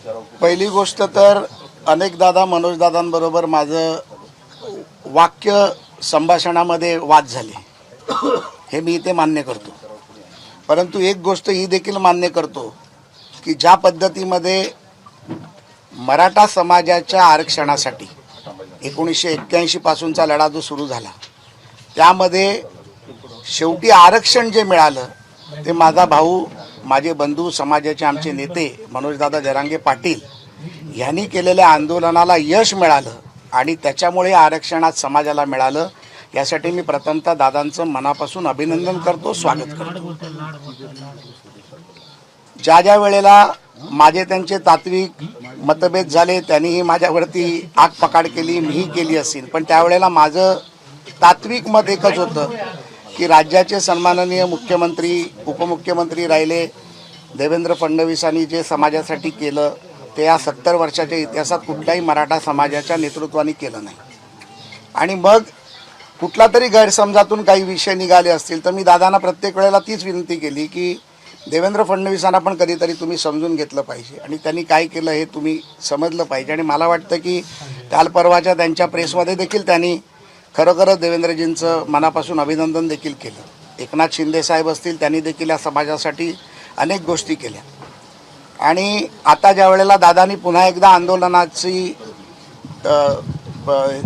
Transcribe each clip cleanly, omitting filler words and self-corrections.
पहिली गोष्ट तर अनेकदा मनोजदादांबरोबर माझं वाक्य संभाषणामध्ये वाद झाले, हे मी इथे मान्य करतो. परंतु एक गोष्ट ही देखील मान्य करतो की ज्या पद्धतीमध्ये मराठा समाजाच्या आरक्षणासाठी 1981 पासूनचा लढा जो सुरू झाला, त्यामध्ये शेवटी आरक्षण जे मिळालं ते माझा भाऊ, माझे बंधू, समाजाचे आमचे नेते मनोजदादा जरांगे पाटील यांनी केलेल्या आंदोलनाला यश मिळालं आणि त्याच्यामुळे आरक्षणात समाजाला मिळालं. यासाठी मी प्रथमतः दादांचं मनापासून अभिनंदन करतो, स्वागत करतो. ज्या वेळेला माझे त्यांचे तात्विक मतभेद झाले, त्यांनीही माझ्यावरती आगपकाड केली, मीही केली असेल, पण त्यावेळेला माझं तात्विक मत एकच होतं की राज्याचे सन्माननीय मुख्यमंत्री, उपमुख्यमंत्री राहिले देवेंद्र फडणवीसांनी जे समाजासाठी केलं ते या 70 वर्षाच्या इतिहासात कुठल्याही मराठा समाजाच्या नेतृत्वाने केलं नाही. आणि मग कुठला तरी गैरसमजातून काही विषय निघाले असतील तर मी दादांना प्रत्येक वेळेला तीच विनंती केली की देवेंद्र फडणवीसांना पण कधीतरी तुम्ही समजून घेतलं पाहिजे आणि त्यांनी काय केलं हे तुम्ही समजलं पाहिजे. आणि मला वाटतं की काल परवाच्या त्यांच्या प्रेसमध्ये देखील त्यांनी खरोखरच देवेंद्रजींचं मनापासून अभिनंदन देखील केलं. एकनाथ शिंदे साहेब असतील, त्यांनी देखील या समाजासाठी अनेक गोष्टी केल्या. आणि आता ज्या वेळेला दादांनी पुन्हा एकदा आंदोलनाची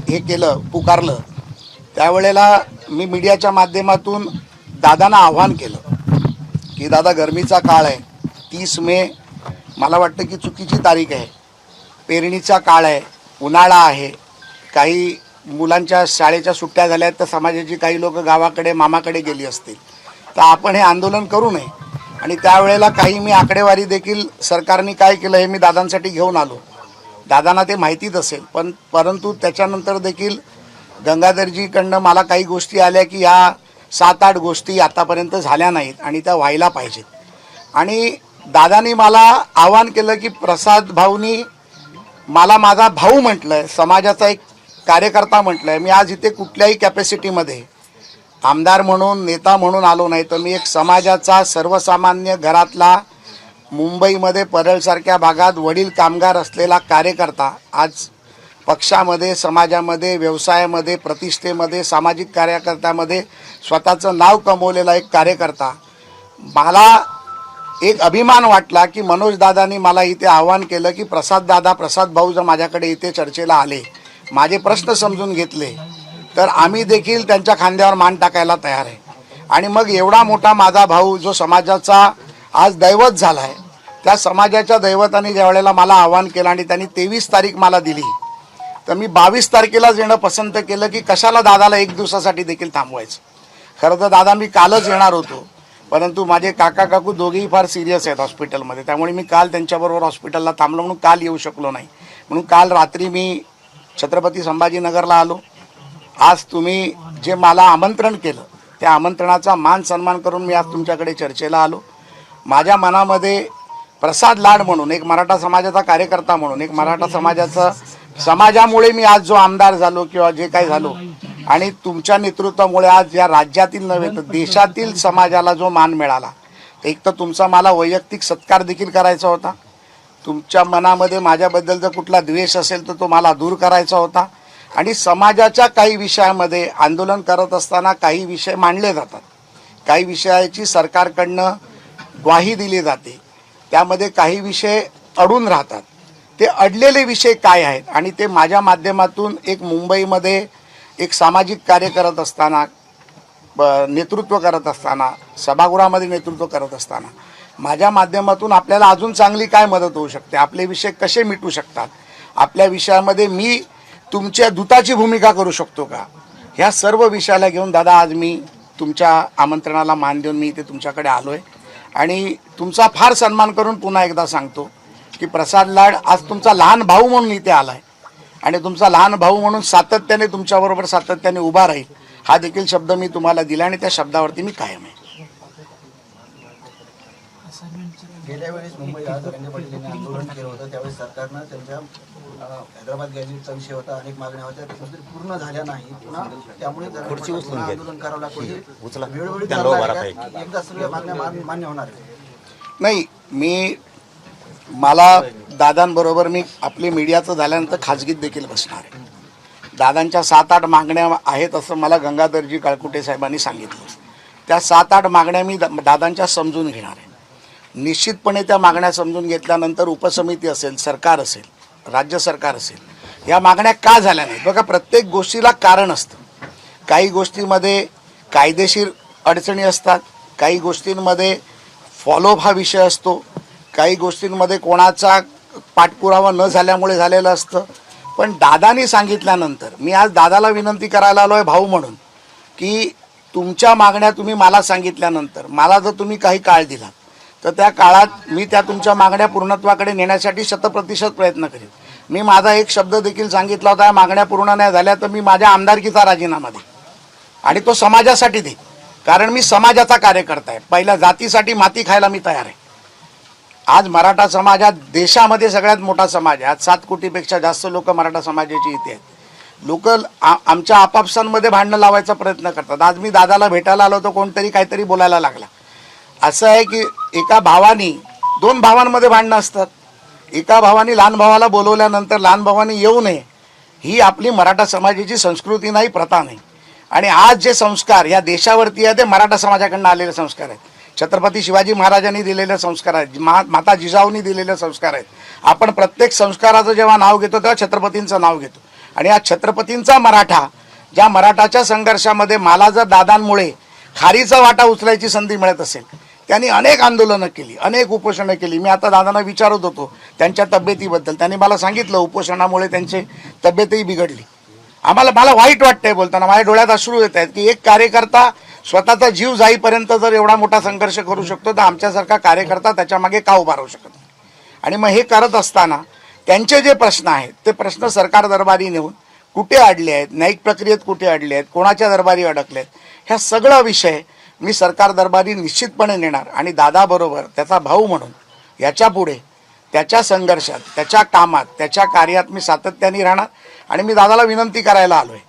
हे केलं, पुकारलं, त्यावेळेला मी मीडियाच्या माध्यमातून दादांना आव्हान केलं की दादा, गरमीचा काळ आहे, 30 मे मला वाटतं की चुकीची तारीख आहे, पेरणीचा काळ आहे, उन्हाळा आहे, काही मुलांच्या शाळेच्या सुट्ट्या झाल्या आहेत तर समाजाची काही लोक गावाकडे मामाकडे गेली असतील, तर आपण हे आंदोलन करू नये. आणि त्यावेळेला काही मी आकडेवारी देखील सरकारने काय केलं हे मी दादांसाठी घेऊन आलो. दादांना ते माहितीच असेल, परंतु त्याच्यानंतर देखील गंगाधरजीकडनं मला काही गोष्टी आल्या की ह्या 7-8 गोष्टी आतापर्यंत झाल्या नाहीत आणि त्या व्हायला पाहिजेत. आणि दादांनी मला आवाहन केलं की प्रसाद भाऊनी मला माझा भाऊ म्हटलं आहे, समाजाचा एक कार्यकर्ता म्हटलं आहे. मी आज इथे कुठल्याही कॅपॅसिटीमध्ये आमदार म्हणून, नेता म्हणून आलो नाही, तर मी एक समाजाचा सर्वसामान्य घरातला, मुंबईमध्ये परळसारख्या भागात वडील कामगार असलेला कार्यकर्ता, आज पक्षामध्ये, समाजामध्ये, व्यवसायामध्ये, प्रतिष्ठेमध्ये, सामाजिक कार्यकर्त्यामध्ये स्वतःचं नाव कमवलेला एक कार्यकर्ता. मला एक अभिमान वाटला की मनोजदादांनी मला इथे आवाहन केलं की प्रसाद भाऊ जर माझ्याकडे इथे चर्चेला आले, माझे प्रश्न समजून घेतले, तर आम्ही देखील त्यांच्या खांद्यावर मान टाकायला तयार आहे. आणि मग एवढा मोठा माझा भाऊ जो समाजाचा आज दैवत झाला आहे, त्या समाजाच्या दैवताने ज्या वेळेला मला आवाहन केलं आणि त्यांनी 23 तारीख मला दिली, तर मी 22 तारखेलाच येणं पसंत केलं की कशाला दादाला एक दिवसासाठी देखील थांबवायचं. खरं तर दादा मी कालच येणार होतो, परंतु माझे काका काकू दोघेही फार सिरियस आहेत हॉस्पिटलमध्ये, त्यामुळे मी काल त्यांच्याबरोबर हॉस्पिटलला थांबलो, म्हणून काल येऊ शकलो नाही. म्हणून काल रात्री मी छत्रपती संभाजीनगरला आलो. आज तुम्ही जे मला आमंत्रण केलं त्या आमंत्रणाचा मान सन्मान करून मी आज तुमच्याकडे चर्चेला आलो. माझ्या मनामध्ये प्रसाद लाड म्हणून, एक मराठा समाजाचा कार्यकर्ता म्हणून, एक मराठा समाजामुळे मी आज जो आमदार झालो किंवा जे काही झालो, आणि तुमच्या नेतृत्वामुळे आज या राज्यातील नव्हे तर देशातील समाजाला जो मान मिळाला, एक तर तुमचा मला वैयक्तिक सत्कार देखील करायचा होता. तुमच्या मनामध्ये माझ्याबद्दल जर कुठला द्वेष असेल तर तो मला दूर करायचा होता. आणि समाजाच्या काही विषयामध्ये आंदोलन करत असताना काही विषय मांडले जातात, काही विषयाची सरकारकडनं ग्वाही दिली जाते, त्यामध्ये काही विषय अडून राहतात. ते अडलेले विषय काय आहेत आणि ते माझ्या माध्यमातून एक मुंबईमध्ये एक सामाजिक कार्य करत असताना, नेतृत्व करत असताना, सभागृहामध्ये नेतृत्व करत असताना माझ्या माध्यमातून आपल्याला अजून चांगली काय मदत होऊ शकते, आपले विषय कसे मिटू शकतात, आपल्या विषयामध्ये मी तुमच्या दूताची भूमिका करू शकतो का, ह्या सर्व विषयाला घेऊन दादा आज मी तुमच्या आमंत्रणाला मान देऊन मी इथे तुमच्याकडे आलो आहे. आणि तुमचा फार सन्मान करून पुन्हा एकदा सांगतो की प्रसाद लाड आज तुमचा लहान भाऊ म्हणून इथे आला आहे आणि तुमचा लहान भाऊ म्हणून सातत्याने तुमच्याबरोबर सातत्याने उभा राहील, हा देखील शब्द मी तुम्हाला दिला आणि त्या शब्दावरती मी कायम आहे. गेल्या वेळेस मुंबई जरांगे पाटील यांनी आंदोलन केलं होतं, त्यावेळेस सरकारनं त्यांच्या हैदराबाद गॅजेटचा विषय होता, अनेक मागण्या होत्या, त्या पूर्ण झाल्या नाही. पुन्हा त्यामुळे आंदोलन करावं लागतं. वेळोवेळी एकदा सर्व मागण्या मान्य होणार नाही. मला दादांबरोबर मी आपली मीडियाचं झाल्यानंतर खाजगीत देखील बसणार आहे. दादांच्या 7-8 मागण्या आहेत असं मला गंगाधरजी काळकुटे साहेबांनी सांगितलं. त्या 7-8 मागण्या मी दादांच्या समजून घेणार आहे. निश्चितपणे त्या मागण्या समजून घेतल्यानंतर उपसमिती असेल, सरकार असेल, राज्य सरकार असेल, या मागण्या का झाल्या नाहीत. बघा, प्रत्येक गोष्टीला कारण असतं. काही गोष्टीमध्ये कायदेशीर अडचणी असतात, काही गोष्टींमध्ये फॉलोअप हा विषय असतो, काही गोष्टींमध्ये कोणाचा पाठपुरावा न झाल्यामुळे झालेलं असतं. पण दादानी सांगितल्यानंतर मी आज दादाला विनंती करायला आलो आहे भाऊ म्हणून, की तुमच्या मागण्या तुम्ही मला सांगितल्यानंतर मला जर तुम्ही काही काळ दिला तर त्या काळात मी त्या तुमच्या मागण्या पूर्णत्वाकडे नेण्यासाठी 100% प्रयत्न करेन. मी माझा एक शब्द देखील सांगितला होता, या मागण्या पूर्ण नाही झाल्या तर मी माझ्या आमदारकीचा राजीनामा देईन आणि तो समाजासाठी देईन. कारण मी समाजाचा कार्यकर्ता आहे. पहिल्या जातीसाठी माती खायला मी तयार आहे. आज मराठा समाज हा देशामध्ये सगळ्यात मोठा समाज आहे. आज 7 कोटीपेक्षा जास्त लोक मराठा समाजाची इथे आहेत. लोक आमच्या आपापसांमध्ये भांडणं लावायचा प्रयत्न करतात. आज मी दादाला भेटायला आलो तर कोणतरी काहीतरी बोलायला लागला. असं आहे की एका भावानी 2 भावांमध्ये भांडणं असतात. एका भावानी लहान भावाला बोलवल्यानंतर लहान भावानी येऊ नये, ही आपली मराठा समाजाची संस्कृती नाही, प्रथा नाही. आणि आज जे संस्कार या देशावरती आहे ते मराठा समाजाकडून आलेले संस्कार आहेत. छत्रपती शिवाजी महाराजांनी दिलेले संस्कार आहेत, माता जिजाऊंनी दिलेले संस्कार आहेत. आपण प्रत्येक संस्काराचं जेव्हा नाव घेतो तेव्हा छत्रपतींचं नाव घेतो. आणि हा छत्रपतींचा मराठा, ज्या मराठाच्या संघर्षामध्ये मला जर दादांमुळे खारीचा वाटा उचलायची संधी मिळत असेल, त्यांनी अनेक आंदोलनं केली, अनेक उपोषणं केली. मी आता दादांना विचारत होतो त्यांच्या तब्येतीबद्दल. त्यांनी मला सांगितलं उपोषणामुळे त्यांची तब्येतही बिघडली. मला वाईट वाटतंय बोलताना, माझ्या डोळ्यात अश्रू येत आहेत की एक कार्यकर्ता स्वतःचा जीव जाईपर्यंत जर एवढा मोठा संघर्ष करू शकतो तर आमच्यासारखा कार्यकर्ता त्याच्या मागे का उभा राहू शकत नाही. आणि मग हे करत असताना त्यांचे जे प्रश्न आहेत ते प्रश्न सरकार दरबारी नेऊन कुठे अडले आहेत, न्यायिक प्रक्रियेत कुठे अडले आहेत, कोणाच्या दरबारी अडकले आहेत, ह्या सगळा विषय मी सरकार दरबारी निश्चितपणे नेणार. आणि दादाबरोबर त्याचा भाऊ म्हणून याच्या पुढे त्याच्या संघर्षात, त्याच्या कामात, त्याच्या कार्यात मी सातत्याने राहणार. आणि मी दादाला विनंती करायला आलो आहे.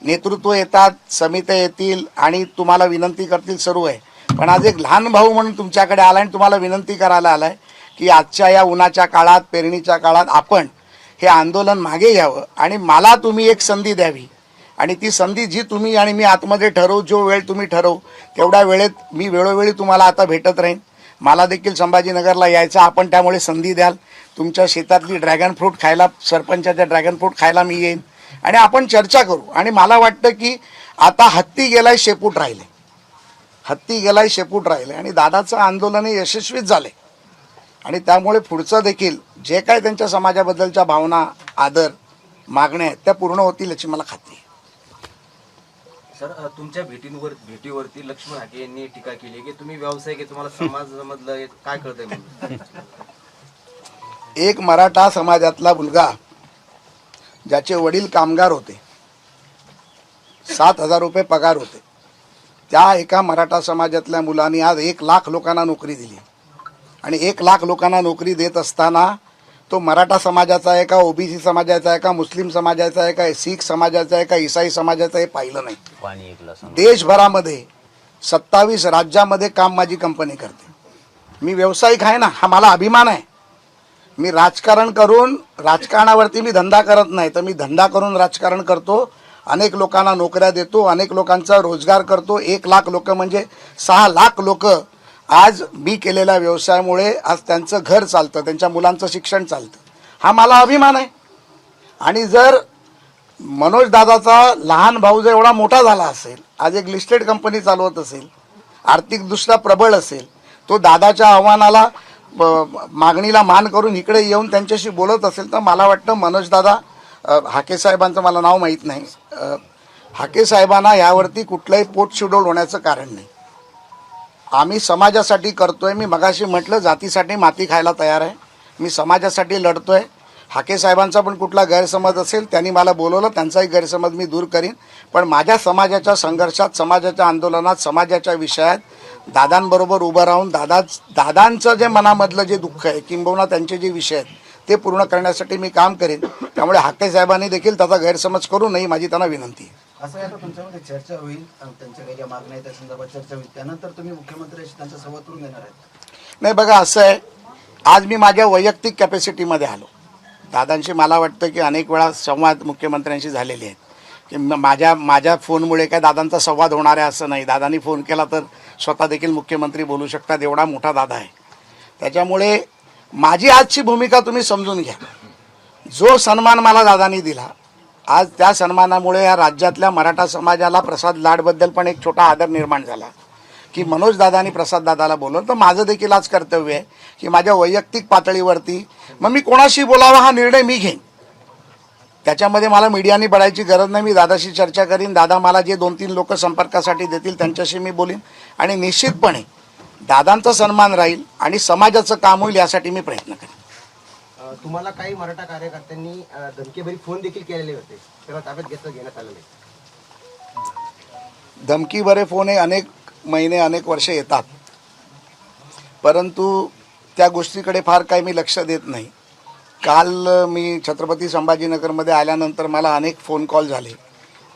नेतृत्व येतात, समित्या येतील आणि तुम्हाला विनंती करतील, सर्व आहे. पण आज एक लहान भाऊ म्हणून तुमच्याकडे आला आणि तुम्हाला विनंती करायला आला आहे की आजच्या या उन्हाच्या काळात, पेरणीच्या काळात आपण हे आंदोलन मागे घ्यावं आणि मला तुम्ही एक संधी द्यावी. आणि ती संधी जी तुम्ही आणि मी आतमध्ये ठरवू, जो वेळ तुम्ही ठरवू तेवढ्या वेळेत मी वेळोवेळी तुम्हाला आता भेटत राहीन. मला देखील संभाजीनगरला यायचं, आपण त्यामुळे संधी द्याल. तुमच्या शेतातली ड्रॅगन फ्रूट खायला, सरपंचाच्या ड्रॅगन फ्रूट खायला मी येईन आणि आपण चर्चा करू. आणि मला वाटतं की आता हत्ती गेलाय शेपूट राहिले, हत्ती गेलाय शेपूट राहिले आणि दादाचं आंदोलन हे यशस्वीच झाले. आणि त्यामुळे पुढचं देखील जे काय त्यांच्या समाजाबद्दलच्या भावना, आदर, मागण्या आहेत त्या पूर्ण होतील याची मला खात्री आहे. सर, तुमच्या भेटीवरती लक्ष्मण हाके यांनी टीका केली की तुम्ही व्यावसायिक आहे, तुम्हाला समाजामधलं काय कळतंय म्हणून. एक मराठा समाजातला मुलगा ज्याचे वडील कामगार होते, 7,000 रुपये पगार होते, त्या एका मराठा समाजातल्या मुलांनी आज 1 लाख लोकांना नोकरी दिली. आणि 1 लाख लोकांना नोकरी देत असताना तो मराठा समाजाचा आहे का, ओबीसी समाजाचा आहे का, मुस्लिम समाजाचा आहे का, शीख समाजाचा आहे का, ईसाई समाजाचा, हे पाहिलं नाही. देशभरामध्ये 27 राज्यामध्ये काम माझी कंपनी करते. मी व्यावसायिक आहे ना, हा मला अभिमान आहे. मी राजकारण करून राजकारणावरती मी धंदा करत नाही, तर मी धंदा करून राजकारण करतो. अनेक लोकांना नोकऱ्या देतो, अनेक लोकांचा रोजगार करतो. 1 लाख लोक म्हणजे 6 लाख लोक आज मी केलेल्या व्यवसायामुळे आज त्यांचं घर चालतं, त्यांच्या मुलांचं शिक्षण चालतं. हा मला अभिमान आहे. आणि जर मनोज दादाचा लहान भाऊ जर एवढा मोठा झाला असेल, आज एक लिस्टेड कंपनी चालवत असेल, आर्थिकदृष्ट्या प्रबळ असेल, तो दादाच्या आव्हानाला, मागणीला मान करून इकडे येऊन त्यांच्याशी बोलत असेल, तर मला वाटतं मनोज दादा, हाके साहेबांचं मला नाव माहीत नाही, हाके साहेबांना यावरती कुठलंही पोटशिडोल होण्याचं कारण नाही. आम्ही समाजासाठी करतोय. मी मगाशी म्हटलं जातीसाठी माती खायला तयार आहे. मी समाजासाठी लढतोय. हाके साहेबांचा पण कुठला गैरसमज असेल, त्यांनी मला बोलवलं, त्यांचाही गैरसमज मी दूर करीन. पण माझ्या समाजाच्या संघर्षात, समाजाच्या आंदोलनात, समाजाच्या विषयात दादांबरोबर उभं राहून दादांचं जे मनामधलं जे दुःख आहे, किंबहुना त्यांचे जे विषय आहेत ते पूर्ण करण्यासाठी मी काम करेन. त्यामुळे हाके साहेबांनी देखील त्याचा गैरसमज करू नये, माझी त्यांना विनंती आहे. असं आहे, आता तुमच्यामध्ये चर्चा होईल, त्यांच्या काही ज्या मागण्या आहेत त्या संदर्भात चर्चा होईल, त्यानंतर तुम्ही मुख्यमंत्र्यांशी त्यांचा संवाद करून घेणार आहेत. नाही, बघा असं आहे आज मी माझ्या वैयक्तिक कॅपॅसिटीमध्ये आलो. दादांशी मला वाटतं की अनेक वेळा संवाद मुख्यमंत्र्यांशी झालेले आहेत की माझ्या फोनमुळे काय दादांचा संवाद होणार आहे असं नाही. दादांनी फोन केला तर स्वतः देखील मुख्यमंत्री बोलू शकतात, एवढा मोठा दादा आहे. त्याच्यामुळे माझी आजची भूमिका तुम्ही समजून घ्या. जो सन्मान मला दादांनी दिला, आज त्या सन्मानामुळे या राज्यातल्या मराठा समाजाला प्रसाद लाडबद्दल पण एक छोटा आदर निर्माण झाला की मनोज दादांनी प्रसाद दादाला बोलवलं. तर माझं देखील आज कर्तव्य आहे की माझ्या वैयक्तिक पातळीवरती मग मी कोणाशी बोलावा हा निर्णय मी घेईन. त्याच्यामध्ये मला मीडियानी बघायची गरज नाही. मी दादाशी चर्चा करीन. दादा मला जे 2-3 लोक संपर्कासाठी देतील त्यांच्याशी मी बोलीन आणि निश्चितपणे दादांचा सन्मान राहील आणि समाजाचं काम होईल यासाठी मी प्रयत्न करेन. तुम्हाला काही मराठा कार्यकर्त्यांनी धमकीभरी फोन देखील केलेले होते, तेव्हा ताब्यात घेण्यात आलेले. धमकीभरे फोन हे अनेक महिने अनेक वर्ष येतात, परंतु त्या गोष्टीकडे फार काही मी लक्ष देत नाही. काल मी छत्रपती संभाजीनगरमध्ये आल्यानंतर मला अनेक फोन कॉल झाले.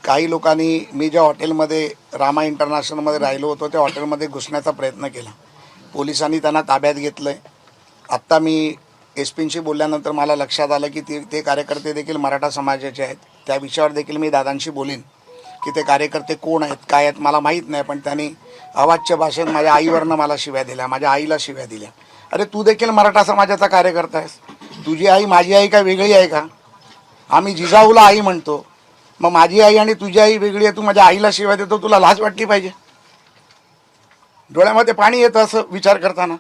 काही लोकांनी मी ज्या हॉटेलमध्ये रामा इंटरनॅशनलमध्ये राहिलो होतो त्या हॉटेलमध्ये घुसण्याचा प्रयत्न केला. पोलिसांनी त्यांना ताब्यात घेतलं आहे. आत्ता मी एसपींशी बोलल्यानंतर मला लक्षात आलं की ते कार्यकर्ते देखील मराठा समाजाचे आहेत. त्या विषयावर देखील मी दादांशी बोलीन की ते कार्यकर्ते कोण आहेत, काय आहेत मला माहीत नाही. पण त्यांनी अवाच्य भाषेत माझ्या आईवरनं मला शिव्या दिल्या, माझ्या आईला शिव्या दिल्या. अरे तू देखील मराठा समाजाचा कार्यकर्ता आहेस. तुझी आई माझी आई काय वेगळी आहे का? आम्ही जिजाऊला आई म्हणतो, मग माझी आई आणि तुझी आई वेगळी आहे. तू माझ्या आईला शिव्या देतो, तुला लाज वाटली पाहिजे. डोळ्यामध्ये पाणी येतं असं विचार करताना.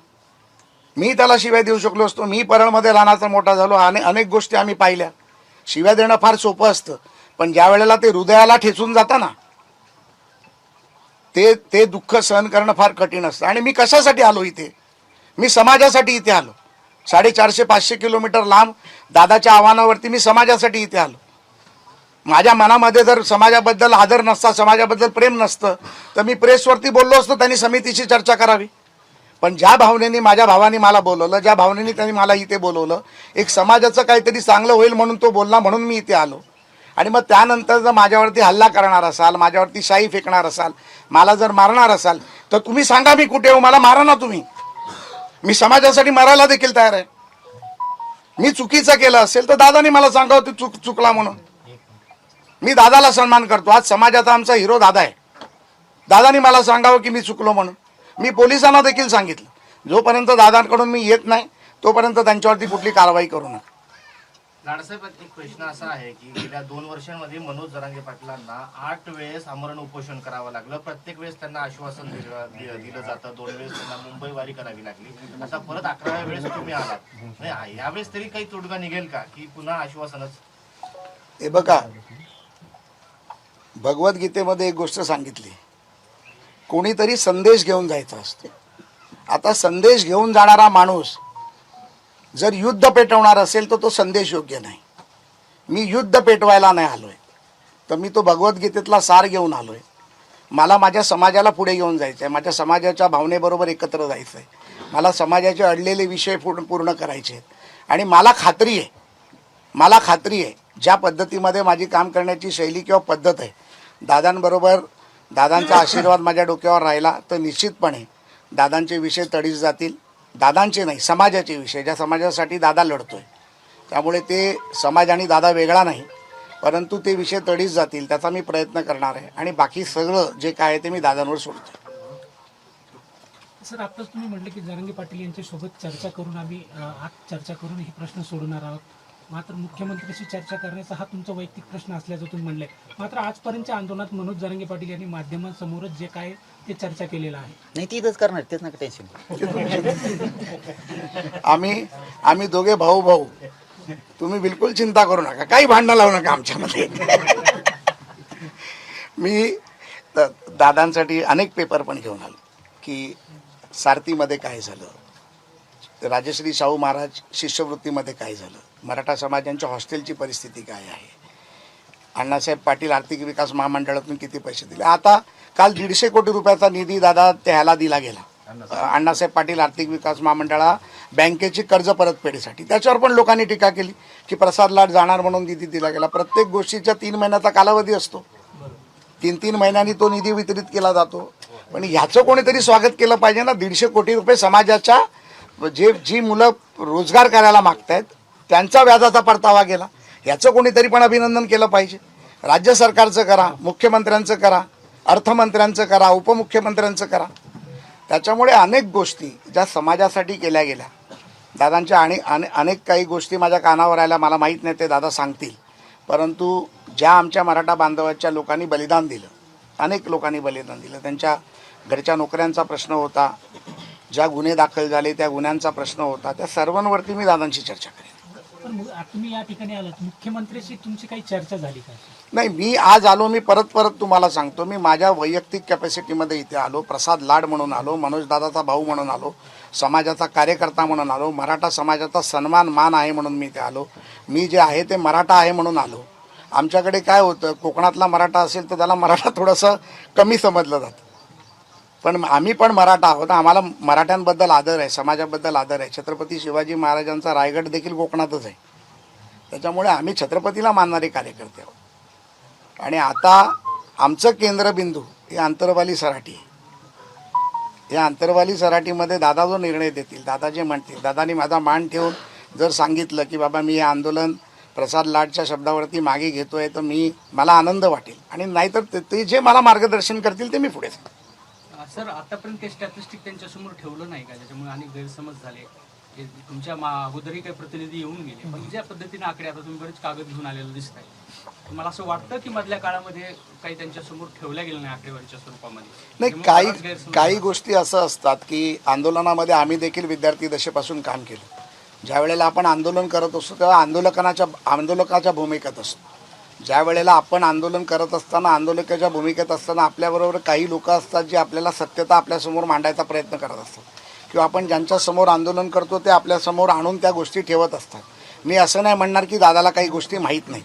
मी त्याला शिव्या देऊ शकलो असतो. मी परळमध्ये लहानाचा मोठा झालो. अनेक गोष्टी आम्ही पाहिल्या. शिव्या देणं फार सोपं असतं, पण ज्या वेळेला ते हृदयाला ठेचून जातं ना, ते दुःख सहन करणं फार कठीण असतं. आणि मी कशासाठी आलो इथे? मी समाजासाठी इथे आलो. 450-500 किलोमीटर लांब दादाच्या आव्हानावरती मी समाजासाठी इथे आलो. माझ्या मनामध्ये जर समाजाबद्दल आदर नसता, समाजाबद्दल प्रेम नसतं, तर मी प्रेसवरती बोललो असतो त्यांनी समितीची चर्चा करावी. पण ज्या भावनेने माझ्या भावानी मला बोलवलं, ज्या भावनेने त्यांनी मला इथे बोलवलं, एक समाजाचं काहीतरी चांगलं होईल म्हणून तो बोलला, म्हणून मी इथे आलो. आणि मग त्यानंतर जर माझ्यावरती हल्ला करणार असाल, माझ्यावरती शाई फेकणार असाल, मला जर मारणार असाल, तर तुम्ही सांगा मी कुठे हो, मला मारा ना तुम्ही. मी समाजासाठी मरायला देखील तयार आहे. मी चुकीचं केलं असेल तर दादानी मला सांगावं तू चुकला म्हणून. मी दादाला सन्मान करतो. आज समाजाचा आमचा हिरो दादा आहे. दादानी मला सांगावं की मी चुकलो म्हणून. मी पोलिसांना देखील सांगितलं, जोपर्यंत दादांकडून मी येत नाही तोपर्यंत त्यांच्यावरती कुठली कारवाई करू नका. लाडसाहेब, एक प्रश्न असा आहे की गेल्या 2 वर्षांमध्ये मनोज जरांगे पाटलांना 8 वेळेस आमरण उपोषण करावं लागलं. प्रत्येक वेळेस त्यांना आश्वासन दिलं जातं. 2 वेळेस त्यांना मुंबई वारी करावी लागली. आता परत 11व्या वेळेस तुम्ही आलात. यावेळेस तरी काही तोडगा निघेल का की पुन्हा आश्वासनच? हे बघा, भगवद्गीतेमध्ये एक गोष्ट सांगितली, कोणीतरी संदेश घेऊन जायचा असतो. आता संदेश घेऊन जाणारा माणूस जर युद्ध पेटवणार असेल तर तो संदेश योग्य नाही. मी युद्ध पेटवायला नाही आलोय, तर मी तो भगवद्गीतेतला सार घेऊन आलोय. मला माझ्या समाजाला पुढे घेऊन जायचं आहे. माझ्या समाजाच्या भावनेबरोबर एकत्र जायचं आहे. मला समाजाचे अडलेले विषय पूर्ण करायचे आहेत. आणि मला खात्री आहे ज्या पद्धतीमध्ये माझी काम करण्याची शैली किंवा पद्धत आहे, दादांबरोबर दादांचा आशीर्वाद माझ्या डोक्यावर राहिला तर निश्चितपणे दादांचे विषय तडीस जातील. दादांचे नाही, समाजाचे विषय, ज्या समाजासाठी दादा लढतोय. त्यामुळे ते समाज आणि दादा वेगळा नाही, परंतु ते विषय तडीस जातील त्याचा मी प्रयत्न करणार आहे. आणि बाकी सगळं जे काय आहे ते मी दादांवर सोडतो. सर, आत्ताच तुम्ही म्हटलं की जरांगे पाटील यांच्यासोबत चर्चा करून आम्ही आज चर्चा करून हे प्रश्न सोडवणार आहोत. मात्र मुख्यमंत्र्यांशी चर्चा करण्याचा हा तुमचा वैयक्तिक प्रश्न असल्याचं तुम्ही म्हणले. मात्र आजपर्यंतच्या आंदोलनात मनोज जरांगे पाटील यांनी माध्यमांसमोरच जे काय ते चर्चा केलेलं आहे. नाही, ती इथंच करणार, तेच नका टेन्शन. आम्ही दोघे भाऊ, तुम्ही बिलकुल चिंता करू नका, काही भांडणं लावू नका आमच्यामध्ये. मी दादांसाठी अनेक पेपर पण घेऊन आलो की सारथीमध्ये काय झालं, राजश्री शाहू महाराज शिष्यवृत्तीमध्ये काय झालं, मराठा समाजांच्या हॉस्टेलची परिस्थिती काय आहे, अण्णासाहेब पाटील आर्थिक विकास महामंडळातून किती पैसे दिले. आता काल 150 कोटी रुपयाचा निधी दादा त्याला दिला गेला अण्णासाहेब पाटील आर्थिक विकास महामंडळा बँकेची कर्ज परतफेडीसाठी. त्याच्यावर पण लोकांनी टीका केली की प्रसाद लाड जाणार म्हणून निधी दिला गेला. प्रत्येक गोष्टीचा 3 महिन्याचा कालावधी असतो. 3 महिन्यांनी तो निधी वितरित केला जातो. पण ह्याचं कोणीतरी स्वागत केलं पाहिजे ना. 150 कोटी रुपये समाजाच्या जी मुलं रोजगार करायला मागतायत त्यांचा व्याजाचा परतावा गेला. याचं कोणीतरी पण अभिनंदन केलं पाहिजे. राज्य सरकारचं करा, मुख्यमंत्र्यांचं करा, अर्थमंत्र्यांचं करा, उपमुख्यमंत्र्यांचं करा. त्याच्यामुळे अनेक गोष्टी ज्या समाजासाठी केल्या गेल्या, दादांच्या आणि अनेक काही गोष्टी माझ्या कानावर आल्या, मला माहीत नाही ते दादा सांगतील. परंतु ज्या आमच्या मराठा बांधवाच्या लोकांनी बलिदान दिलं, अनेक लोकांनी बलिदान दिलं, त्यांच्या घरच्या नोकऱ्यांचा प्रश्न होता, ज्या गुन्हे दाखल झाले त्या गुन्ह्यांचा प्रश्न होता, त्या सर्वांवरती मी दादांची चर्चा करेन. पण तुम्ही या ठिकाणी आलात, मुख्यमंत्र्यांशी तुमची काही चर्चा झाली का? नाही, मी आज आलो, मी परत तुम्हाला सांगतो, मी माझ्या वैयक्तिक कॅपॅसिटीमध्ये इथे आलो. प्रसाद लाड म्हणून आलो, मनोज दादाचा भाऊ म्हणून आलो, समाजाचा कार्यकर्ता म्हणून आलो, मराठा समाजाचा सन्मान मान आहे म्हणून मी इथे आलो. मी जे आहे ते मराठा आहे म्हणून आलो. आमच्याकडे काय होतं, कोकणातला मराठा असेल तर त्याला मराठा थोडंसं कमी समजलं जातं, पण आम्ही पण मराठा आहोत. आम्हाला मराठ्यांबद्दल आदर आहे, समाजाबद्दल आदर आहे. छत्रपती शिवाजी महाराजांचा रायगड देखील कोकणातच आहे. त्याच्यामुळे आम्ही छत्रपतीला मानणारे कार्यकर्ते आहोत. आणि आता आमचं केंद्रबिंदू हे आंतरवाली सराटी आहे. या आंतरवाली सराटीमध्ये दादा जो निर्णय देतील, दादा जे म्हणतील, दादानी माझा मान ठेवून जर सांगितलं की बाबा मी हे आंदोलन प्रसाद लाडच्या शब्दावरती मागे घेतोय, तर मला आनंद वाटेल. आणि नाहीतर ते जे मला मार्गदर्शन करतील ते मी पुढे सांगेन. सर, आतापर्यंत काही स्टॅटिस्टिक त्यांच्यासमोर ठेवलं नाही का, ज्याच्यामुळे अनेक गैरसमज झाले? तुमच्या अगोदरही काही प्रतिनिधी येऊन गेले, पण ज्या पद्धतीने आकडे, आता तुम्ही बरेच कागद घेऊन आलेलं दिसत आहे, तुम्हाला असं वाटतं की मधल्या काळामध्ये काही त्यांच्यासमोर ठेवल्या गेलं नाही आकडेवारीच्या स्वरूपामध्ये? नाही, काही गोष्टी असं असतात की आंदोलनामध्ये आम्ही देखील विद्यार्थी दशेपासून काम केलं. ज्या वेळेला आपण आंदोलन करत असतो तेव्हा आंदोलकाच्या भूमिकेत असतो. ज्या वेळेला आपण आंदोलन करत असताना, आंदोलकाच्या भूमिकेत असताना आपल्याबरोबर काही लोक असतात जे आपल्याला सत्यता आपल्यासमोर मांडायचा प्रयत्न करत असतात, किंवा आपण ज्यांच्यासमोर आंदोलन करतो ते आपल्यासमोर आणून त्या गोष्टी ठेवत असतात. मी असं नाही म्हणणार की दादाला काही गोष्टी माहीत नाहीत,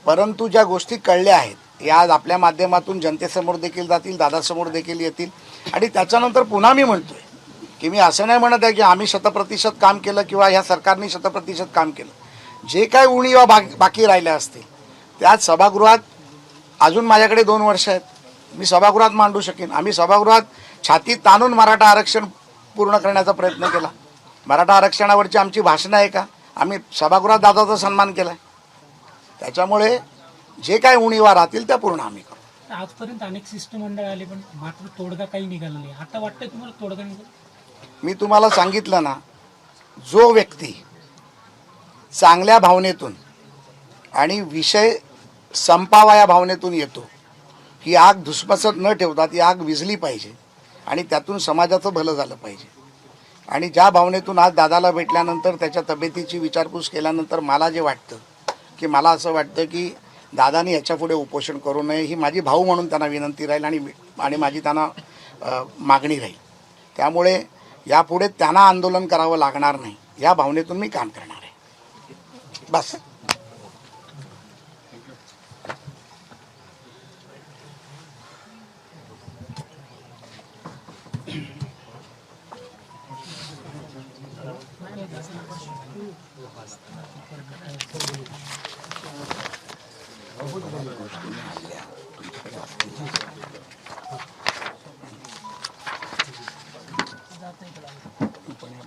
परंतु ज्या गोष्टी कळल्या आहेत या आज आपल्या माध्यमातून जनतेसमोर देखील जातील, दादासमोर देखील येतील. आणि त्याच्यानंतर पुन्हा मी म्हणतोय की मी असं नाही म्हणत आहे की आम्ही 100% काम केलं किंवा ह्या सरकारने 100% काम केलं. जे काय उणीवा बाकी राहिल्या असतील त्यात सभागृहात अजून माझ्याकडे 2 वर्ष आहेत, मी सभागृहात मांडू शकेन. आम्ही सभागृहात छाती ताणून मराठा आरक्षण पूर्ण करण्याचा प्रयत्न केला. मराठा आरक्षणावरची आमची भाषणं आहे का, आम्ही सभागृहात दादाचा सन्मान केला आहे. त्याच्यामुळे जे काय उणीवा राहतील त्या पूर्ण आम्ही करू. आजपर्यंत अनेक शिष्टमंडळ आले, पण मात्र तोडगा काही निघाला नाही. आता वाटतंय तुम्हाला तोडगा निघाला? मी तुम्हाला सांगितलं ना, जो व्यक्ती चांगल्या भावनेतून आणि विषय संपावा या भावनेतून येतो, ही आग धुसमसत न ठेवता ती आग विझली पाहिजे आणि त्यातून समाजाचं भलं झालं पाहिजे. आणि ज्या भावनेतून आज दादाला भेटल्यानंतर, त्याच्या तब्येतीची विचारपूस केल्यानंतर मला जे वाटतं की मला असं वाटतं की दादानी याच्यापुढे उपोषण करू नये, ही माझी भाऊ म्हणून त्यांना विनंती राहील आणि माझी त्यांना मागणी राहील. त्यामुळे यापुढे त्यांना आंदोलन करावं लागणार नाही या भावनेतून मी काम करणार आहे. बस.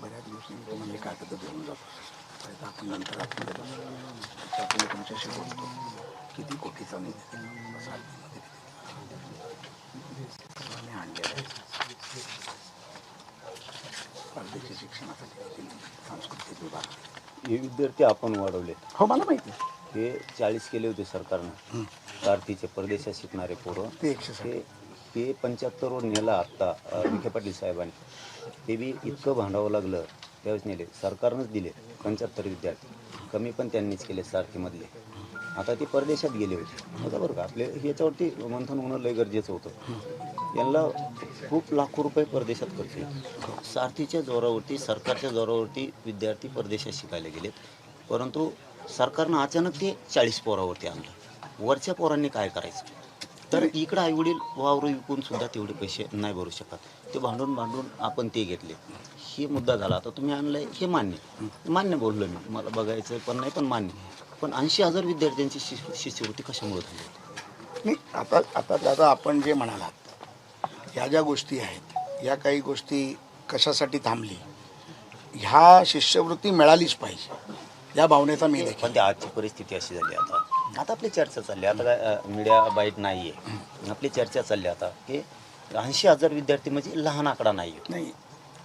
बऱ्याच गोष्टी म्हणजे कागद देऊन जातो, आपण नंतर आपण तुमच्याशी बोलतो. किती कोटीचा निधी आणलेला आहे, परदेशी शिक्षणासाठी सांस्कृतिक विभाग. हे विद्यार्थी आपण वाढवले. हो, मला माहिती आहे. हे 40 केले होते सरकारनं, कार्तीचे परदेशात शिकणारे पोरं, ते 160. ते 75वर नेला आत्ता विखे पाटील साहेबांनी. ते बी इतकं भांडावं लागलं त्यावेळेस नेले, सरकारनंच दिले 75 विद्यार्थी, कमी पण त्यांनीच केले सारथीमधले. आता ते परदेशात गेले होते. आता बरं का, आपले याच्यावरती मंथन होणं लय गरजेचं होतं. यांना खूप लाखो रुपये परदेशात खर्च केले. सारथीच्या जोरावरती, सरकारच्या जोरावरती विद्यार्थी परदेशात शिकायला गेलेत, परंतु सरकारनं अचानक ते 40 पोरावरती आणलं. वरच्या पोरांनी काय करायचं? तर इकडं आईवडील वावरं विकून सुद्धा तेवढे पैसे नाही भरू शकत. ते भांडून आपण ते घेतले. हे मुद्दा झाला. आता तुम्ही आणलंय हे मान्य बोललो मी, मला बघायचं पण नाही, पण मान्य. पण 80,000 विद्यार्थ्यांची शिष्यवृत्ती कशामुळे झाली? नाही, आता दादा आपण जे म्हणालात, ह्या ज्या गोष्टी आहेत, या काही गोष्टी कशासाठी थांबली ह्या शिष्यवृत्ती मिळालीच पाहिजे या भावनेचा मी देखील. पण ती आजची परिस्थिती अशी झाली आता आपली चर्चा चालली आता काय मीडिया बाईट नाही आहे आपली चर्चा चालली आता की 80,000 विद्यार्थी म्हणजे लहान आकडा नाही आहे. नाही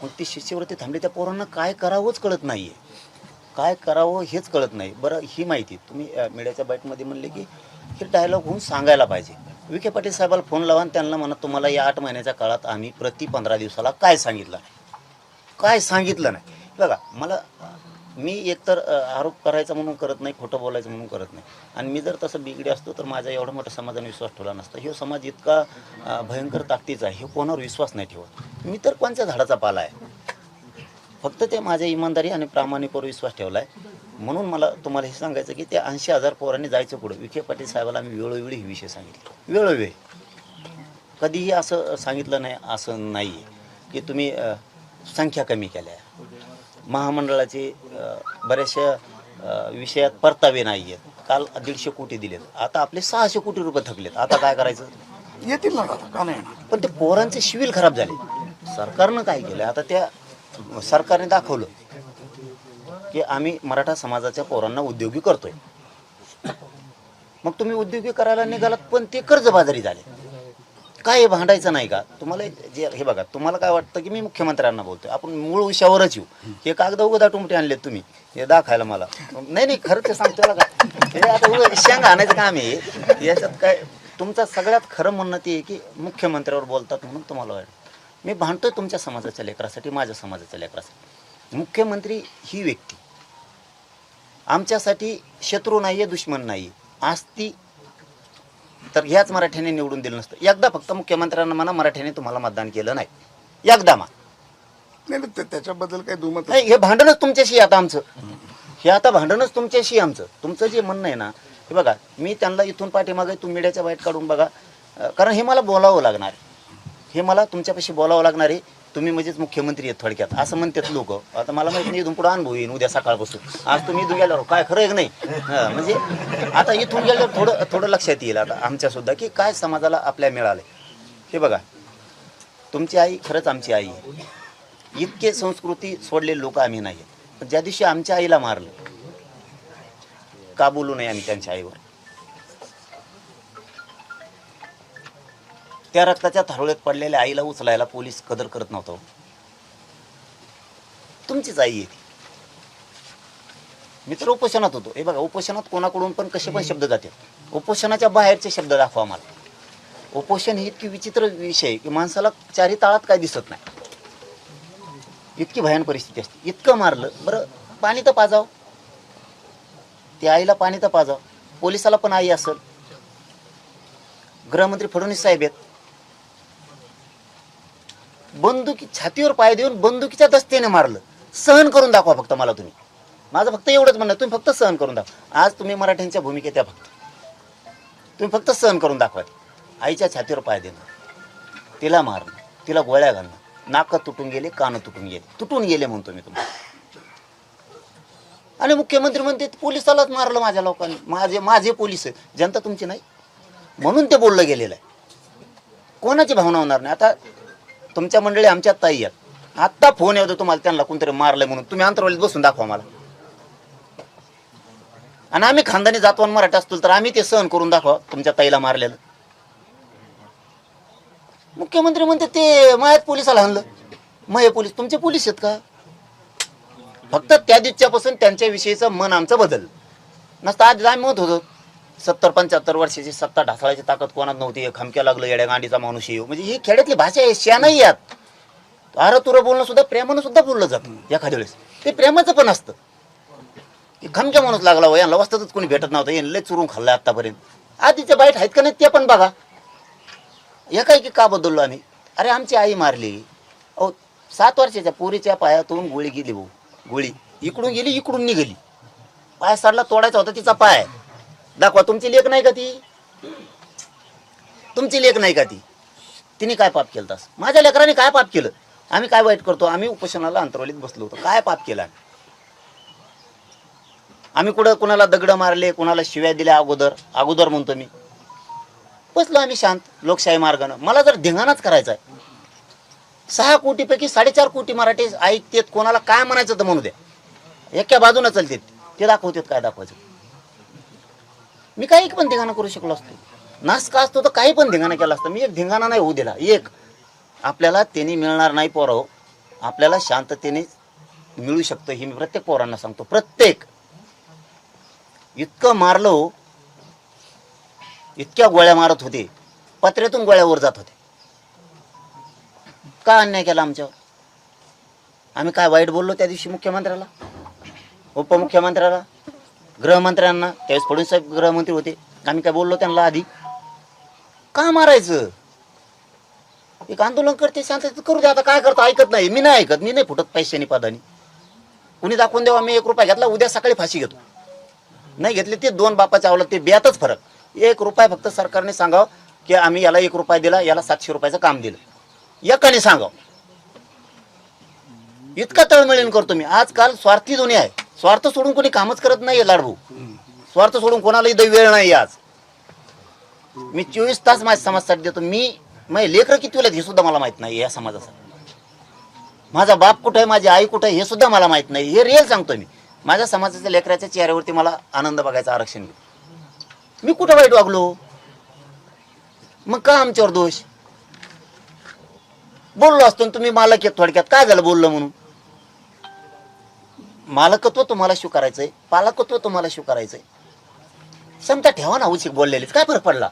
मग ती शिष्यवृत्ती थांबली त्या पोरांना काय करावंच कळत नाही आहे काय करावं हेच कळत नाही. बरं ही माहिती तुम्ही मीडियाच्या बाईटमध्ये म्हणले की हे डायलॉग होऊन सांगायला पाहिजे. विखे पाटील साहेबाला फोन लावा आणि त्यांना म्हणा तुम्हाला या 8 महिन्याच्या काळात आम्ही प्रति 15 दिवसाला काय सांगितलं नाही. बघा मला मी एकतर आरोप करायचा म्हणून करत नाही खोटं बोलायचं म्हणून करत नाही आणि मी जर तसं बिगडी असतो तर माझा एवढा मोठा समाजाने विश्वास ठेवला नसता. हे समाज इतका भयंकर ताकदीचा आहे हे कोणावर विश्वास नाही ठेवत. मी तर कोणत्या झाडाचा पाला आहे फक्त ते माझ्या इमानदारी आणि प्रामाणिकवर विश्वास ठेवला आहे. म्हणून मला तुम्हाला हे सांगायचं की त्या 80,000 पोरांनी जायचं पुढं. विखे पाटील साहेबाला आम्ही वेळोवेळी हे विषय सांगितले वेळोवेळी कधीही असं सांगितलं नाही असं नाही आहे की तुम्ही संख्या कमी केल्या महामंडळाचे बऱ्याचशा विषयात परतावे नाही आहेत. काल 150 कोटी दिलेत आता आपले 600 कोटी रुपये थकलेत. आता काय करायचं येतील ना दादा का नाही येणार? पण ते पोरांचे शिविल खराब झाले. सरकारनं काय केलं आता त्या सरकारने दाखवलं की आम्ही मराठा समाजाच्या पोरांना उद्योगी करतोय. मग तुम्ही उद्योगी करायला निघालात पण ते कर्जबाजारी झाले. काय हे भांडायचं नाही का तुम्हाला? जे हे बघा तुम्हाला काय वाटतं की मी मुख्यमंत्र्यांना बोलतोय आपण मूळ विषयावरच येऊ. हे कागद उगदा टुमटे आणलेत तुम्ही हे दाखायला मला नाही खरंच ते सांगतो का हे आता शेंगा आणायचं काम आहे याच्यात काय. तुमचं सगळ्यात खरं म्हणणं ते आहे की मुख्यमंत्र्यावर बोलतात म्हणून तुम्हाला वाटतं. मी भांडतोय तुमच्या समाजाच्या लेकरासाठी माझ्या समाजाच्या लेकरासाठी. मुख्यमंत्री ही व्यक्ती आमच्यासाठी शत्रू नाही आहे दुश्मन नाही आहे. असती तर ह्याच मराठ्याने निवडून दिलं नसतं. एकदा फक्त मुख्यमंत्र्यांना म्हणा मराठ्याने तुम्हाला मतदान केलं नाही एकदा नाही त्याच्याबद्दल काही दुमत नाही. हे भांडणच तुमच्याशी आता आमचं हे आता भांडणच तुमच्याशी आमचं. तुमचं जे म्हणणं आहे ना हे बघा मी त्यांना इथून पाठीमागे तुम्ही मीडियाच्या बाहेर काढून बघा कारण हे मला बोलावं लागणार हे मला तुमच्यापाशी बोलावं लागणार आहे. तुम्ही म्हणजेच मुख्यमंत्री आहेत थोडक्यात असं म्हणतात लोक. आता मला माहिती नाही इथून पुढे अनुभव येईन उद्या सकाळपासून. आज तुम्ही इथून गेल्यावर काय खरं आहे नाही म्हणजे आता इथून गेल्यावर थोडं लक्षात येईल आता आमच्यासुद्धा की काय समाजाला आपल्या मिळालं. हे बघा तुमची आई खरंच आमची आई आहे. इतके संस्कृती सोडलेले लोक आम्ही नाही. पण ज्या दिवशी आमच्या आईला मारलं का बोलू नये आम्ही त्यांच्या आईवर. त्या रक्ताच्या थारोळ्यात पडलेल्या आईला उचलायला पोलीस कदर करत नव्हतं. तुमचीच आई आहे ती. मी तर उपोषणात होतो. हे बघा उपोषणात कोणाकडून पण कसे पण शब्द जातात. उपोषणाच्या बाहेरचे शब्द दाखवा मला. उपोषण ही इतकी विचित्र विषय आहे की माणसाला चारी ताळात काय दिसत नाही. इतकी भयान परिस्थिती असते. इतकं मारलं बरं पाणी तर पाजाव त्या आईला पाणी तर पाजाव. पोलिसाला पण आई असेल. गृहमंत्री फडणवीस साहेब आहेत. बंदुकी छातीवर पाय देऊन बंदुकीच्या दस्तेने मारलं. सहन करून दाखवा फक्त मला तुम्ही. माझं फक्त एवढंच म्हणणं तुम्ही फक्त सहन करून दाखवा. आज तुम्ही मराठ्यांच्या भूमिकेत त्या फक्त तुम्ही फक्त सहन करून दाखवा. आईच्या छातीवर पाय देणं तिला मारणं तिला गोळ्या घालणं नाकं तुटून गेले कानं तुटून गेले म्हणतो मी तुम्हाला. आणि मुख्यमंत्री म्हणते पोलिसालाच मारलं माझ्या लोकांनी. माझे पोलीस आहेत जनता तुमची नाही म्हणून ते बोललं गेलेलं आहे. कोणाची भावना होणार नाही. आता तुमच्या मंडळी आमच्यात ताई आहेत. आत्ता फोन येतो तुम्हाला त्यांना कोणतरी मारलंय म्हणून तुम्ही अंतरवालीत बसून दाखवा मला. आणि आम्ही खानदानी जातवान मराठी असतो तर आम्ही ते सहन करून दाखवा तुमच्या ताईला मारलेलं. मुख्यमंत्री म्हणते ते मायात पोलिसाला आणलं. मग हे पोलीस तुमचे पोलीस आहेत का? फक्त त्या दिवसापासून त्यांच्याविषयीचं मन आमचं बदललं. नसतं आधी आम्ही म्हणत होतो 70-75 वर्षाची सत्ता ढासळायची ताकद कोणात नव्हती. खमक्या लागलं येड्या गांडीचा माणूस येऊ म्हणजे ही खेड्यातली भाषा आहे. शा नाही यात. अरे तुरं बोलणं सुद्धा प्रेमानं सुद्धा बोललं जातं एखाद्या वेळेस. ते प्रेमाचं पण असतं. खमक्या माणूस लागला हो यांना वस्तातच कोणी भेटत नव्हतं. यांना लय चुरून खाल्लं आतापर्यंत. आधीचे बाईट आहेत का नाही ते पण बघा. एकाएकी का बदललो आम्ही? अरे आमची आई मारली. अहो 7 वर्षाच्या पोरीच्या पायातून गोळी गेली भाऊ. गोळी इकडून गेली इकडून निघाली. पाय साडला तोडायचा होता तिचा पाय. दाखवा तुमची लेख नाही का ती? तुमची लेख नाही का ती? तिने काय पाप केलं तास? माझ्या लेकराने काय पाप केलं? आम्ही काय वाईट करतो? आम्ही उपोषणाला अंतरवलीत बसलो होतो. काय पाप केला आम्ही? कुठं कुणाला दगड मारले कुणाला शिव्या दिल्या अगोदर म्हणतो मी. बसलो आम्ही शांत लोकशाही मार्गानं. मला जर धिंगाणाच करायचा आहे 6 कोटीपैकी 4.5 कोटी मराठी ऐकतेत, कोणाला काय म्हणायचं तर म्हणू द्या, एका बाजूने चालते ते दाखवतात काय दाखवायचं. मी काही पण धिंगाणा करू शकलो असतो, नास का असतो तर काही पण धिंगाणा केला असतं. मी एक धिंगाणा नाही होऊ दिला. एक आपल्याला त्यांनी मिळणार नाही पोराव, आपल्याला शांततेने मिळू शकतं हे मी प्रत्येक पोरांना सांगतो. प्रत्येक इतकं मारलो, इतक्या गोळ्या मारत होते, पत्र्यातून गोळ्यावर जात होते. का अन्याय केला आमच्यावर? आम्ही काय वाईट बोललो त्या दिवशी मुख्यमंत्र्याला, उपमुख्यमंत्र्याला, गृहमंत्र्यांना? त्यावेळेस फडणवीस साहेब गृहमंत्री होते. आम्ही काय बोललो त्यांना आधी? का मारायचं? एक आंदोलन करते, शांततेत करू दे. आता काय करतो? ऐकत नाही. मी नाही ऐकत. मी नाही फुटत पैशाने पदानी. कुणी दाखवून देवा मी 1 रुपया घेतला, उद्या सकाळी फाशी घेतो. नाही घेतली ते 2 बापाच्या आवलं, ते ब्यातच फरक. 1 रुपया फक्त सरकारने सांगावं की आम्ही याला 1 रुपया दिला, याला 700 रुपयाचं काम दिलं, एकाने सांगावं. इतका तळमळीन करतो मी. आजकाल स्वार्थी दुनिया आहे. स्वार्थ सोडून कोणी कामच करत नाहीये लाडभाऊ. स्वार्थ सोडून कोणालाही वेळ नाही. आज मी 24 तास माझ्या समाजासाठी देतो. माझे लेकरं किती वेळेत हे सुद्धा मला माहित नाही. या समाजासाठी माझा बाप कुठे आहे, माझी आई कुठे आहे हे सुद्धा मला माहित नाही. हे रिअल सांगतो मी. माझ्या समाजाच्या लेकराच्या चेहऱ्यावरती मला आनंद बघायचा, आरक्षण घेऊ. मी कुठं वाईट वागलो? मग का आमच्यावर दोष? बोललो असतो तुम्ही मालक एक, थोडक्यात काय झालं बोललो म्हणून? मालकत्व तुम्हाला स्वीकारायचंय, पालकत्व तुम्हाला स्वीकारायचंय. समता ठेवा ना उचित बोललेलीच, काय फरक पडला?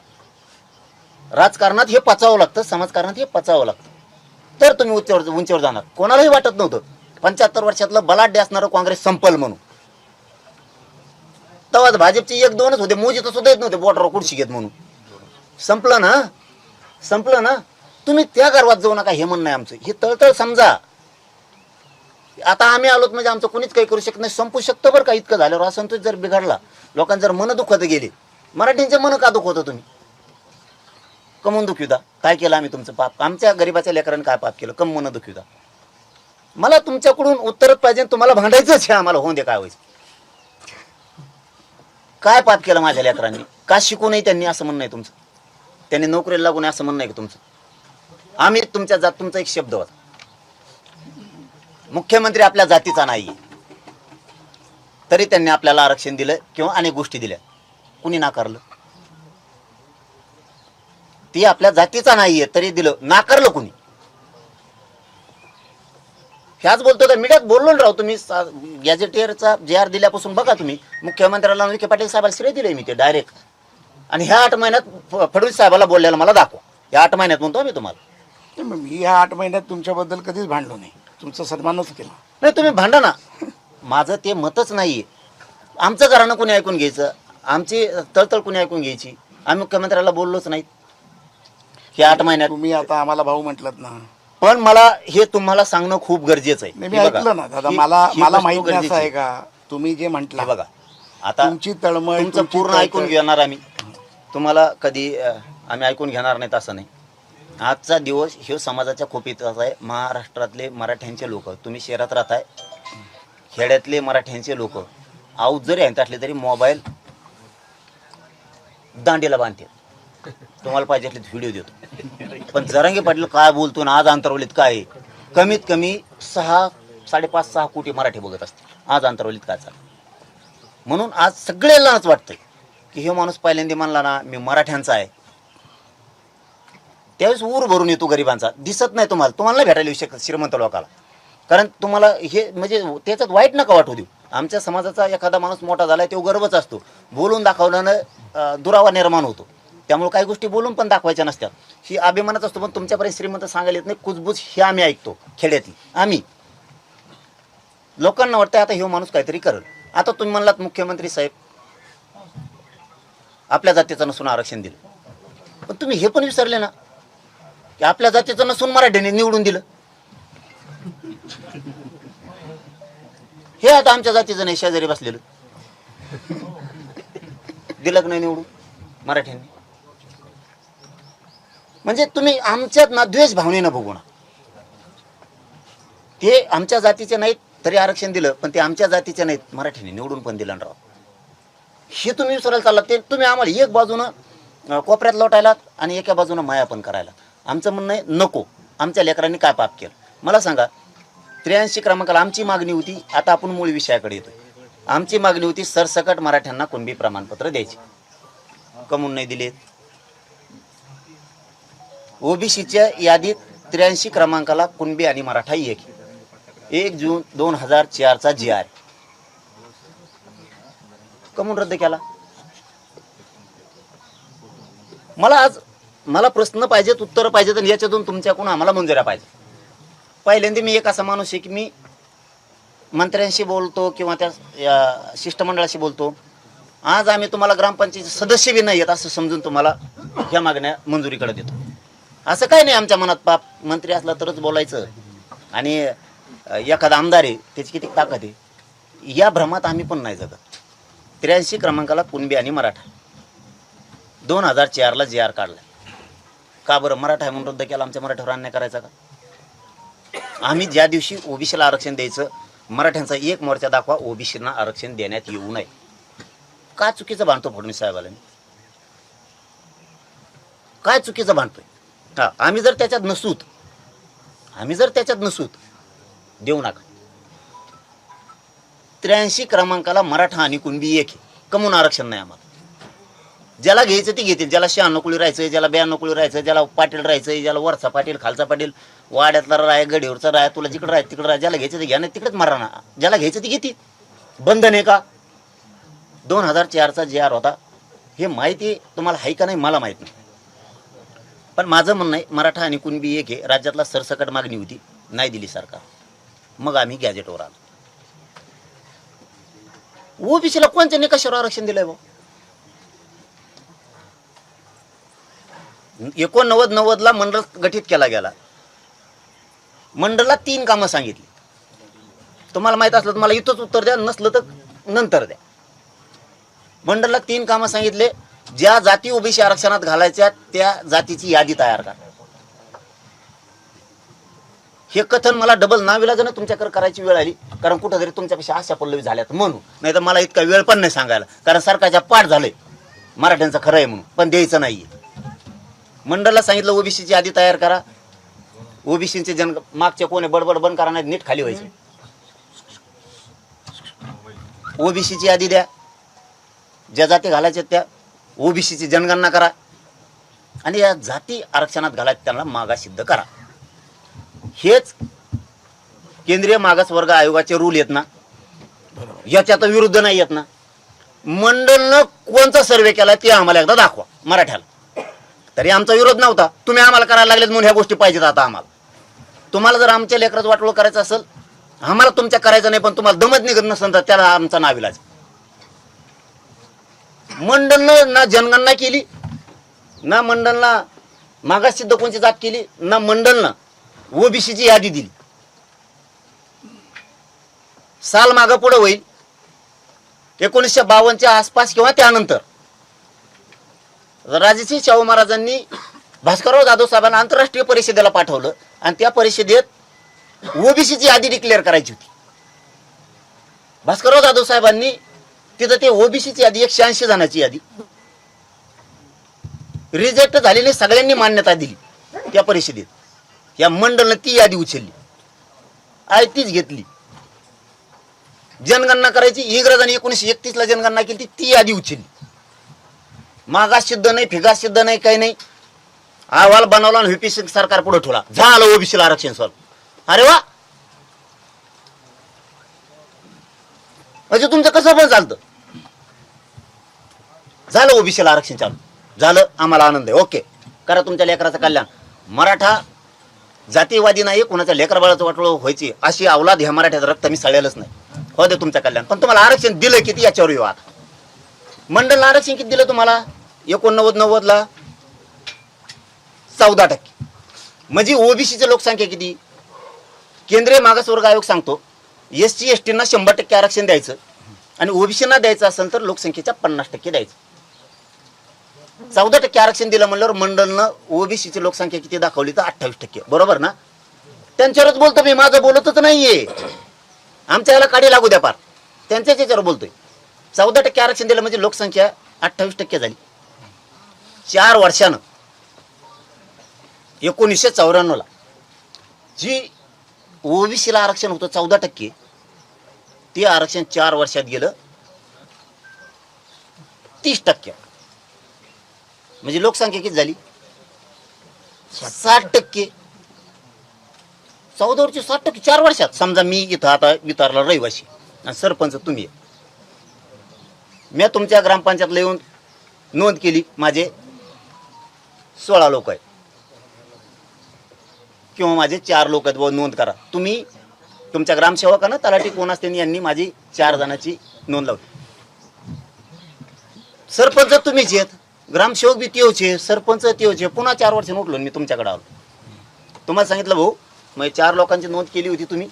राजकारणात हे पचावं लागतं, समाजकारणात हे पचावं लागतं, तर तुम्ही उंचीवर जाणार. कोणालाही वाटत नव्हतं 75 वर्षातलं बलाढ्य असणारं काँग्रेस संपल म्हणून. तेव्हा भाजपचे 1-2च होते, मोजी तर सुद्धा येत नव्हते बोटावर कुडशी घेत म्हणून. संपलं ना, संपलं ना. तुम्ही त्या गर्वात जाऊ नका, हे म्हणणं आहे आमचं. हे तळतळ समजा. आता आम्ही आलोत म्हणजे आमचं कोणीच काही करू शकत नाही. संपू शकतं बरं का. इतकं झाल्यावर असंतोष जर बिघडला, लोकांना जर मन दुखत गेले, मराठींचे मन का दुखवतं तुम्ही? कमवून दुखविता. काय केलं आम्ही तुमचं पाप? आमच्या गरीबाच्या लेकरांनी काय पाप केलं? कम मन दुखविता. मला तुमच्याकडून उत्तरच पाहिजे. तुम्हाला भांडायचंच आहे आम्हाला, होऊन दे काय व्हायचं. काय पाप केलं माझ्या लेकरांनी? का शिकू नये त्यांनी असं म्हणणं आहे तुमचं? त्यांनी नोकरीला लागू नये असं म्हणणं आहे की तुमचं? आम्ही तुमच्या जात, तुमचा एक शब्द होता, मुख्यमंत्री आपल्या जातीचा नाही, तरी त्यांनी आपल्याला आरक्षण दिलं किंवा अनेक गोष्टी दिल्या. कुणी नाकारलं? ती आपल्या जातीचा नाहीये तरी दिलं, नाकारलं कुणी? ह्याच बोलतो का? मीडियात बोललो ना राव तुम्ही. गॅझेटियरचा JR दिल्यापासून बघा तुम्ही, मुख्यमंत्र्याला विखे पाटील साहेबाला श्रेय दिलंय मी ते डायरेक्ट. आणि ह्या 8 महिन्यात फडणवीस साहेबाला बोललेला मला दाखवा. या 8 महिन्यात म्हणतो मी तुम्हाला. मी ह्या 8 महिन्यात तुमच्याबद्दल कधीच भांडलो नाही, तुमचा सन्मानच केला नाही. तुम्ही भांडा ना, माझं ते मतच नाहीये. आमचं घराणं कोणी ऐकून घ्यायचं? आमची तळतळ कोणी ऐकून घ्यायची? आम्ही मुख्यमंत्र्याला बोललोच नाहीत हे 8 महिन्यात. तुम्ही आता आम्हाला भाऊ म्हटलात ना, पण मला हे तुम्हाला सांगणं खूप गरजेचं आहे. मी ऐकलं ना दादा. मला माहित नाही असं आहे का तुम्ही जे म्हटलं बघा. आता तुमची तळमळ, तुमचं तुमची पूर्ण तळतळ. ऐकून घेणार आम्ही. तुम्हाला कधी आम्ही ऐकून घेणार नाहीत असं नाही. आजचा दिवस हे समाजाच्या खोपीतच आहे. महाराष्ट्रातले मराठ्यांचे लोक, तुम्ही शहरात राहताय, खेड्यातले मराठ्यांचे लोक आऊत जरी आहेत असले तरी मोबाईल दांडीला बांधते. तुम्हाला पाहिजे असले व्हिडिओ देतो. पण जरांगे पाटील काय बोलतो ना आज अंतरवलीत काय आहे? कमीत कमी 5.5-6 कोटी मराठी बघत असते आज अंतरवलीत काय चाललं. म्हणून आज सगळ्यांनाच वाटतंय की हे माणूस पहिल्यांदा म्हणला ना मी मराठ्यांचा आहे, त्यावेळेस ऊर भरून येतो गरिबांचा. दिसत नाही तुम्हाला, तुम्हाला नाही भेटायला येऊ शकत श्रीमंत लोकाला. कारण तुम्हाला हे म्हणजे त्याच्यात वाईट नका वाटू देऊ. आमच्या समाजाचा एखादा माणूस मोठा झालाय तो गर्वच असतो. बोलून दाखवल्यानं दुरावा निर्माण होतो. त्यामुळे काही गोष्टी बोलून पण दाखवायच्या नसतात. ही अभिमानच असतो. पण तुमच्यापर्यंत श्रीमंत सांगायला येत नाही. कुजबूज हे आम्ही ऐकतो खेड्यातली. आम्ही लोकांना वाटतं आता हे माणूस काहीतरी करेल. आता तुम्ही म्हणलात मुख्यमंत्री साहेब आपल्या जातीचं नसून आरक्षण दिलं, पण तुम्ही हे पण विसरले ना की आपल्या जातीचं नसून मराठ्याने निवडून दिलं. हे आता आमच्या जातीचं नाही, शेजारी बसलेलं दिलं नाही निवडून मराठ्यांनी. म्हणजे तुम्ही आमच्यात ना द्वेष भावनेनं बघू ना. ते आमच्या जातीचे नाहीत तरी आरक्षण दिलं, पण ते आमच्या जातीचे नाहीत मराठ्यांनी निवडून पण दिलं राव. हे तुम्ही विसरायला चाललात. ते तुम्ही आम्हाला एक बाजूनं कोपऱ्यात लोटायलात आणि एका बाजूनं माया पण करायला. आमचं म्हणणं आहे नको. आमच्या लेकरांनी काय पाप केलं मला सांगा. 83 क्रमांकाला आमची मागणी होती. आता आपण मूळ विषयाकडे येतोय. आमची मागणी होती सरसकट मराठ्यांना कुणबी प्रमाणपत्र द्यायचे. कमून नाही दिलेत. ओबीसीच्या यादीत 83 क्रमांकाला कुणबी आणि मराठा 1 जून 2004चा GR कमून रद्द केला. मला प्रश्न पाहिजेत, उत्तर पाहिजेत आणि याच्यातून तुमच्याकडून आम्हाला मंजुऱ्या पाहिजे. पहिल्यांदा मी एक असा माणूस आहे की मी मंत्र्यांशी बोलतो किंवा त्या शिष्टमंडळाशी बोलतो. आज आम्ही तुम्हाला ग्रामपंचायत सदस्य बी नाही आहेत असं समजून तुम्हाला ह्या मागण्या मंजुरीकडे देतो. असं काही नाही आमच्या मनात पाप. मंत्री असला तरच बोलायचं आणि एखादा आमदार आहे त्याची किती ताकद आहे या भ्रमात आम्ही पण नाही जगत. 83 क्रमांकाला कुणबी आणि मराठा 2004ला GR काढला. का बरं मराठा आहे म्हणून रद्द केला? आमच्या मराठ्यावर अन्याय करायचा का? आम्ही ज्या दिवशी ओबीसीला आरक्षण द्यायचं मराठ्यांचा एक मोर्चा दाखवा ओबीसींना आरक्षण देण्यात येऊ नये. का चुकीचं भांडतो फडणवीस साहेबाला? काय चुकीचं भांडतोय? हा आम्ही जर त्याच्यात नसूत देऊ नका. 83 क्रमांकाला मराठा आणि कुणबी 1 कमून आरक्षण नाही आम्हाला. ज्याला घ्यायचं ती घेतील. ज्याला 96 कुळी राहायचं, ज्याला 92 कुळी राहायचं, ज्याला पाटील राहायचं, ज्याला वरचा पाटील खालचा पाटील वाड्यातला राय गडीवरचा राय तुला जिकडं राह तिकडं राह. ज्याला घ्यायचं ते घ्या नाही तिकडेच मारा ना. ज्याला घ्यायचं ती घेतील. बंधन आहे का? 2004चा GR होता. हे माहिती तुम्हाला आहे का नाही मला माहीत नाही. पण माझं म्हणणं आहे मराठा आणि कुणबी 1 राज्यातला सरसकट मागणी होती, नाही दिली सरकार. मग आम्ही गॅजेटवर आलो. ओबीसीला कोणत्या निकषावर आरक्षण दिलंय भाऊ? 89-90ला मंडळ गठीत केला गेला. मंडळाला 3 कामं सांगितली. तुम्हाला माहित असलं तर मला इथंच उत्तर द्या, नसलं तर नंतर द्या. मंडळाला 3 कामं सांगितले. ज्या जाती ओबीसी आरक्षणात घालायच्या त्या जातीची यादी तयार करा. हे कथन मला डबल नाविलाजानं तुमच्याकडे करायची वेळ आली, कारण कुठंतरी तुमच्यापेक्षा आशा पल्लवी झाल्यात म्हणून. नाही तर मला इतका वेळ पण नाही सांगायला, कारण सरकारच्या पाठ झालंय मराठ्यांचं खरं आहे म्हणून, पण द्यायचं नाहीये. मंडळाला सांगितलं ओबीसीची यादी तयार करा. ओबीसीचे मागचे कोणी बडबड बंद करा, नाही नीट खाली व्हायचे. ओबीसीची यादी द्या. ज्या जाती घालायच्या त्या ओबीसीची जनगणना करा आणि या जाती आरक्षणात घालायच्या त्यांना मागासिद्ध करा. हेच केंद्रीय मागासवर्ग आयोगाचे रूल आहेत ना, याच्यात विरुद्ध नाही येत ना. मंडळनं कोणता सर्वे केला ते आम्हाला एकदा दाखवा मराठ्याला. तरी आमचा विरोध नव्हता. तुम्ही आम्हाला करायला लागलेत म्हणून ह्या गोष्टी पाहिजेत आता आम्हाला. तुम्हाला जर आमच्या लेकराचं वाटोळं करायचं असेल, आम्हाला तुमच्या करायचं नाही, पण तुम्हाला दमत निघत नसेल तर त्याला आमचा नाविलाज. मंडळनं ना जनगणना केली, ना मंडळनं मागाससिद्ध कोणची जात केली, ना मंडळनं ओबीसीची यादी दिली. साल मागं पुढे होईल 1952च्या आसपास किंवा त्यानंतर राजश्री शाहू महाराजांनी भास्करराव जाधव साहेबांना आंतरराष्ट्रीय परिषदेला पाठवलं आणि त्या परिषदेत ओबीसीची यादी डिक्लेअर करायची होती. भास्करराव जाधव साहेबांनी तिथं ते ओबीसीची यादी 180 जणांची यादी रिजेक्ट झालेली सगळ्यांनी मान्यता दिली त्या परिषदेत. या मंडळानं ती यादी उचलली, तीच घेतली. जनगणना करायची इंग्रजांनी 1931ला जनगणना केली, ती यादी उचलली. मागास सिद्ध नाही, फिगास सिद्ध नाही, काही नाही. अहवाल बनवला आणि व्हीपी सिंग सरकार पुढे ठेवला, झालं ओबीसीला आरक्षण सॉल्व. अरे वा, म्हणजे तुमचं कसं पण चालतं. झालं ओबीसीला आरक्षण चालू झालं, आम्हाला आनंद आहे. ओके, करा तुमच्या लेकराचं कल्याण. मराठा जातीवादी नाही, कोणाच्या लेकर बाळाचं वाटोळं व्हायची अशी अवलाद ह्या मराठ्याचं रक्त मी सळेलच नाही. हो दे तुमचं कल्याण. पण तुम्हाला आरक्षण दिलं किती याच्यावर येऊ. आता मंडळाला आरक्षण किती दिलं तुम्हाला? 89-90ला 14%. म्हणजे ओबीसीची लोकसंख्या किती? केंद्रीय मागासवर्ग आयोग सांगतो SC ST-ना 100% आरक्षण द्यायचं आणि ओबीसीना द्यायचं असेल तर लोकसंख्येच्या 50% द्यायचं. 14% आरक्षण दिलं म्हणल्यावर मंडळनं ओबीसीची लोकसंख्या किती दाखवली तर 28%. बरोबर ना? त्यांच्यावरच बोलतो मी, माझं बोलतच नाहीये. आमच्या याला काढी लागू द्या पार, त्यांच्याच याच्यावर बोलतोय. 14% आरक्षण दिलं म्हणजे लोकसंख्या 28% झाली. 4 वर्षानं 1994ला जी ओबीसीला आरक्षण होतं 14%, ते आरक्षण 4 वर्षात गेलं 30%. म्हणजे लोकसंख्या किती झाली? 60%. 14 वरची 60% 4 वर्षात. समजा मी इथं आता वितारला रहिवाशी आणि सरपंच तुम्ही आहे. मी तुमच्या ग्रामपंचायतला येऊन नोंद केली, माझे 16 लोक आहेत किंवा माझे 4 लोक आहेत, नोंद करा. तुम्ही तुमच्या ग्रामसेवकानं तलाठी कोण असते यांनी माझी 4 जणांची नोंद लावली. सरपंच तुम्हीच आहेत, ग्रामसेवक बी तेवचे, सरपंच तेवचे. पुन्हा 4 वर्ष उठलो मी तुमच्याकडे आलो. तुम्हाला सांगितलं भाऊ मग 4 लोकांची नोंद केली होती तुम्ही,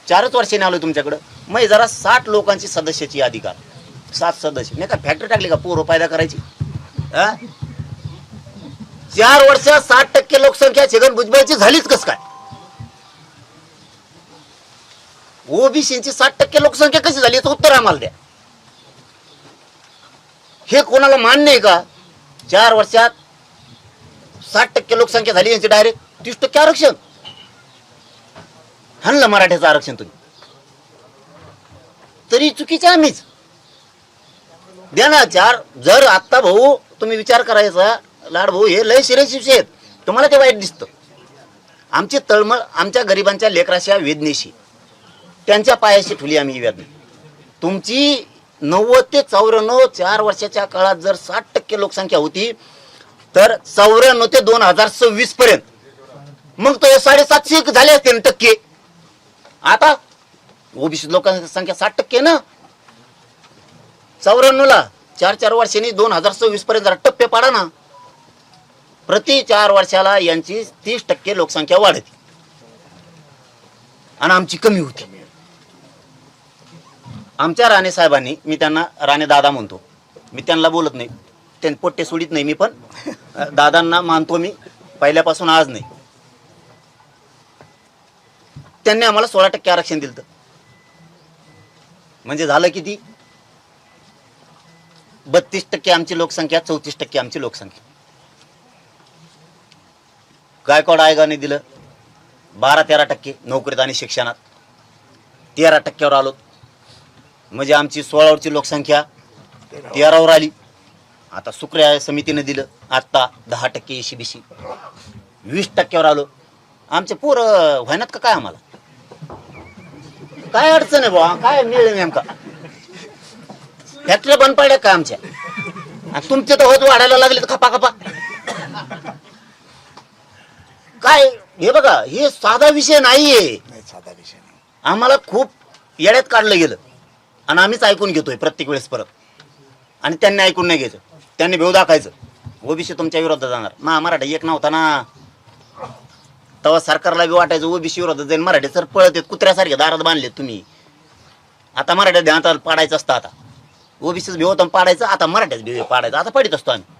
4च वर्षाने आलो तुमच्याकडं. मग जरा 60 लोकांची सदस्याची यादी का, 7 सदस्य नाही का फॅक्टरी टाकली का पोरं पैदा करायची? 4 वर्षात 60% लोकसंख्या छगन भुजबळची झालीच कस काय? ओबीसीची 60% लोकसंख्या कशी झाली याचं उत्तर आम्हाला द्या. हे कोणाला मान्य आहे का? 4 वर्षात 60% लोकसंख्या झाली यांची डायरेक्ट 30% आरक्षण. हाणलं मराठ्याचं आरक्षण तुम्ही, तरी चुकीचे आम्हीच द्या ना 4. जर आत्ता भाऊ तुम्ही विचार करायचा, लाड भाऊ हे लय शिरेशिवसे आहेत, तुम्हाला ते वाईट दिसतं. आमची तळमळ आमच्या गरिबांच्या लेकराच्या वेदनेशी, त्यांच्या पायाशी ठुली आम्ही ही वेदना. तुमची 90 ते 94 4 वर्षाच्या काळात जर 60% लोकसंख्या होती तर 94 ते 2026 पर्यंत मग तो 750 झाले असते टक्के. आता ओबीसी लोकांची संख्या 60% ना. 94 ला 4 वर्षांनी 2026 पर्यंत जरा टप्पे पाडा ना. प्रति 4 वर्षाला यांची 30% लोकसंख्या वाढते आणि आमची कमी होती. आमच्या राणे साहेबांनी, मी त्यांना राणे दादा म्हणतो, मी त्यांना बोलत नाही, त्यांनी पोट्टे सोडित नाही मी, पण दादांना मानतो मी पहिल्यापासून आज नाही. त्यांनी आम्हाला 16% आरक्षण दिलं. म्हणजे झालं किती? 32% आमची लोकसंख्या, 34% आमची लोकसंख्या. गायकवाड आयोगाने दिलं 12-13% नोकरीत आणि शिक्षणात, 13%वर आलो. म्हणजे आमची 16वरची लोकसंख्या 13वर आली. आता सुक्रिया समितीने दिलं आत्ता 10% एसीबीसी, 20%वर आलो. आमचे पोरं व्हायनात का काय? आम्हाला काय अडचण आहे बुवा? काय मिळेल नेमका? फॅक्टरी बंद पडल्या काय आमच्या? आणि तुमचे तर होत वाढायला लागले तर खपा खपा. काय हे बघा, हे साधा विषय नाहीये. साधा विषय नाही. आम्हाला खूप येड्यात काढलं गेलं आणि आम्हीच ऐकून घेतोय प्रत्येक वेळेस परत. आणि त्यांनी ऐकून नाही घ्यायचं, त्यांनी भेव दाखायचं. ओबीसी तुमच्या विरोधात जाणार. मराठा एक नव्हता ना तेव्हा सरकारला बी वाटायचं ओबीसी विरोधात जाईल. मराठे सर पळत आहेत कुत्र्यासारखे दारात बांधलेत तुम्ही. आता मराठ्या ध्यानात पाडायचं असतं. आता ओबीसीच भेव होतं पाडायचं, आता मराठ्याच भेव पाडायचं. आता पडित असतो आम्ही.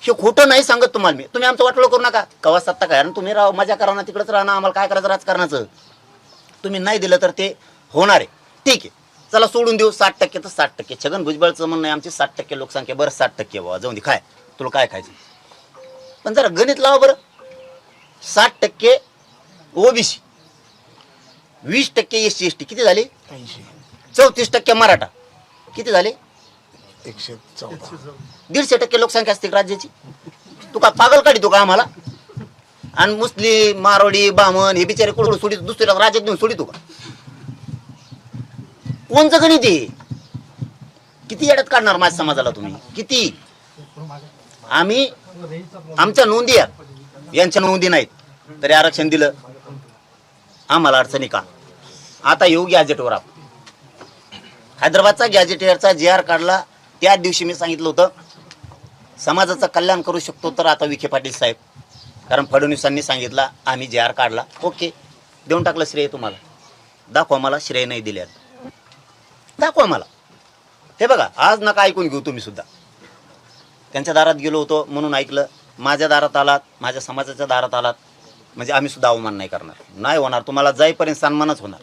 हे खोटं नाही सांगत तुम्हाला मी. तुम्ही आमचं वाटलं करू नका. कवा सत्ता काय आणि तुम्ही राहा मजा करा ना, तिकडच राहा ना. आम्हाला काय करायचं राजकारणाचं? तुम्ही नाही दिलं तर ते होणार आहे. ठीक आहे, चला सोडून देऊ. 60% तर 60%. छगन भुजबळचं म्हणणं आहे आमची 60% लोकसंख्या. बरं 60% बाबा जाऊन दे, खाय तुला काय खायचं. पण जरा गणित लावा बरं. 60% ओबीसी, 20% SC ST किती झाले? 80. 34% मराठा किती झाले? 114. 150% लोकसंख्या असते राज्याची. तू का पागल काढी तू का आम्हाला? आणि मुस्लिम, मारवाडी, बामण हे बिचारे कुठं सोडित दुसऱ्या राज्यात घेऊन सोडितो का? कोणचं गणित आहे? किती येड्यात काढणार माझ्या समाजाला तुम्ही? किती? आम्ही आमच्या नोंदी आहेत, यांच्या नोंदी नाहीत तरी आरक्षण दिलं. आम्हाला अडचणी का? आता येऊ गॅजेटवर. आपण हैदराबादचा गॅजेटियरचा JR काढला. त्या दिवशी मी सांगितलं होतं समाजाचं कल्याण करू शकतो तर आता विखे पाटील साहेब, कारण फडणवीसांनी सांगितलं आम्ही JR काढला. ओके, देऊन टाकलं श्रेय तुम्हाला. दाखवा मला श्रेय नाही दिले, दाखवा मला. हे बघा, आज नका ऐकून घेऊ तुम्ही सुद्धा. त्यांच्या दारात गेलो होतो म्हणून ऐकलं. माझ्या दारात आलात, माझ्या समाजाच्या दारात आलात म्हणजे आम्ही सुद्धा अवमान नाही करणार. नाही होणार, तुम्हाला जाईपर्यंत सन्मानच होणार.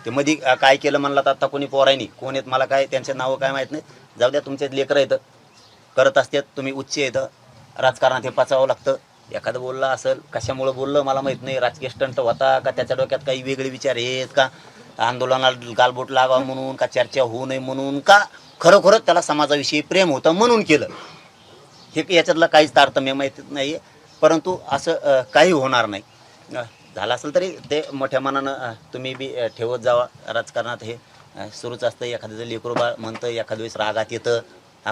ते मध्ये काय केलं म्हणलं तर आता कोणी पोरायनी कोण आहेत मला काय त्यांचे नावं काय माहीत नाहीत. जाऊ द्या, तुमचे लेकरं येतं करत असतात. तुम्ही उच्च येतं राजकारणात हे पचावं लागतं. एखादं बोललं असेल, कशामुळं बोललं मला माहीत नाही, राजकीय स्टंट होता का त्याच्या डोक्यात काही वेगळे विचार आहेत का, आंदोलनाला गालबोट लावा म्हणून का, चर्चा होऊ नये म्हणून का, खरोखरच त्याला समाजाविषयी प्रेम होतं म्हणून केलं, हे याच्यातलं काहीच तारतम्य माहीत नाही. परंतु असं काही होणार नाही. झालं असेल तरी ते मोठ्या मनानं तुम्ही बी ठेवत जावा. राजकारणात हे सुरूच असतं. एखाद्याचं लेकरू बा म्हणतं, एखाद्या वेळेस रागात येतं.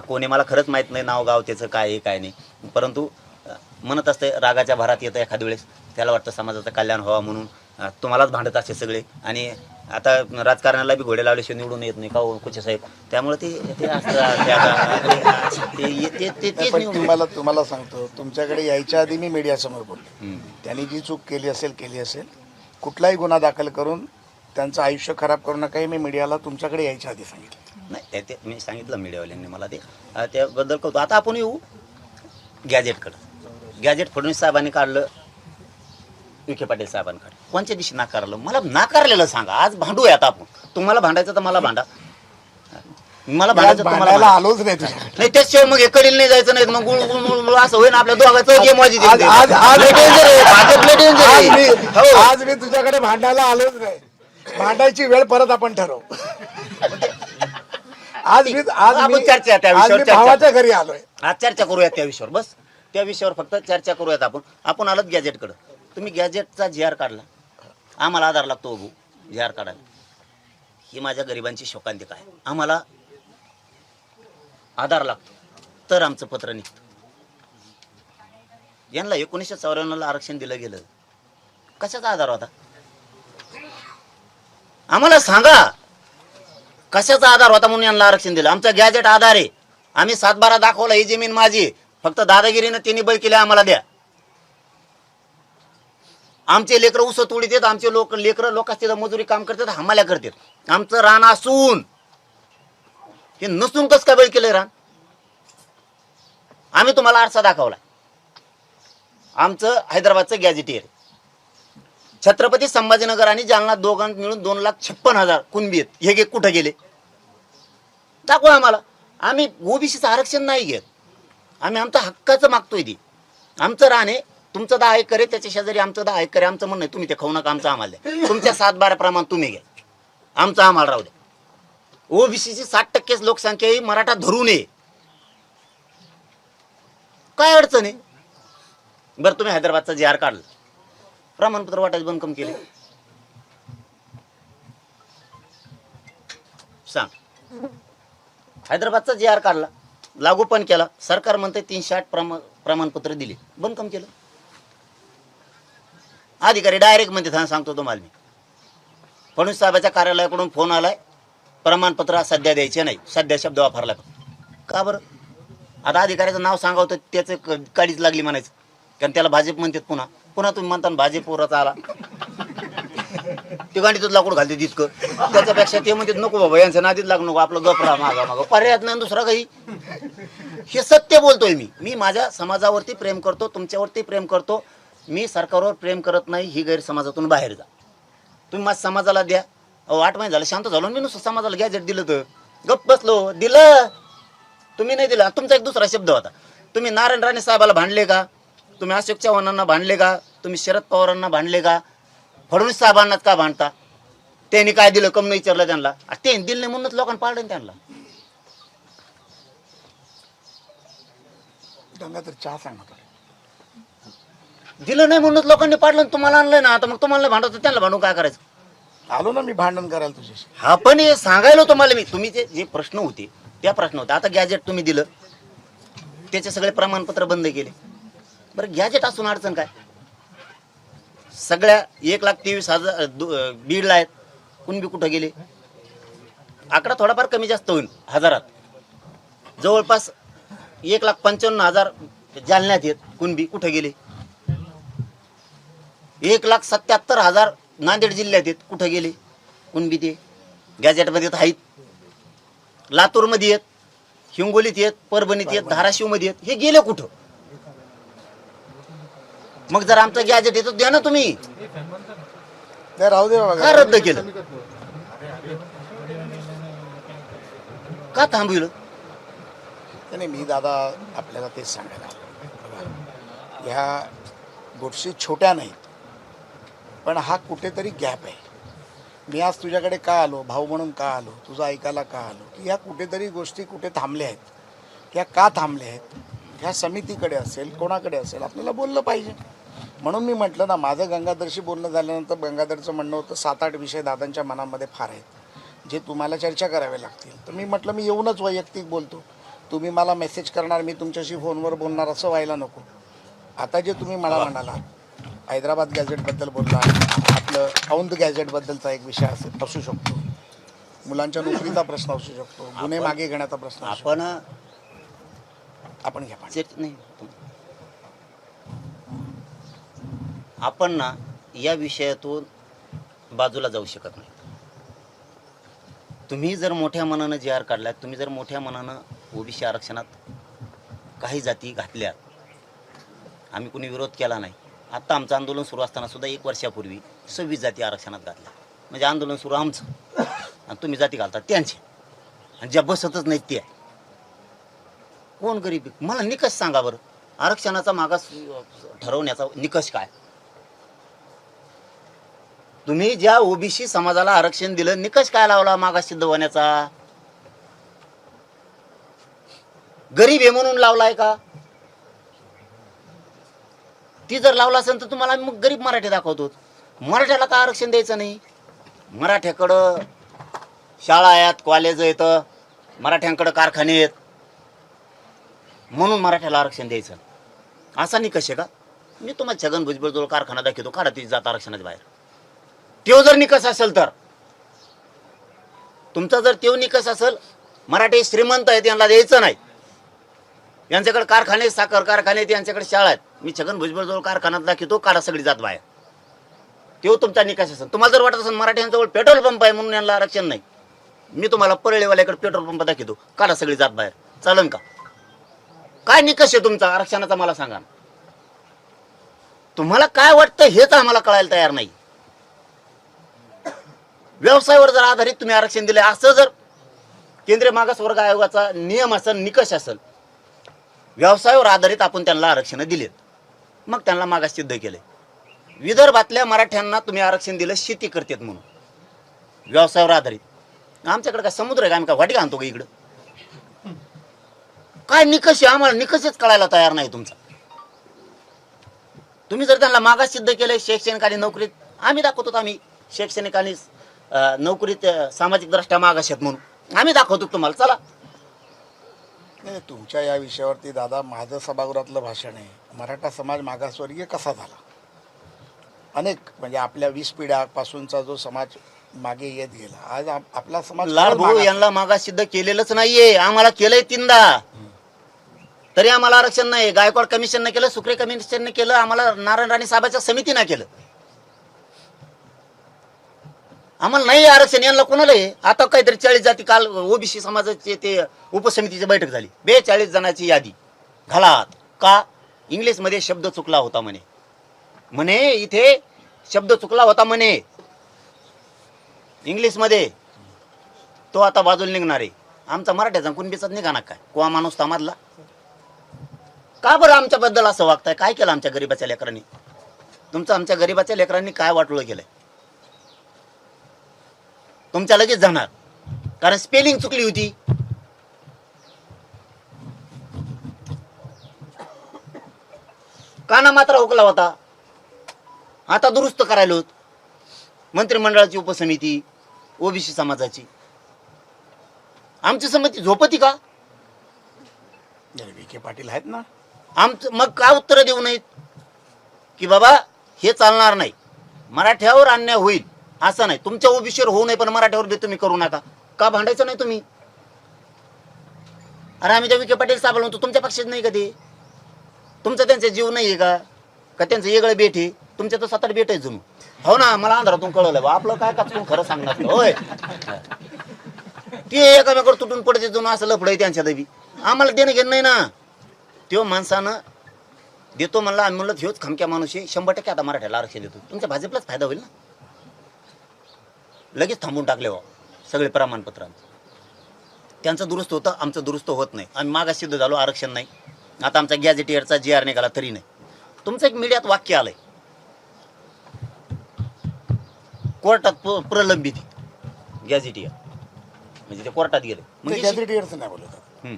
कोणी मला खरंच माहीत नाही नाव गाव त्याचं काय आहे काय नाही, परंतु म्हणत असते रागाच्या भरात येतं एखाद्या वेळेस, त्याला वाटतं समाजाचं कल्याण व्हावं म्हणून तुम्हालाच भांडत असते सगळे. आणि आता राजकारणाला बी घोडे लावल्याशिवाय निवडून येत नाही का हो कुचे साहेब, त्यामुळे ते तुम्हाला सांगतो, तुमच्याकडे यायच्या आधी मी मीडियासमोर बोललो. त्यांनी जी चूक केली असेल, कुठलाही गुन्हा दाखल करून त्यांचं आयुष्य खराब करू नका हे मी मीडियाला तुमच्याकडे यायच्या आधी सांगितलं. नाही ते मी सांगितलं मीडियावाल्यांनी मला ते, त्याबद्दल करतो. आता आपण येऊ गॅजेटकडं. गॅजेट फडणवीस साहेबांनी काढलं, विखे पाटील साहेबांकडे. कोणत्या दिवशी नाकारलं? मला नाकारलेलं सांगा. आज भांडूया आता आपण. तुम्हाला भांडायचं तर मला भांडा, मला भांडायचं तुम्हाला आलोच नाही तुझ्या. नाही. त्याशिवाय मग एकडील नाही जायचं, नाही मग गुळ असं होईल आपल्या दोघांचं गेम वाजी. आज मी तुझ्याकडे भांडायला आलोच नाही. भांडायची वेळ परत आपण ठरवू. आज चर्चा त्या विषयावर भावाच्या घरी आलोय. आज चर्चा करूयात त्या विषयावर. बस त्या विषयावर फक्त चर्चा करूयात आपण आलोत गॅजेटकडं. तुम्ही गॅजेटचा GR काढला, आम्हाला आधार लागतो बघू GR काढायला. ही माझ्या गरिबांची शोकांतिका आहे. आम्हाला आधार लागतो तर आमचं पत्र निघतं. यांना 1954ला आरक्षण दिलं गेलं, कशाचा आधार होता? आम्हाला सांगा कशाचा आधार होता म्हणून यांना आरक्षण दिलं? आमचा गॅजेट आधार आहे. आम्ही 7/12 दाखवला, ही जमीन माझी, फक्त दादागिरीनं त्यांनी बैल केले, आम्हाला द्या. आमचे लेकरं ऊस तोडीत आहेत, आमचे लेकरं लोकांची मजुरी काम करतात, हमाल्या करतात. आमचं रान असून हे नसून कसं काय बैल केलंय रान? आम्ही तुम्हाला आरसा दाखवला. आमचं हैदराबादचं गॅजेटियर छत्रपती संभाजीनगर आणि जालना दोघांत मिळून 2,56,000 कुणबी आहेत. हे कुठं गेले दाखवा आम्हाला. आम्ही ओबीसीचं आरक्षण नाही घेत, आम्ही आमच्या हक्काचं मागतोय. ती आमचं रान आहे, तुमचं 10 एकर आहे, त्याच्या शेजारी आमचं 10 एकर आहे. आमचं म्हणणं आहे तुम्ही ते खाऊ नका, आमचं आम्हाला द्या. तुमच्या 7/12 प्रमाण तुम्ही घ्या, आमचं आम्हाला राहू द्या. ओबीसीची 60% लोकसंख्या ही मराठा धरू नये, काय अडचण आहे? बरं तुम्ही हैदराबादचा GR काढलं, प्रमाणपत्र वाटायचं बंद कम केले, सांग. हैदराबादचा GR काढला, लागू पण केला, सरकार म्हणते 308 प्रमाणपत्र दिले, बंद कम केलं. अधिकारी डायरेक्ट म्हणते, सांगतो तुम्हाला मी, फडणवीस साहेबाच्या कार्यालयाकडून फोन आलाय, प्रमाणपत्र सध्या द्यायचे नाही, सध्या शब्द वापरला. का बरं? आता अधिकाऱ्याचं नाव सांगावं तर त्याचं काळीच लागली म्हणायचं, कारण त्याला भाजप म्हणतात. पुन्हा तुम्ही म्हणता भाजप पोराचा आला, ते गाडीतच लाकूड घालते तितकं. त्याच्यापेक्षा ते म्हणतात नको बाबा यांच्या नादीत लागू नको, आपलं गपरा मागा पर्याय नाही दुसरा काही. हे सत्य बोलतोय मी माझ्या समाजावरती प्रेम करतो, तुमच्यावरती प्रेम करतो. मी सरकारवर प्रेम करत नाही, ही गैरसमाजातून बाहेर जा. तुम्ही माझ्या समाजाला द्या. 8 महिने झालं शांत झालो, मी नुसतं समाजाला गॅजेट दिलं तर गप्प बसलो. दिलं तुम्ही नाही दिलं. तुमचा एक दुसरा शब्द होता, तुम्ही नारायण राणे साहेबाला भांडले का? तुम्ही अशोक चव्हाणांना भांडले का? तुम्ही शरद पवारांना भांडले का? फडणवीस साहेबांनाच का भांडता? त्यांनी काय दिलं कम नाही विचारलं त्यांना? ते दिलं नाही म्हणूनच लोकांना पाळलं त्यांना. चहा सांग. दिलं नाही म्हणूनच लोकांनी पाडलं, तुम्हाला आणलंय ना. आता मग तुम्हाला भांडवतो, त्यांना भांडून काय करायचं? आलो ना मी भांडण करायला तुझ्याशी. हा पण हे सांगायला तुम्हाला मी, तुम्ही जे प्रश्न होते त्या प्रश्न होते. आता गॅजेट तुम्ही दिलं, त्याचे सगळे प्रमाणपत्र बंद केले. बरं गॅजेट असून अडचण काय? सगळ्या 1,23,000 बीडला आहेत, कुणबी कुठं गेले? आकडा थोडाफार कमी जास्त होईल हजारात. जवळपास 1,55,000 जालन्यात आहेत, कुणबी कुठं गेले? 1,77,000 नांदेड जिल्ह्यात आहेत, कुठं गेले कुणबी? ते गॅजेटमध्ये आहेत. लातूरमध्ये आहेत, हिंगोलीत आहेत, परभणीत आहेत, धाराशिवमध्ये आहेत. हे गेले कुठं? मग जर आमचं गॅजेट येतं द्या ना तुम्ही. राहू दे बाबा. का रद्द केलं? का थांबविलं? नाही मी दादा आपल्याला तेच सांगायला ह्या गोष्टी छोट्या नाहीत, पण हा कुठेतरी गॅप आहे. मी आज तुझ्याकडे का आलो, भाऊ म्हणून का आलो, तुझं ऐकायला का आलो, की ह्या कुठेतरी गोष्टी कुठे थांबल्या आहेत. ह्या का थांबल्या आहेत, ह्या समितीकडे असेल, कोणाकडे असेल, आपल्याला बोललं पाहिजे. म्हणून मी म्हटलं ना, माझं गंगाधरशी बोलणं झाल्यानंतर गंगाधरचं म्हणणं होतं 7-8 विषय दादांच्या मनामध्ये फार आहेत जे तुम्हाला चर्चा कराव्या लागतील. तर मी म्हटलं मी येऊनच वैयक्तिक बोलतो, तुम्ही मला मेसेज करणार, मी तुमच्याशी फोनवर बोलणार, असं व्हायला नको. आता जे तुम्ही मला म्हणाला हैदराबाद गॅझेटबद्दल बोलला, आपलं औंध गॅझेटबद्दलचा एक विषय असू शकतो, मुलांच्या नोकरीचा प्रश्न असू शकतो, गुन्हे मागे घेण्याचा प्रश्न असू शकतो. आपण घ्या पाणी. नाही, आपण ना या विषयातून बाजूला जाऊ शकत नाही. तुम्ही जर मोठ्या मनानं जी आर काढलात, तुम्ही जर मोठ्या मनानं ओबीसी आरक्षणात काही जाती घातल्यात, आम्ही कोणी विरोध केला नाही. आत्ता आमचं आंदोलन सुरू असताना सुद्धा 1 वर्षापूर्वी 26 जाती आरक्षणात घातल्या. म्हणजे आंदोलन सुरू आमचं आणि तुम्ही जाती घालतात त्यांचे, आणि ज्या बसतच नाहीत त्या कोण गरीब. मला निकष सांगा बरं, आरक्षणाचा मागास ठरवण्याचा निकष काय? तुम्ही ज्या ओबीसी समाजाला आरक्षण दिलं, निकष काय लावला मागास सिद्ध होण्याचा? गरीब आहे म्हणून लावलाय का? ती जर लावला असेल तर तुम्हाला मग गरीब मराठी दाखवतो. मराठ्याला का आरक्षण द्यायचं नाही? मराठ्याकडं शाळा आहेत, कॉलेज आहेत, मराठ्यांकडं कारखाने आहेत, म्हणून मराठ्याला आरक्षण द्यायचं असा निकष आहे का? मी तुम्हाला छगन भुजबळ कारखाना दाखवतो, काढा ती जात आरक्षणाच्या बाहेर. तो जर निकष असेल तर, तुमचा जर तो निकष असेल, मराठी श्रीमंत आहेत यांना द्यायचं नाही, यांच्याकडे कारखाने, साखर कारखाने आहेत, यांच्याकडे शाळा आहेत, मी छगन भुजबळ कारखान्यात दाखवतो, काढा सगळी जात बाहेर. तो तुमचा निकष असेल. तुम्हाला जर वाटत असेल मराठ्यांजवळ पेट्रोल पंप आहे म्हणून यांना आरक्षण नाही, मी तुम्हाला परळीवाल्याकडे पेट्रोल पंप दाखवतो, काढा सगळी जात बाहेर. चालन का? काय निकष आहे तुमचा आरक्षणाचा मला सांगा. तुम्हाला काय वाटतं हेच आम्हाला कळायला तयार नाही. व्यवसायावर जर आधारित तुम्ही आरक्षण दिले, असं जर केंद्रीय मागासवर्ग आयोगाचा नियम असेल, निकष असेल, व्यवसायावर आधारित आपण त्यांना आरक्षण दिलेत, मग त्यांना मागास सिद्ध केले. विदर्भातल्या मराठ्यांना तुम्ही आरक्षण दिलं शेती करतात म्हणून, व्यवसायावर आधारित. आमच्याकडे काय समुद्र आहे का? आम्ही काय वाटी आणतो का इकडं? काय निकष आहे? आम्हाला निकषच कळायला तयार नाही तुमचा. तुम्ही जर त्यांना मागास सिद्ध केले शैक्षणिक आणि नोकरीत, आम्ही दाखवतो आम्ही शैक्षणिक आणि नोकरीत सामाजिक दृष्ट्या मागास आहेत म्हणून आम्ही दाखवतो तुम्हाला. चला. नाही, तुमच्या या विषयावरती दादा, माझं सभागृहातलं भाषण आहे, मराठा समाज मागासवर्गीय कसा झाला. अनेक म्हणजे आपल्या 20 पिढ्यापासूनचा जो समाज मागे येत गेला, आज आपला समाज लाडभाऊ यांना मागास सिद्ध केलेलंच नाहीये, आम्हाला केलंय 3दा, तरी आम्हाला आरक्षण नाही. गायकवाड कमिशनने केलं, सुक्रे कमिशनने केलं, आम्हाला नारायण राणे साहेबाच्या समितीने केलं. आम्हाला नाही आरक्षण. यांना कोणाला आहे? आता काहीतरी 40 जाती, काल ओबीसी समाजाचे ते उपसमितीची बैठक झाली, 42 जणांची यादी घालात का? इंग्लिशमध्ये शब्द चुकला होता म्हणे इथे शब्द चुकला होता म्हणे इंग्लिशमध्ये, तो आता बाजूला निघणार आहे. आमचा मराठ्याचा कुणबीचाच निघाणार काय? कोवा माणूस तामातला का बरं आमच्याबद्दल असं वागताय? काय केलं आमच्या गरीबाच्या लेकरांनी? तुमचं आमच्या गरीबाच्या लेकरांनी काय वाटलं गेलंय? तुमच्या लगेच जाणार, कारण स्पेलिंग चुकली होती. काना मात्रा हुकला होता, आता दुरुस्त करायला होत. मंत्रिमंडळाची उपसमिती ओबीसी समाजाची, आमची समिती झोपती का? विखे पाटील आहेत ना, आमचं मग का उत्तर देऊ नयेत की बाबा हे चालणार नाही, मराठ्यावर अन्याय होईल असं नाही. तुमच्या ओबीसीवर होऊ नये पण मराठ्यावर बी तुम्ही करू नका. का भांडायचं नाही तुम्ही? अरे आम्ही त्या विखे पाटील साहेबांना म्हणतो, तुमच्या पक्षात नाही का ते? तुमचा त्यांचा जीव नाही आहे का? का त्यांचं वेगळं बेट आहे? तुमच्या तर 7-8 बेट आहे जणू. हो ना, मला अंधारातून कळलं बा, आपलं काय का खरं सांगणार होय. ते एकामेकडे तुटून पडते जणू, असं लफड आहे त्यांच्या दबी. आम्हाला देणं घेणं नाही ना. त्यो माणसानं देतो म्हणला, आम्ही म्हणलं ह्योच खमक्या माणूस आहे, 100% आता मराठ्याला आरक्षण देतो. तुमच्या भाजपलाच फायदा होईल ना. लगेच थांबून टाकले हो सगळे प्रमाणपत्र. त्यांचं दुरुस्त होतं, आमचं दुरुस्त होत नाही. आम्ही मागास सिद्ध झालो, आरक्षण नाही. आता आमचा गॅझेटियरचा GR निघाला तरी नाही. तुमचं एक मीडियात वाक्य आलंय, कोर्टात प्रलंबित गॅझेटियर, म्हणजे ते कोर्टात गेले. मग ते हे गॅझेटियरचं नाही बोलत. हम्म,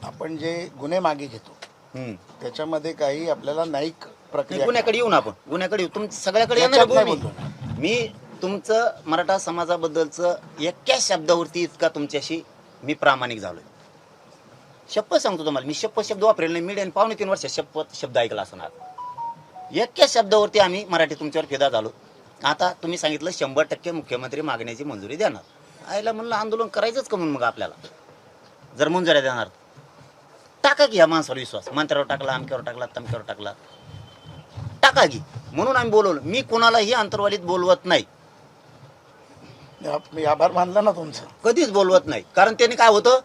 आपण जे गुन्हे मागे घेतो हम्म. त्याच्यामध्ये काही आपल्याला न्यायिक नाही, प्रक्रिया गुन्ह्याकडे येऊन आपण गुन्ह्याकडे येऊ. तुमचं सगळ्याकडे येणार याच्यात आहे नाही भाऊ बोललो मी तुमचं मराठा समाजाबद्दलचं एका शब्दावरती इतका तुमच्याशी मी प्रामाणिक झालोय. शपथ सांगतो तुम्हाला, मी शब्द वापरेल नाही. मीडियाने 2.5 वर्ष शब्द ऐकला असणार. एका शब्दावरती आम्ही मराठी तुमच्यावर फिदा झालो. आता तुम्ही सांगितलं 100% मुख्यमंत्री मागण्याची मंजुरी देणार. आईला म्हणलं आंदोलन करायचंच का म्हणून? मग आपल्याला जर मंजुऱ्या देणार टाका की, या माणसावर विश्वास. मंत्र्यावर टाकला, अमक्यावर टाकला, तमक्यावर टाकला, टाका की. म्हणून आम्ही बोलवलं. मी कोणालाही अंतर्वालीत बोलवत नाही, मी आभार मानला ना तुमचं. कधीच बोलवत नाही. कारण त्याने काय होतं,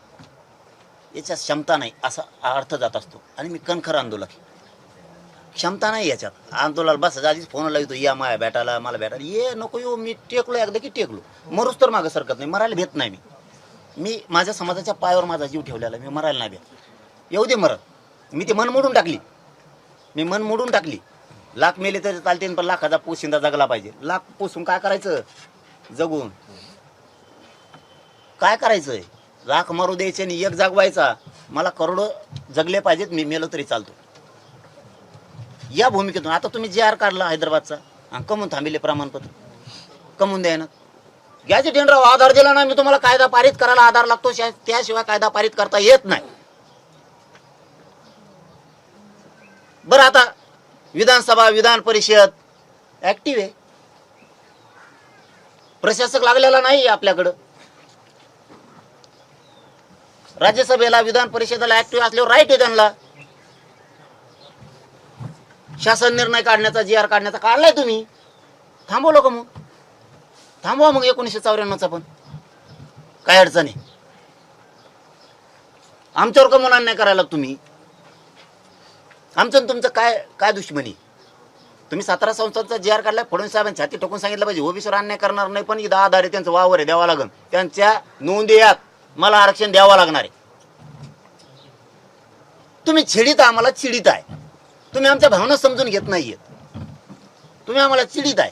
याच्यात क्षमता नाही असा अर्थ जात असतो. आणि मी कणखर आंदोलक, क्षमता नाही याच्यात. आंदोलन बस आधीच फोन लावतो, या माया भेटायला, मला भेटायला. ये नको येऊ, मी टेकलो एकदा की टेकलो. मरूच तर मागं सरकत नाही, मरायला भेट नाही. मी माझ्या समाजाच्या पायावर माझा जीव ठेवलेला, मी मरायला नाही भेट. येऊ दे मरत. मी ते मन मोडून टाकली. लाख मेले तरी चालते, पण लाखाचा पोशिंदा जगला पाहिजे. लाख पोसून काय करायचं, जगून काय करायचंय? लाख मारू द्यायचे आणि एक जागवायचा. मला करोडो जगले पाहिजेत, मी मेलो तरी चालतो. या भूमिकेतून आता तुम्ही JR काढला हैदराबादचा, आणि कमून थांबिले प्रमाणपत्र, कमून द्यायना. गॅझेटियन राव आधार दिला ना, मी तुम्हाला कायदा पारित करायला आधार लागतो, त्याशिवाय कायदा पारित करता येत नाही. बरं, आता विधानसभा, विधान परिषद ऍक्टिव्ह आहे, प्रशासक लागलेला नाही आपल्याकडं. राज्यसभेला, विधान परिषदेला ऍक्टिव्ह असल्यावर राईट आहे त्यांना. शासन निर्णय काढण्याचा, JR काढण्याचा काढलाय तुम्ही, थांबवलं का? मग थांबवा मग 1994चा पण, काय अडचण आहे? आमच्यावर का म्हणून अन्याय करायला तुम्ही? आमचं तुमचं काय दुश्मनी? तुम्ही 17 संस्थांचा JR काढलाय, फडणवीस साहेबांनी छाती ठोकून सांगितलं पाहिजे ओबीसीवर अन्याय करणार नाही, पण इथं आधार आहे, त्यांचं वावर आहे, द्यावा लागेल. त्यांच्या नोंदी यात मला आरक्षण द्यावं लागणार आहे. तुम्ही चिडीत, आम्हाला चिडीत आहे. तुम्ही आमच्या भावना समजून घेत नाहीयेत. तुम्ही आम्हाला चिडीत आहे.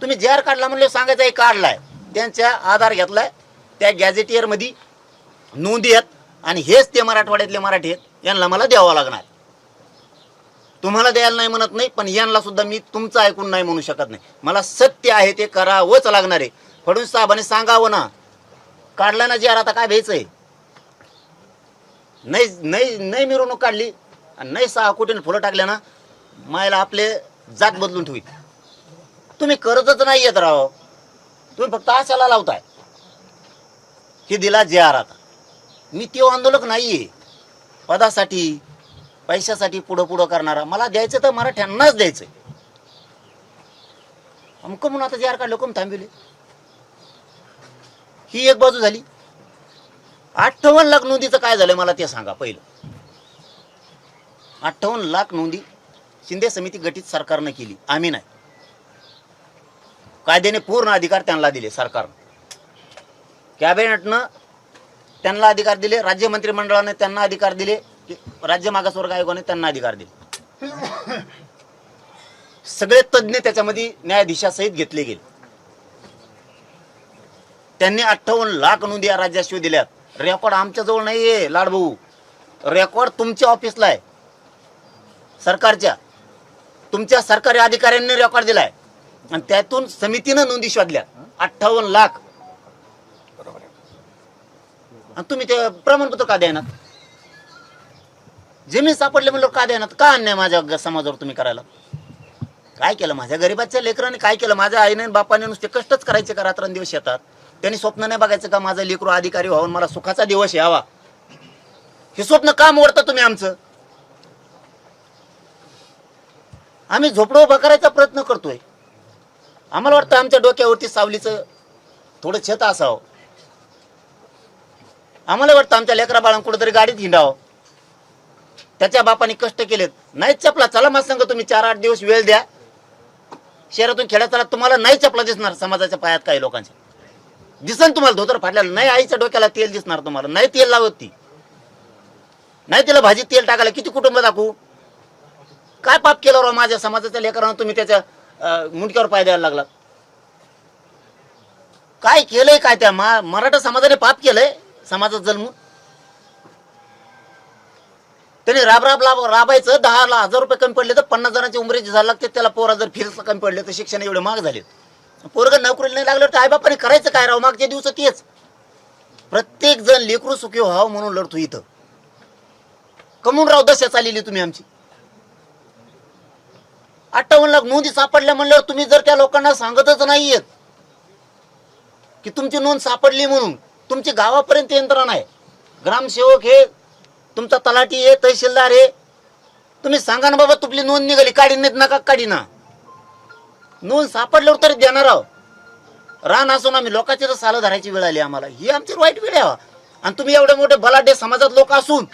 तुम्ही JR काढला म्हणले सांगायचं आहे, काढलाय, त्यांच्या आधार घेतलाय, त्या गॅझेटियर मध्ये नोंदी आहेत, आणि हेच ते मराठवाड्यातले मराठी आहेत, यांना मला द्यावं लागणार. तुम्हाला द्यायला नाही म्हणत नाही, पण यांना सुद्धा मी तुमचं ऐकून नाही म्हणू शकत नाही. मला सत्य आहे ते करावंच लागणार आहे. फडणवीस साहेबांनी सांगावं ना, काढला ना JR, आता काय भ्यायचंय? नाही मिरवणूक काढली आणि नाही 6 कोटीने फुलं टाकल्या ना, मायला आपले जात बदलून ठेवी. तुम्ही करतच नाही येत राव, तुम्ही फक्त आशाला लावताय की दिला JR. आता मी ते आंदोलक नाहीये, पदासाठी पैशासाठी पुढं करणारा. मला द्यायचं तर मराठ्यांनाच द्यायचंय. अमक म्हणून आता JR काढलं, कम थांबविले? ही एक बाजू झाली. 58 लाख नोंदीचं काय झालं मला ते सांगा पहिलं. 58 लाख नोंदी शिंदे समिती गठीत सरकारनं केली, आम्ही नाही. कायद्याने पूर्ण अधिकार त्यांना दिले सरकारनं, कॅबिनेटनं त्यांना अधिकार दिले, राज्य मंत्रिमंडळाने त्यांना अधिकार दिले, राज्य मागासवर्ग आयोगाने त्यांना अधिकार दिले. सगळे तज्ज्ञ त्याच्यामध्ये न्यायाधीशासहित घेतले गेले. त्यांनी 58 लाख नोंदी या राज्याशिवाय दिल्यात. रेकॉर्ड आमच्याजवळ नाहीये लाडभाऊ, रेकॉर्ड तुमच्या ऑफिसला आहे, सरकारच्या. तुमच्या सरकारी अधिकाऱ्यांनी रेकॉर्ड दिलाय, आणि त्यातून समितीनं नोंदी शोधल्या 58 लाख. आणि तुम्ही ते प्रमाणपत्र का द्यायनात? जमीन सापडले म्हणलं का द्यायनात? का अन्याय माझ्या समाजावर तुम्ही करायला? काय केलं माझ्या गरीबाच्या लेकरांनी? काय केलं माझ्या आईने बापाने? नुसते कष्टच करायचे का रात्रंदिवस शेतात? त्यांनी स्वप्न नाही बघायचं का माझं लेकरू अधिकारी व्हावून मला सुखाचा दिवस यावा? हे स्वप्न का मोडता तुम्ही आमचं? आम्ही झोपडं उभं करायचा प्रयत्न करतोय. आम्हाला वाटतं आमच्या डोक्यावरती सावलीचं थोडं छत असावं. आम्हाला वाटतं आमच्या लेकरा बाळांना कुठेतरी गाडीत हिंडावं. त्याच्या बापाने कष्ट केलेत, नाहीच चपला. चला मला सांगा, तुम्ही 4-8 दिवस वेळ द्या, शहरातून खेड्यात चला, तुम्हाला नाही चपला दिसणार समाजाच्या पायात. काही लोकांच्या दिसन तुम्हाला धोतर फाटलेलं नाही. आईच्या डोक्याला तेल दिसणार तुम्हाला नाही. तेल लावत ती नाही, तिला भाजीत तेल टाकायला किती कुटुंब दाखवू? काय पाप केलं राव माझ्या समाजाच्या लेकरांना तुम्ही त्याच्या मुंडक्यावर पाय द्यायला लागला? काय केलंय काय त्या मराठा समाजाने पाप केलंय समाजात जन्म? त्याने राबायचं 10,000 रुपये कमी पडले तर 50 जणांची उमरेची झाला लागते. त्याला पोरा जर फीस कमी पडले तर शिक्षण एवढे महाग झाले. पोरग नोकरीला नाही लागलं तर आईबापाने करायचं काय राव? मागच्या दिवस तेच प्रत्येक जण लेकरू सुखी व्हावं म्हणून लढतो इथं. कमून राव दशा चाललेली तुम्ही आमची. 58 लाख नोंदी सापडल्या म्हणल्यावर तुम्ही जर त्या लोकांना सांगतच नाहीयेत की तुमची नोंद सापडली म्हणून, तुमची गावापर्यंत यंत्रणा आहे, ग्रामसेवक हे तुमचा तलाठी आहे, तहसीलदार आहे, तुम्ही सांगा ना बाबा तुपली नोंद निघाली, काढी नाहीत नका काढी ना. नोंद सापडल्यावर तरी देणार आहो. रान असून आम्ही लोकांची तर सालं धरायची वेळ आली आम्हाला. ही आमची वाईट वेळ आहे. आणि तुम्ही एवढे मोठे बलाढ्य समाजात लोक असून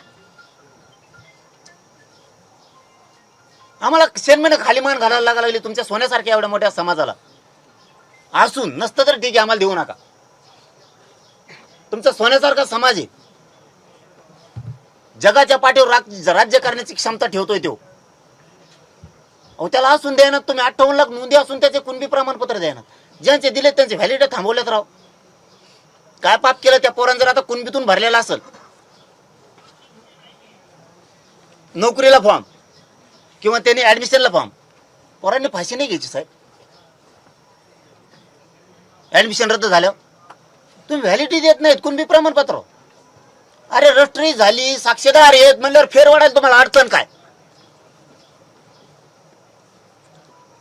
आम्हाला शेणमेने खाली मान घालायला लागायला लागली तुमच्या सोन्यासारख्या एवढ्या मोठ्या समाजाला. असून नसतं तर ठीक आहे, आम्हाला देऊ नका. तुमचा सोन्यासारखा समाज आहे, जगाच्या पाठीवर राज्य करण्याची क्षमता ठेवतोय तो. अहो त्याला असून द्या ना तुम्ही. 58 लाख नोंदी असून त्याचे कुणबी प्रमाणपत्र द्या ना. ज्यांचे दिले त्यांचे व्हॅलिडिटी थांबवलेत राव. काय पाप केलं त्या पोरांनी? जर आता कुणबीतून भरलेला असेल नोकरीला फॉर्म किंवा त्यांनी ऍडमिशनला फॉर्म, पोरांनी फाशी नाही घ्यायची साहेब. ऍडमिशन रद्द झालं तुम्ही व्हॅलिडिटी देत नाहीत, कुणबी प्रमाणपत्र. अरे रजिस्ट्री झाली, साक्षीदार आहेत म्हणल्यावर फेर वाढायला तुम्हाला अडचण काय?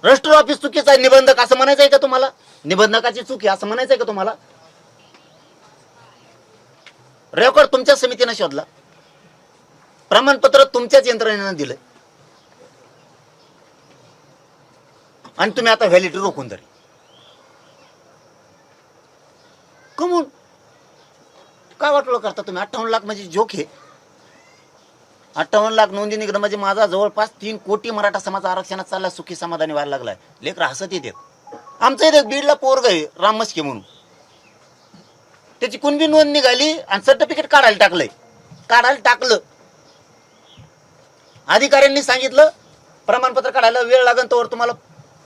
रजिस्टर ऑफिस चुकीचं आहे, निबंधक असं म्हणायचंय का तुम्हाला? निबंधकाची चूक आहे असं म्हणायचंय का तुम्हाला? रेकॉर्ड तुमच्या समितीनं शोधला, प्रमाणपत्र तुमच्याच यंत्रणेनं दिलंय आणि तुम्ही आता व्हॅलिडिटी रोखून धरली. कमून काय वाटलं करता तुम्ही? 58 लाख म्हणजे जोक आहे. 58 लाख नोंदी निघणं म्हणजे माझा जवळपास 3 कोटी मराठा समाज आरक्षणात चालला, सुखी समाधानी व्हायला लागलाय. लेकर हसत येते. आमचं इथे बीडला पोरग आहे राम मस्के म्हणून, त्याची कुणबी नोंद निघाली आणि सर्टिफिकेट काढायला टाकलं. अधिकाऱ्यांनी सांगितलं प्रमाणपत्र काढायला वेळ लागेल तोवर तुम्हाला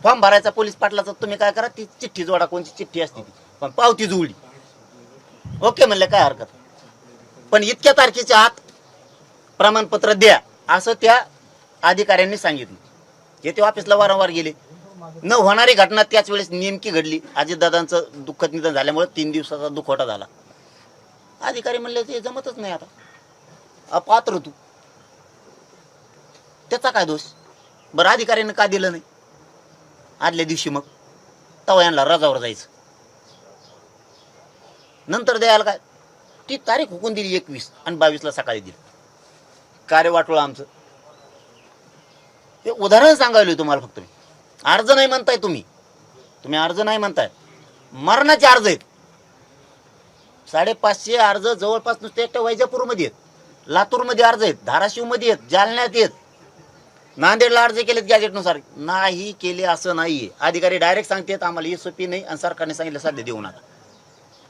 फॉर्म भरायचा पोलीस पाटलाचा. तुम्ही काय करा, ती चिठ्ठी जोडा, कोणती चिठ्ठी असते ती, पण पावती जुळली. ओके म्हणलं काय हरकत, पण इतक्या तारखेच्या आत प्रमाणपत्र द्या असं त्या अधिकाऱ्यांनी सांगितलं. येथे ऑफिसला वारंवार गेले. न होणारी घटना त्याच वेळेस नेमकी घडली. अजितदादांचं दुःखद निधन झाल्यामुळे 3 दिवसाचा दुखवटा झाला. अधिकारी म्हणले ते जमतच नाही, आता अपात्र तू, त्याचा काय दोष? बरं अधिकाऱ्यानं का दिलं नाही आदल्या दिवशी? मग तवा यांना रजावर जायचं, नंतर द्यायला काय? ती तारीख हुकून दिली 21 आणि 22ला सकाळी दिली. कार्य वाटलं आमचं. हे उदाहरण सांगायला तुम्हाला फक्त. मी अर्ज नाही म्हणताय तुम्ही अर्ज नाही म्हणताय, मरणाचे अर्ज आहेत. 550 अर्ज जवळपास नुसते एकट्या वैजापूरमध्ये आहेत, लातूरमध्ये अर्ज आहेत, धाराशिवमध्ये आहेत, जालन्यात आहेत, नांदेडला अर्ज केलेत गॅजेटनुसार. नाही केले असं नाहीये. अधिकारी डायरेक्ट सांगतात आम्हाला ही सोपी नाही आणि सरकारने सांगितलं सध्या देऊ नका.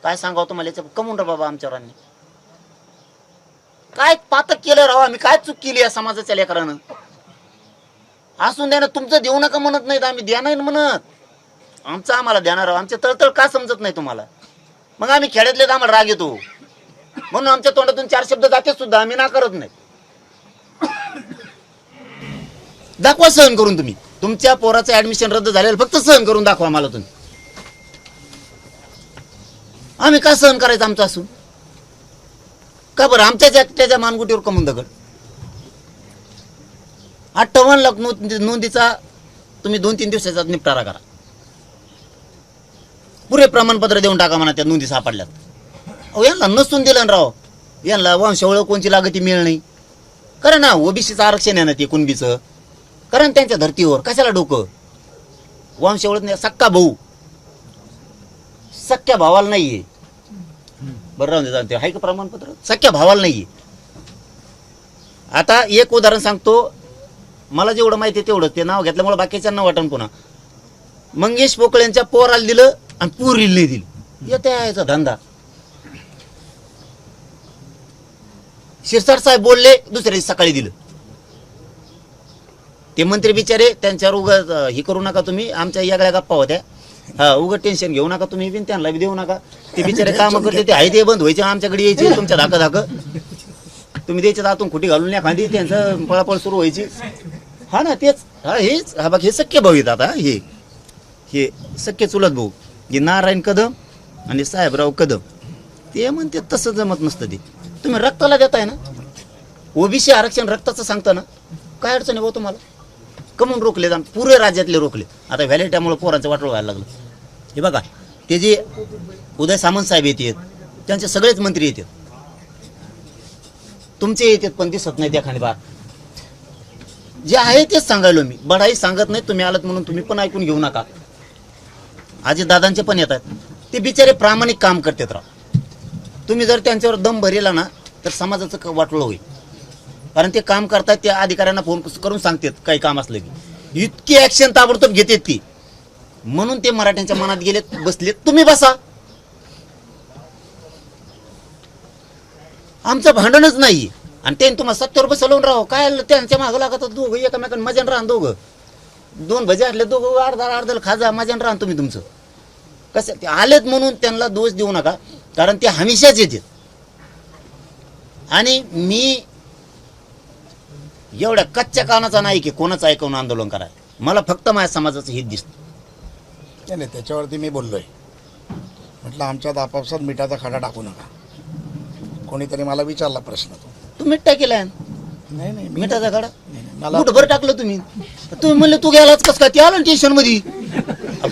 काय सांगावं तुम्हाला याच्या? कमून रा बाबा आमच्यावर काय पातक केलं राव आम्ही? काय चूक केली या समाजाच्या लेकरानं? असून द्या ना, तुमचं देऊ नका म्हणत नाहीत, आम्ही द्या नाही म्हणत. आमचं आम्हाला देणार आहोत. आमच्या तळतळ का समजत नाही तुम्हाला? मग आम्ही खेड्यातले आम्हाला राग येतो म्हणून आमच्या तोंडातून 4 शब्द जाते सुद्धा आम्ही ना करत नाही. दाखवा सहन करून. तुम्ही तुमच्या पोराचं ऍडमिशन रद्द झालेलं फक्त सहन करून दाखवा मला तुम्ही. आम्ही का सहन करायचं आमचं असून? का बरं आमच्याच एकट्याच्या मानगुटीवर कमून दगड? 58 लाख नोंदीचा तुम्ही 2-3 दिवसाचा निपटारा करा. पुरे प्रमाणपत्र देऊन टाका म्हणा त्या नोंदी सापडल्यात. अहो यांना नसून दिलं राव, यांना वंशावळ कोणची लागती मिळ नाही. करा ना ओबीसीचं आरक्षण आहे ना ते कुणबीचं, करा ना त्यांच्या धर्तीवर. कशाला डोकं? वंशावळच नाही. सक्का भाऊ सख्या भावाला नाहीये. बरं राहून दे, ते आहे का प्रमाणपत्र? सख्या भावाला नाहीये. आता एक उदाहरण सांगतो, मला जेवढं माहिती आहे तेवढं. ते नाव घेतल्यामुळे बाकीच्यांना वाटण. पुन्हा मंगेश पोकळ्यांच्या पोराला दिलं आणि पुरीला नाही दिलं. येते याचा धंदा. शिरसाट साहेब बोलले, दुसऱ्या दिवशी सकाळी दिलं. ते मंत्री बिचारे त्यांच्यावर उगाच हे करू नका तुम्ही, आमच्या यागळ्या गप्पा होत्या. हा, उगाच टेन्शन घेऊ नका तुम्ही बिन, त्यांना बी देऊ नका. ते बिचारे कामं करते, ते आहे ते बंद व्हायचे, आमच्याकडे यायचे तुमच्या धाक तुम्ही द्यायच्या आतून खुटी घालून या खांदी, त्यांचं पळापळ सुरू व्हायची. हा ना, तेच हा, हेच हा बघ, हे सख्य भाऊ आहेत आता. हे सख्य चुलत भाऊ, हे नारायण कदम आणि साहेबराव कदम. ते म्हणते तसं जमत नसतं. ते तुम्ही रक्ताला देताय ना, ओबीसी आरक्षण रक्ताचं सांगता ना, काय अडचण आहे भाऊ तुम्हाला? कमून रोखले जाण, पुरे राज्यातले रोखले. आता व्हॅलिटामुळे पोरांचं वाटोळ व्हायला लागलं. हे बघा, ते जे उदय सामंत साहेब येतात, त्यांचे सगळेच मंत्री येतात, तुमचे येतात पण दिसत नाही त्या खांडीबार. जे आहे तेच सांगायलो मी, बडाई सांगत नाही. तुम्ही आलात म्हणून तुम्ही पण ऐकून घेऊ नका. आजी दादांचे पण येतात, ते बिचारे प्रामाणिक काम करतात राव. तुम्ही जर त्यांच्यावर दम भरेला ना तर समाजाचं वाटोळ होईल. कारण ते काम करतात, त्या अधिकाऱ्यांना फोन करून सांगतात काही काम असलं की, इतकी ऍक्शन ताबडतोब घेतात ती. म्हणून ते मराठ्यांच्या मनात गेलेत, बसलेत. तुम्ही बसा, आमचं भांडणच नाही. आणि त्यांनी तुम्हाला सत्यावर बसवून राहो, काय त्यांच्या मागं लागतात दोघं, एकमेकांना मजान राहा. दोघं दोन भजे आटले, दोघं अर्धा खाजा, मजान राहा तुम्ही तुमचं. कसं ते आलेत म्हणून त्यांना दोष देऊ नका, कारण ते हमेशाच येतात. आणि मी एवढ्या कच्च्या कानाचा नाही की कोणाचं ऐकून आंदोलन करायला. मला फक्त माझ्या समाजाचं हित दिसतं. नाही, त्याच्यावरती मी बोललोय. म्हटलं आमच्यात आपापसात मिठाचा खडा टाकू नका. कोणीतरी मला विचारला प्रश्न, तू मीठ टाकेला नाही नाही मिठाचा खडा मला कुठभर टाकलं तुम्ही म्हणले तू गेलाच कस काय? ते आलं टेन्शन मध्ये,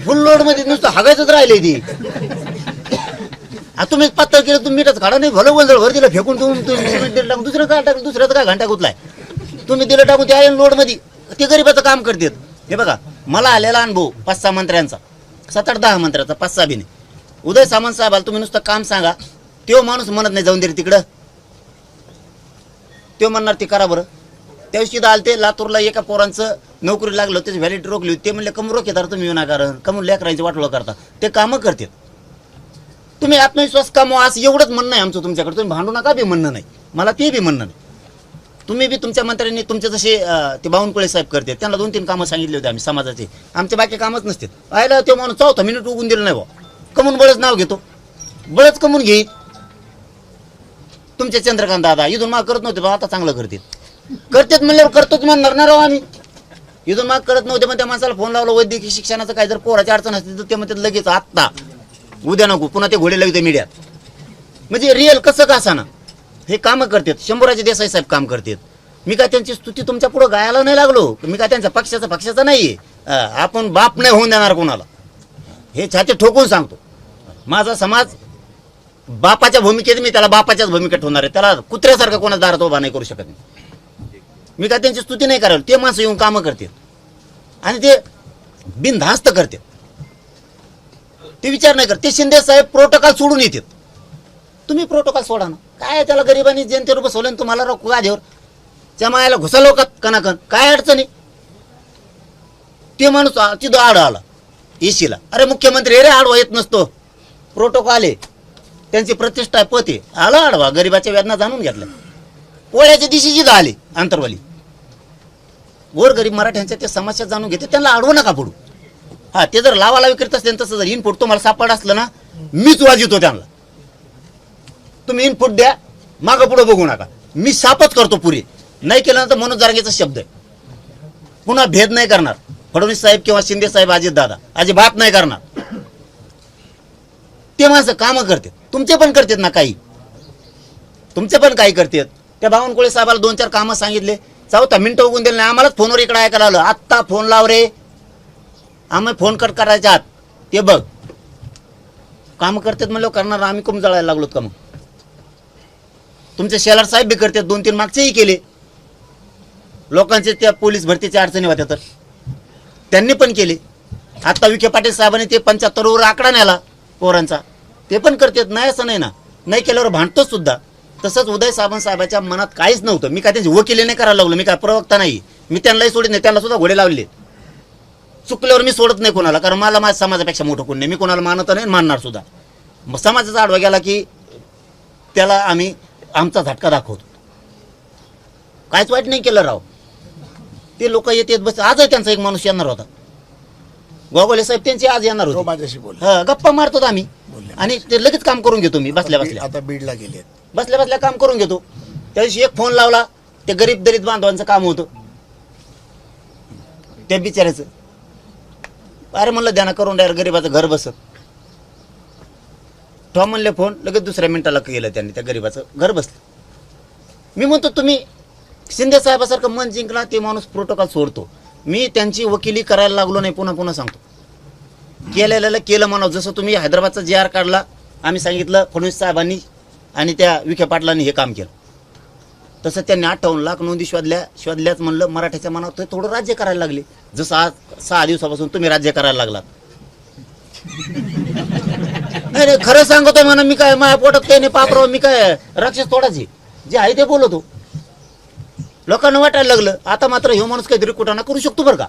फुल लोड मध्ये नुसतं हागायचंच राहिले ते. तुम्ही पातळ केलं, तुम्ही मिठाचा खडा नाही भलं वंजळ भर दिलं फेकून, तुम्ही टाकून दुसरं काय टाकलं, दुसऱ्याचं काय घंटा गुतलाय तुम्ही दिलं टाकून. ते आले लोड मध्ये, ते गरीबाचं काम करतात. हे बघा, मला आलेला अनुभव 5-6 मंत्र्यांचा, 7-8-10 मंत्र्यांचा, 5-6 बिने. उदय सामंत साहेबाला तुम्ही नुसतं काम सांगा, तो माणूस म्हणत नाही जाऊन दे रे तिकडं, तो म्हणणार ते करा बरं. त्याविषयी आलते लातूरला, एका पोरांचं नोकरी लागलं, त्याची व्हॅलिडिटी रोखली होती. ते म्हणले कमून रोखेदार तुम्ही विनाकारण, कमून लेकरांची वाटोळं करता. ते कामं करतात. तुम्ही आत्मविश्वास कमवा, असं एवढंच म्हणणं आहे आमचं तुमच्याकडे. तुम्ही भांडू नका बी म्हणणं नाही, मला ते बी म्हणणं नाही. तुम्ही बी तुमच्या मंत्र्यांनी तुमचे जसे ते बावनकुळे साहेब करते, त्यांना 2-3 कामं सांगितले होते आम्ही समाजाचे. आमचे बाकी कामच नसते. पाहिलं तो माणूस 4था मिनिट उगून दिलं नाही बा, कमून बळच नाव घेतो, बळच कमून घेईत. तुमचे चंद्रकांत दादा इथून माग करत नव्हते बा, आता चांगलं करतात म्हणल्यावर करतोच म्हणणार ना राव आम्ही. इथून माग करत नव्हते, पण त्या माणसाला फोन लावला, वैद्यकीय शिक्षणाचं काय जर पोराची अडचण असते तर ते म्हणतात लगेच आत्ता, उद्या नको, पुन्हा ते घोडे लागते मीडियात. म्हणजे रिअल कसं का असाना हे कामं करतात. शंभूराजे देसाई साहेब काम करतात. मी काय त्यांची स्तुती तुमच्या पुढे गायला नाही लागलो, मी काय त्यांच्या पक्षाचा नाहीये. आपण बाप नाही होऊन देणार कोणाला, हे छाती ठोकून सांगतो. माझा समाज बापाच्या भूमिकेत, मी त्याला बापाच्याच भूमिकेत होणार आहे. त्याला कुत्र्यासारखं कोणाच दारात उभा नाही करू शकत मी काय त्यांची स्तुती नाही करायला. ते माणसं येऊन कामं करतात आणि ते बिनधास्त करतात, ते विचार नाही करत. ते शिंदे साहेब प्रोटोकॉल सोडून येतात. तुम्ही प्रोटोकॉल सोडा ना, काय त्याला गरिबांनी जनतेवर बसवलं तुम्हाला राव गादीवर, त्या मायाला घुसालो का कणाकण, काय अडचणी. ते माणूस तिथं आड आला एसीला, अरे मुख्यमंत्री अरे आडवा येत नसतो, प्रोटोकॉल आहे, त्यांची प्रतिष्ठा आहे, पत आहे, आला आडवा, गरिबाच्या वेदना जाणून घेतल्या. पोळ्याच्या दिवशी आले अंतरवाली, गोरगरीब मराठ्यांच्या ते समस्या जाणून घेते, त्यांना अडवू नका पडू. हा, ते जर लावालावी करीत असते तसं जर इनपुट तुम्हाला सापड असलं ना, मीच वाजवतो त्यांना. तुम्ही इनपुट द्या, मागं पुढं बघू नका, मी सापच करतो पुरे. नाही केलं तर मनोज जारंगेचा शब्द आहे, पुन्हा भेद नाही करणार. फडणवीस साहेब किंवा शिंदे साहेब, अजित दादा अजिबात नाही करणार. ते माणसं कामं करतात, तुमचे पण करतात ना, काही तुमचे पण काही करतात. त्या बावनकुळे साहेबाला 2-4 कामं सांगितले, 4था मिनिटं उगून दिले नाही. आम्हालाच फोनवर इकडे ऐकायला आलं, आत्ता फोन लाव रे, आम्ही फोन कट करायच्या आत ते बघ. काम करतात म्हणलं करणार, आम्ही कम जळायला लागलोत का मग? तुमचे शेलार साहेब बी करतात, 2-3 मागचेही केले. लोकांचे त्या पोलीस भरतीच्या अडचणी होत्या तर त्यांनी पण केले. आता विखे पाटील साहेबांनी ते 75वर आकडा नेला पोरांचा, ते पण करतात, नाही असं नाही ना. नाही केल्यावर भांडतोच सुद्धा. तसंच उदय सामंत साहेबाच्या मनात काहीच नव्हतं. मी काय त्यांची वकिली नाही करायला लागलो, मी काय प्रवक्ता नाही, मी त्यांनाही सोडित नाही, त्यांना सुद्धा घोडे लावले. चुकल्यावर मी सोडत नाही कोणाला, कारण मला माझ्या समाजापेक्षा मोठं कोण नाही, मी कोणाला मानत नाही मानणार सुद्धा. मग समाजाचा आडवा गेला की त्याला आम्ही आमचा झटका दाखवतो. काहीच वाईट नाही केलं राव. ते लोक येतात बस. आजही त्यांचा एक माणूस येणार होता, गोगोले साहेब त्यांचे आज येणार तो होते. माझ्याशी बोल गप्पा मारतो आम्ही बोलले. आणि ते लगेच काम करून घेतो मी बसल्या बसल्या आता बीडला गेलेत. बसल्या बसल्या काम करून घेतो. त्या दिवशी एक फोन लावला, ते गरीब दलित बांधवांचं काम होतं त्या बिचारायचं. अरे म्हणलं द्याना करून डायरेक्ट गरीबाचं घर बसत. ठेवा म्हणले फोन, लगेच दुसऱ्या मिनिटाला केलं त्यांनी, त्या गरीबाचं घर बसलं. मी म्हणतो तुम्ही शिंदे साहेबासारखं मन जिंकला ते माणूस प्रोटोकॉल सोडतो. मी त्यांची वकिली करायला लागलो नाही, पुन्हा पुन्हा सांगतो. केलेलं केलं म्हणावं. जसं तुम्ही हैदराबादचा JR काढला, आम्ही सांगितलं फडणवीस साहेबांनी आणि त्या विखे पाटलांनी हे काम केलं, तसं त्यांनी 58 लाख नोंदी शोधल्याच म्हणलं. मराठ्याच्या मनात ते थोडं राज्य करायला लागले, जसं आज 6 दिवसापासून तुम्ही राज्य करायला लागलात. नाही खरं सांगतोय म्हणा, मी काय माझ्या पोटात काही नाही पापराव, मी काय राक्षस तोडायचे, जे आहे ते बोलतो. लोकांना वाटायला लागलं आता मात्र हे माणूस काहीतरी कुटाणा करू शकतो बरं का,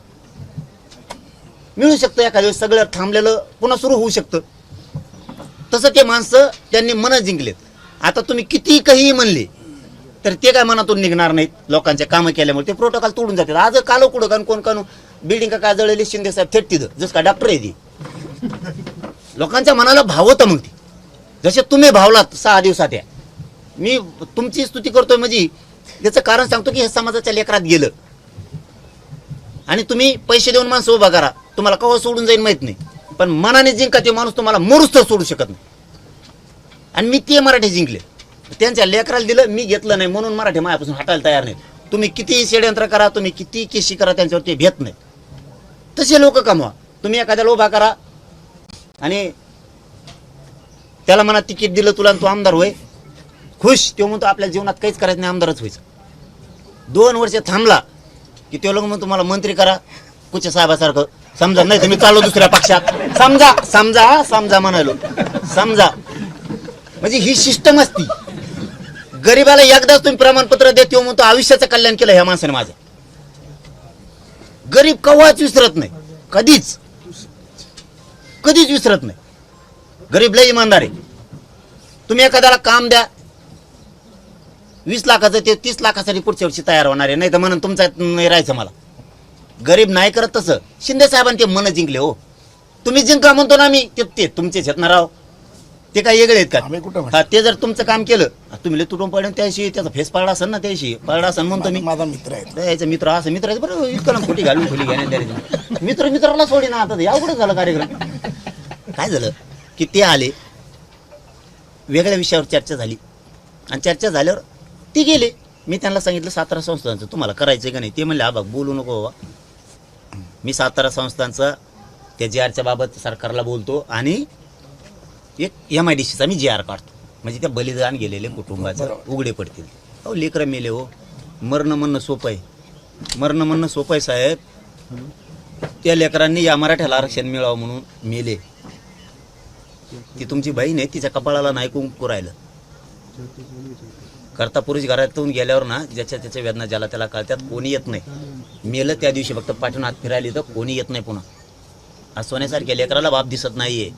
मिळू शकतं एखाद्या वेळेस, सगळं थांबलेलं पुन्हा सुरू होऊ शकतं. तसं ते माणसं त्यांनी मन जिंकलेत. आता तुम्ही किती काही म्हणले तर ते काय मनातून निघणार नाहीत. लोकांचे कामं केल्यामुळे ते प्रोटोकॉल तोडून जातात. आज कालो कुठं कारण कोण कानू बिल्डिंग काय जळलेली शिंदे साहेब थेट तिथं, जसं का डॉक्टर आहे ती. लोकांच्या मनाला भावतं मग ती, जसे तुम्ही भावलात 6 दिवसात. या मी तुमची स्तुती करतोय म्हणजे त्याचं कारण सांगतो की हे समाजाच्या लेकरात गेलं आणि तुम्ही पैसे देऊन माणसं उभा करा, तुम्हाला केव्हा सोडून जाईल माहित नाही, पण मनाने जिंका ते माणूस तुम्हाला मरूच तर सोडू शकत नाही. आणि मी ते मराठी जिंकले, त्यांच्या लेकराला दिलं, मी घेतलं नाही म्हणून मराठी मायापासून हटायला तयार नाही. तुम्ही किती षडयंत्र करा, तुम्ही किती केशी करा, त्यांच्यावर ते भेट नाही. तसे लोक कमवा. तुम्ही एखाद्याला उभा करा आणि त्याला म्हणा तिकीट दिलं तुला, तू आमदार होय, खुश. तो म्हणतो आपल्या जीवनात काहीच करायचं नाही, आमदारच व्हायचं. 2 वर्ष थांबला की ते लोक म्हणून तुम्हाला मंत्री करा कुचे साहेबासारखं, समजा. नाही तुम्ही चाललो दुसऱ्या पक्षात, समजा समजा समजा म्हणालो, समजा. म्हणजे ही सिस्टम असती. गरीबाला एकदाच तुम्ही प्रमाणपत्र देत, तो म्हणतो आयुष्याचं कल्याण केलं ह्या माणसाने माझं. गरीब कवाच विसरत नाही, कधीच कधीच विसरत नाही. गरीब लय इमानदार आहे. तुम्ही एखाद्याला काम द्या 20 लाखाचं, ते 30 लाखासाठी पुढच्या वर्षी तयार होणार आहे, नाही तर म्हणून तुमचा नाही राहायचं मला. गरीब नाही करत तसं. शिंदे साहेबांनी ते मन जिंकले हो. तुम्ही जिंका म्हणतो ना आम्ही, ते तुमचेच आहेत ना राव, ते काय वेगळे आहेत का? आम्ही कुठं म्हणतो? हा, ते जर तुमचं काम केलं, तुम्ही लय तुटून पडले त्याशी, त्याचा फेस पडला असेल ना, त्याशी पडला असेल म्हणतो मी. माझा मित्र आहे. याचा मित्र असं मित्र आहे बरं, इतकं खोटी घालून खोली घ्यायला मित्र मित्राला सोडी ना. आता यावढं झालं कार्यक्रम. काय झालं की ते आले, वेगळ्या विषयावर चर्चा झाली आणि चर्चा झाल्यावर ते गेले. मी त्यांना सांगितलं 17 संस्थांचं तुम्हाला करायचं का नाही. ते म्हणले हा बघ बोलू नको बाबा, मी 17 संस्थांचा त्या JRच्या बाबत सरकारला बोलतो आणि एक MIDCचा मी JR काढतो, म्हणजे त्या बलिदान गेलेले कुटुंबाचं उघडे पडतील. अहो लेकरं मेले हो, मरणं म्हणणं सोपं आहे, मरणं म्हणणं सोपं आहे साहेब. त्या लेकरांनी या मराठ्याला आरक्षण मिळावं म्हणून मेले. ती तुमची बहीण आहे, तिच्या कपाळाला नाही कुंकू राहिलं. करता पुरुष घरातून गेल्यावर ना ज्याच्या त्याच्या वेदना ज्याला त्याला कळतात, कोणी येत नाही. मेलं त्या दिवशी फक्त पाठवून हात फिरायला तर कोणी येत नाही पुन्हा. आज सोन्यासारख्या लेकराला बाप दिसत नाहीये.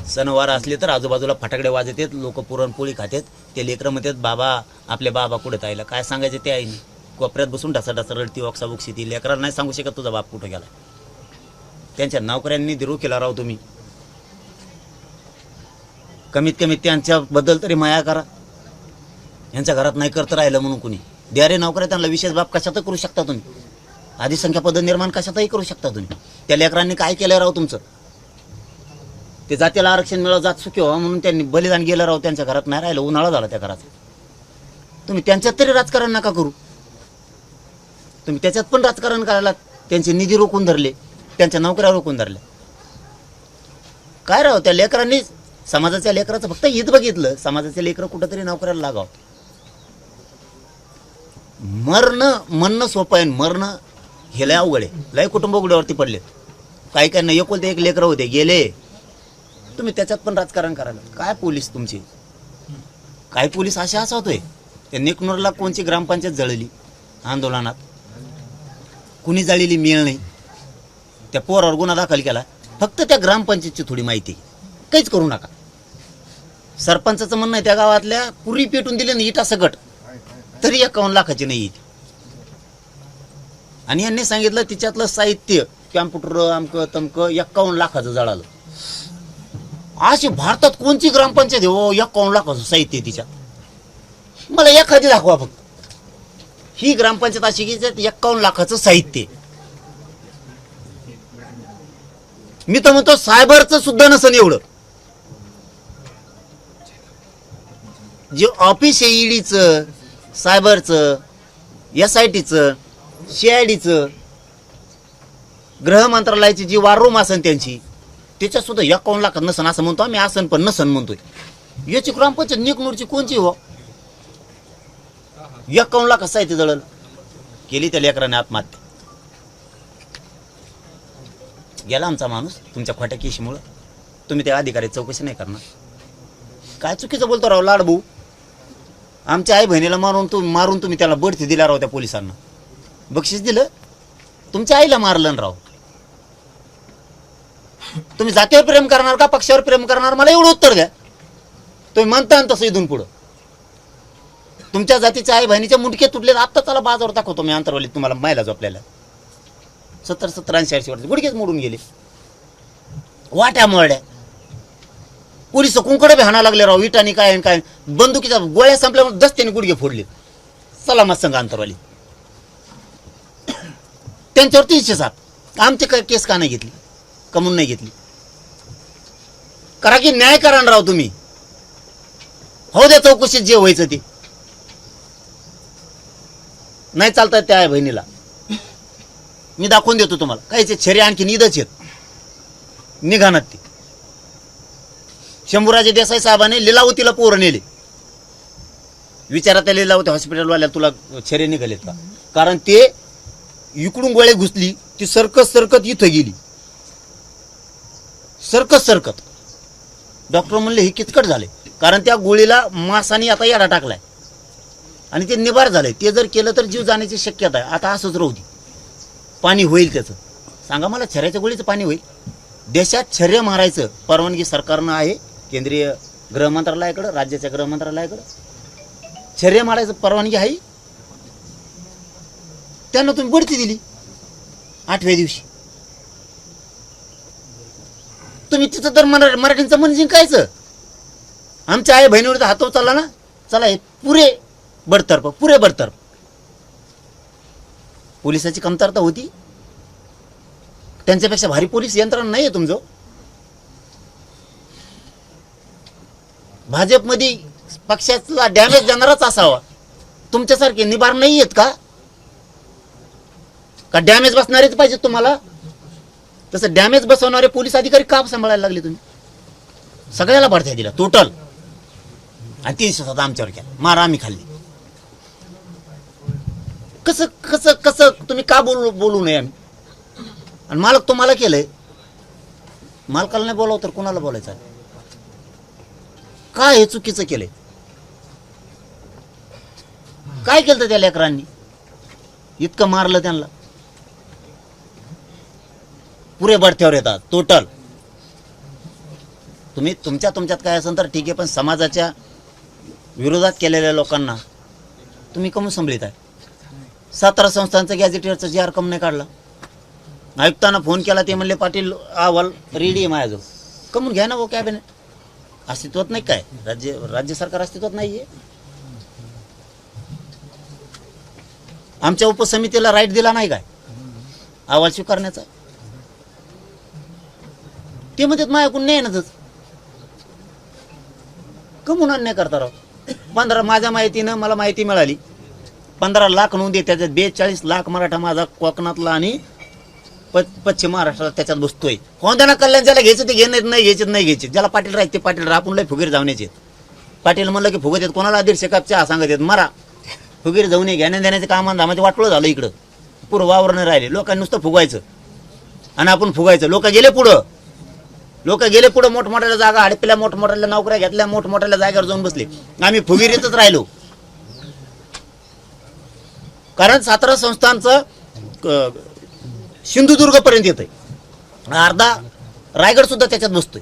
सणवार असले तर आजूबाजूला फटाकडे वाजतात, लोक पुरणपोळी खातात. ते लेकरं म्हणतात बाबा आपले बाबा कुठे ताईला काय सांगायचे ते आईने कोपऱ्यात बसून ढसा ढसा रडती, ओक्साबोक्सी. ती लेकराला नाही सांगू शकत तुझा बाप कुठं गेला. त्यांच्या नोकऱ्यांनी दिरू केला राव तुम्ही. कमीत कमी त्यांच्याबद्दल तरी माया करा. यांच्या घरात नाही करत राहिलं म्हणून कुणी द्या रे नोकऱ्या, त्यांना विशेष बाब कशातही करू शकता तुम्ही. आदिसंख्या पद निर्माण कशातही करू शकता तुम्ही. त्या लेकरांनी काय केलं राव तुमचं. ते जातीला आरक्षण मिळावं, जात सुखी व्हावं म्हणून त्यांनी बलिदान गेलं राव. त्यांच्या घरात नाही राहिलं, उन्हाळा झाला त्या घरात. तुम्ही त्यांच्यात तरी राजकारण नका करू. तुम्ही त्याच्यात पण राजकारण करायला त्यांचे निधी रोखून धरले, त्यांच्या नोकऱ्या रोखून धरल्या. काय राव त्या लेकरांनी समाजाच्या लेकराचं फक्त हित बघितलं. समाजाचे लेकरं कुठंतरी नोकऱ्याला लागावं. मरणं म्हणणं सोपं आहे, मरणं हे लय अवघड आहे. लय कुटुंब उघड्यावरती पडले. काही काही नाही, एकुलते एक लेकरं होते गेले. तुम्ही त्याच्यात पण राजकारण करायला. काय पोलीस तुमचे, काय पोलीस अशा होतोय. त्या नेकनूरला कोणची ग्रामपंचायत जळली आंदोलनात, कुणी जळलेली मिळ नाही. त्या पोरावर गुन्हा दाखल केला. फक्त त्या ग्रामपंचायतची थोडी माहिती, काहीच करू नका. सरपंचाचं म्हणणं आहे त्या गावातल्या पुरी पेटून दिले ना इटा सकट, तरी 51 लाखाची नाही येईल. आणि यांनी सांगितलं तिच्यातलं साहित्य कॅम्प्युटर अमकं तमकं 51 लाखाचं जळालं. अशी भारतात कोणती ग्रामपंचायत आहे हो 51 लाखाचं साहित्य तिच्यात? मला एखादी दाखवा फक्त. ही ग्रामपंचायत अशी की त्यात 51 लाखाचं साहित्य. मी तर म्हणतो सायबरचं सुद्धा नसन एवढं. जे ऑफिस आहे ईडीचं, सायबरचं, SITचं, CIDचं, गृह मंत्रालयाची जी वॉर रूम असन त्यांची, त्याच्यात सुद्धा 51 लाखात नसन असं म्हणतो आम्ही. आसन पण नसन म्हणतोय. याची ग्रामपंचायत निकनूरची कोणची हो 51 लाखात साहित्य जळलं? केली त्या लेकराने आत्महत्या. गेला आमचा माणूस तुमच्या खोट्या केशीमुळं. तुम्ही त्या अधिकारी चौकशी नाही करणार. काय चुकीचं बोलतो राव लाडभाऊ. आमच्या आई बहिणीला मारून तुम्ही त्याला बढती दिला राव त्या पोलिसांना. बक्षीस दिलं. तुमच्या आईला मारलं ना राव. तुम्ही जातीवर प्रेम करणार का पक्षावर प्रेम करणार मला एवढं उत्तर द्या. तुम्ही म्हणता तसं इथून पुढं. तुमच्या जातीच्या आई बहिणीच्या मुंडके तुटले. आत्ता त्याला बाजावर दाखवतो मी अंतरवालीत तुम्हाला मायला झोपल्याला. 70, 80 वर्ष गुडघेच मोडून गेले. वाट्या मोरड्या. पोलिस कुंकडे बी हाणा लागले राव. इटानी काय काय बंदुकीच्या गोळ्या संपल्यावर दस्त्याने गुडघे फोडले. सलामत संघ अंतरवाली. त्यांच्यावर 307. आमची काय केस का नाही घेतली? कमून नाही घेतली? करा की न्याय करा ना राव तुम्ही. हो द्या चौकशीत जे व्हायचं ते. नाही चालतात त्या आहे बहिणीला. मी दाखवून देतो तुम्हाला. काहीचे छेरे आणखी निदच आहेत. निघाणात ते. शंभूराजे देसाई साहेबांनी लिलावतीला पोरं नेले. विचारा त्या लिलावती हॉस्पिटलवाल्या तुला छेरे निघालेत का? कारण ते इकडून गोळे घुसली ती सरकत इथं गेली. सरकत डॉक्टर म्हणले हे किचकट झाले. कारण त्या गोळीला मासाने आता याडा टाकलाय आणि ते निबार झालंय. ते जर केलं तर जीव जाण्याची शक्यता आहे. आता असंच राहू दे. पाणी होईल त्याचं. सांगा मला छर्याच्या गोळीचं पाणी होईल? देशात छर्य मारायचं परवानगी सरकारनं आहे. केंद्रीय गृह मंत्रालयाकडं, राज्याच्या गृह मंत्रालयाकडं छर्य मारायचं परवानगी आहे. त्यांना तुम्ही बढती दिली 8व्या दिवशी. तुम्ही तिथं तर मराठींचं मन जिंकायचं. आमच्या आई बहिणीवर हात उचलला ना, चला हे पुरे बडतर्फ. पोलिसाची कमतरता होती. त्यांच्यापेक्षा भारी पोलीस यंत्रणा नाही आहे तुमचं. भाजपमध्ये पक्षाला डॅमेज देणारच असावा. तुमच्यासारखे निबार नाही आहेत का? डॅमेज बसणारेच पाहिजेत तुम्हाला? तसं डॅमेज बसवणारे पोलीस अधिकारी का सांभाळायला लागले तुम्ही? सगळ्याला बढत्या दिला टोटल. आणि 307 आमच्यावर केला. मार आम्ही खाल्ली. कसं कसं कसं तुम्ही का बोलू नये आम्ही? आणि मालक तुम्हाला केलंय. मालकाला नाही बोलावं तर कोणाला बोलायचं? काय हे चुकीचं केलंय? काय केलं त्या लेकरांनी? इतकं मारलं त्यांना. पुरे बडथ्यावर येतात टोटल. तुम्ही तुमच्यात काय असेल तर ठीक आहे, पण समाजाच्या विरोधात केलेल्या लोकांना तुम्ही कमी संभलित आहे. 17 संस्थांचं गॅझेटियरचं जी रक्कम नाही काढला. आयुक्तांना फोन केला. ते म्हणले पाटील अहवाल रेडी आहे माझ्याजवळ. कमून घ्या ना वो कॅबिनेट. अस्तित्वात नाही काय? राज्य सरकार अस्तित्वात नाहीये. आमच्या उपसमितीला राईट दिला नाही काय अहवाल स्वीकारण्याचा? ते म्हणतात माझ्याकडून नाही ना. कमून अन्याय करता राव. 15 माझ्या माहितीनं मला माहिती मिळाली 15 लाख नोंदी. त्याच्यात 42 लाख मराठा माझा कोकणातला आणि पश्चिम महाराष्ट्रात त्याच्यात बसतोय. कोणत्या कल्याण ज्याला घ्यायचं ते घेण्यात नाही घ्यायचे. ज्याला पाटील राहते ते पाटील राहा. आपण लय फुगीर जाऊनचे. पाटील म्हणलं की फुगत येत कोणाला 150 कप चहा सांगत येत मारा. फुगीर जाऊन घेण्या देण्याचे कामान धामाचे वाटलं झालं. इकडं पुरं वावर नाही राहिले. लोकांनी नुसतं फुगवायचं आणि आपण फुगायचं. लोक गेले पुढं मोठमोठ्याला जागा हडपल्या, मोठमोठ्याला नोकऱ्या घेतल्या, मोठमोठ्याला जागेवर जाऊन बसले. आम्ही फुगीरीतच राहिलो. कारण 17 संस्थांचं सिंधुदुर्ग पर्यंत येत आहे. अर्धा रायगड सुद्धा त्याच्यात बसतोय.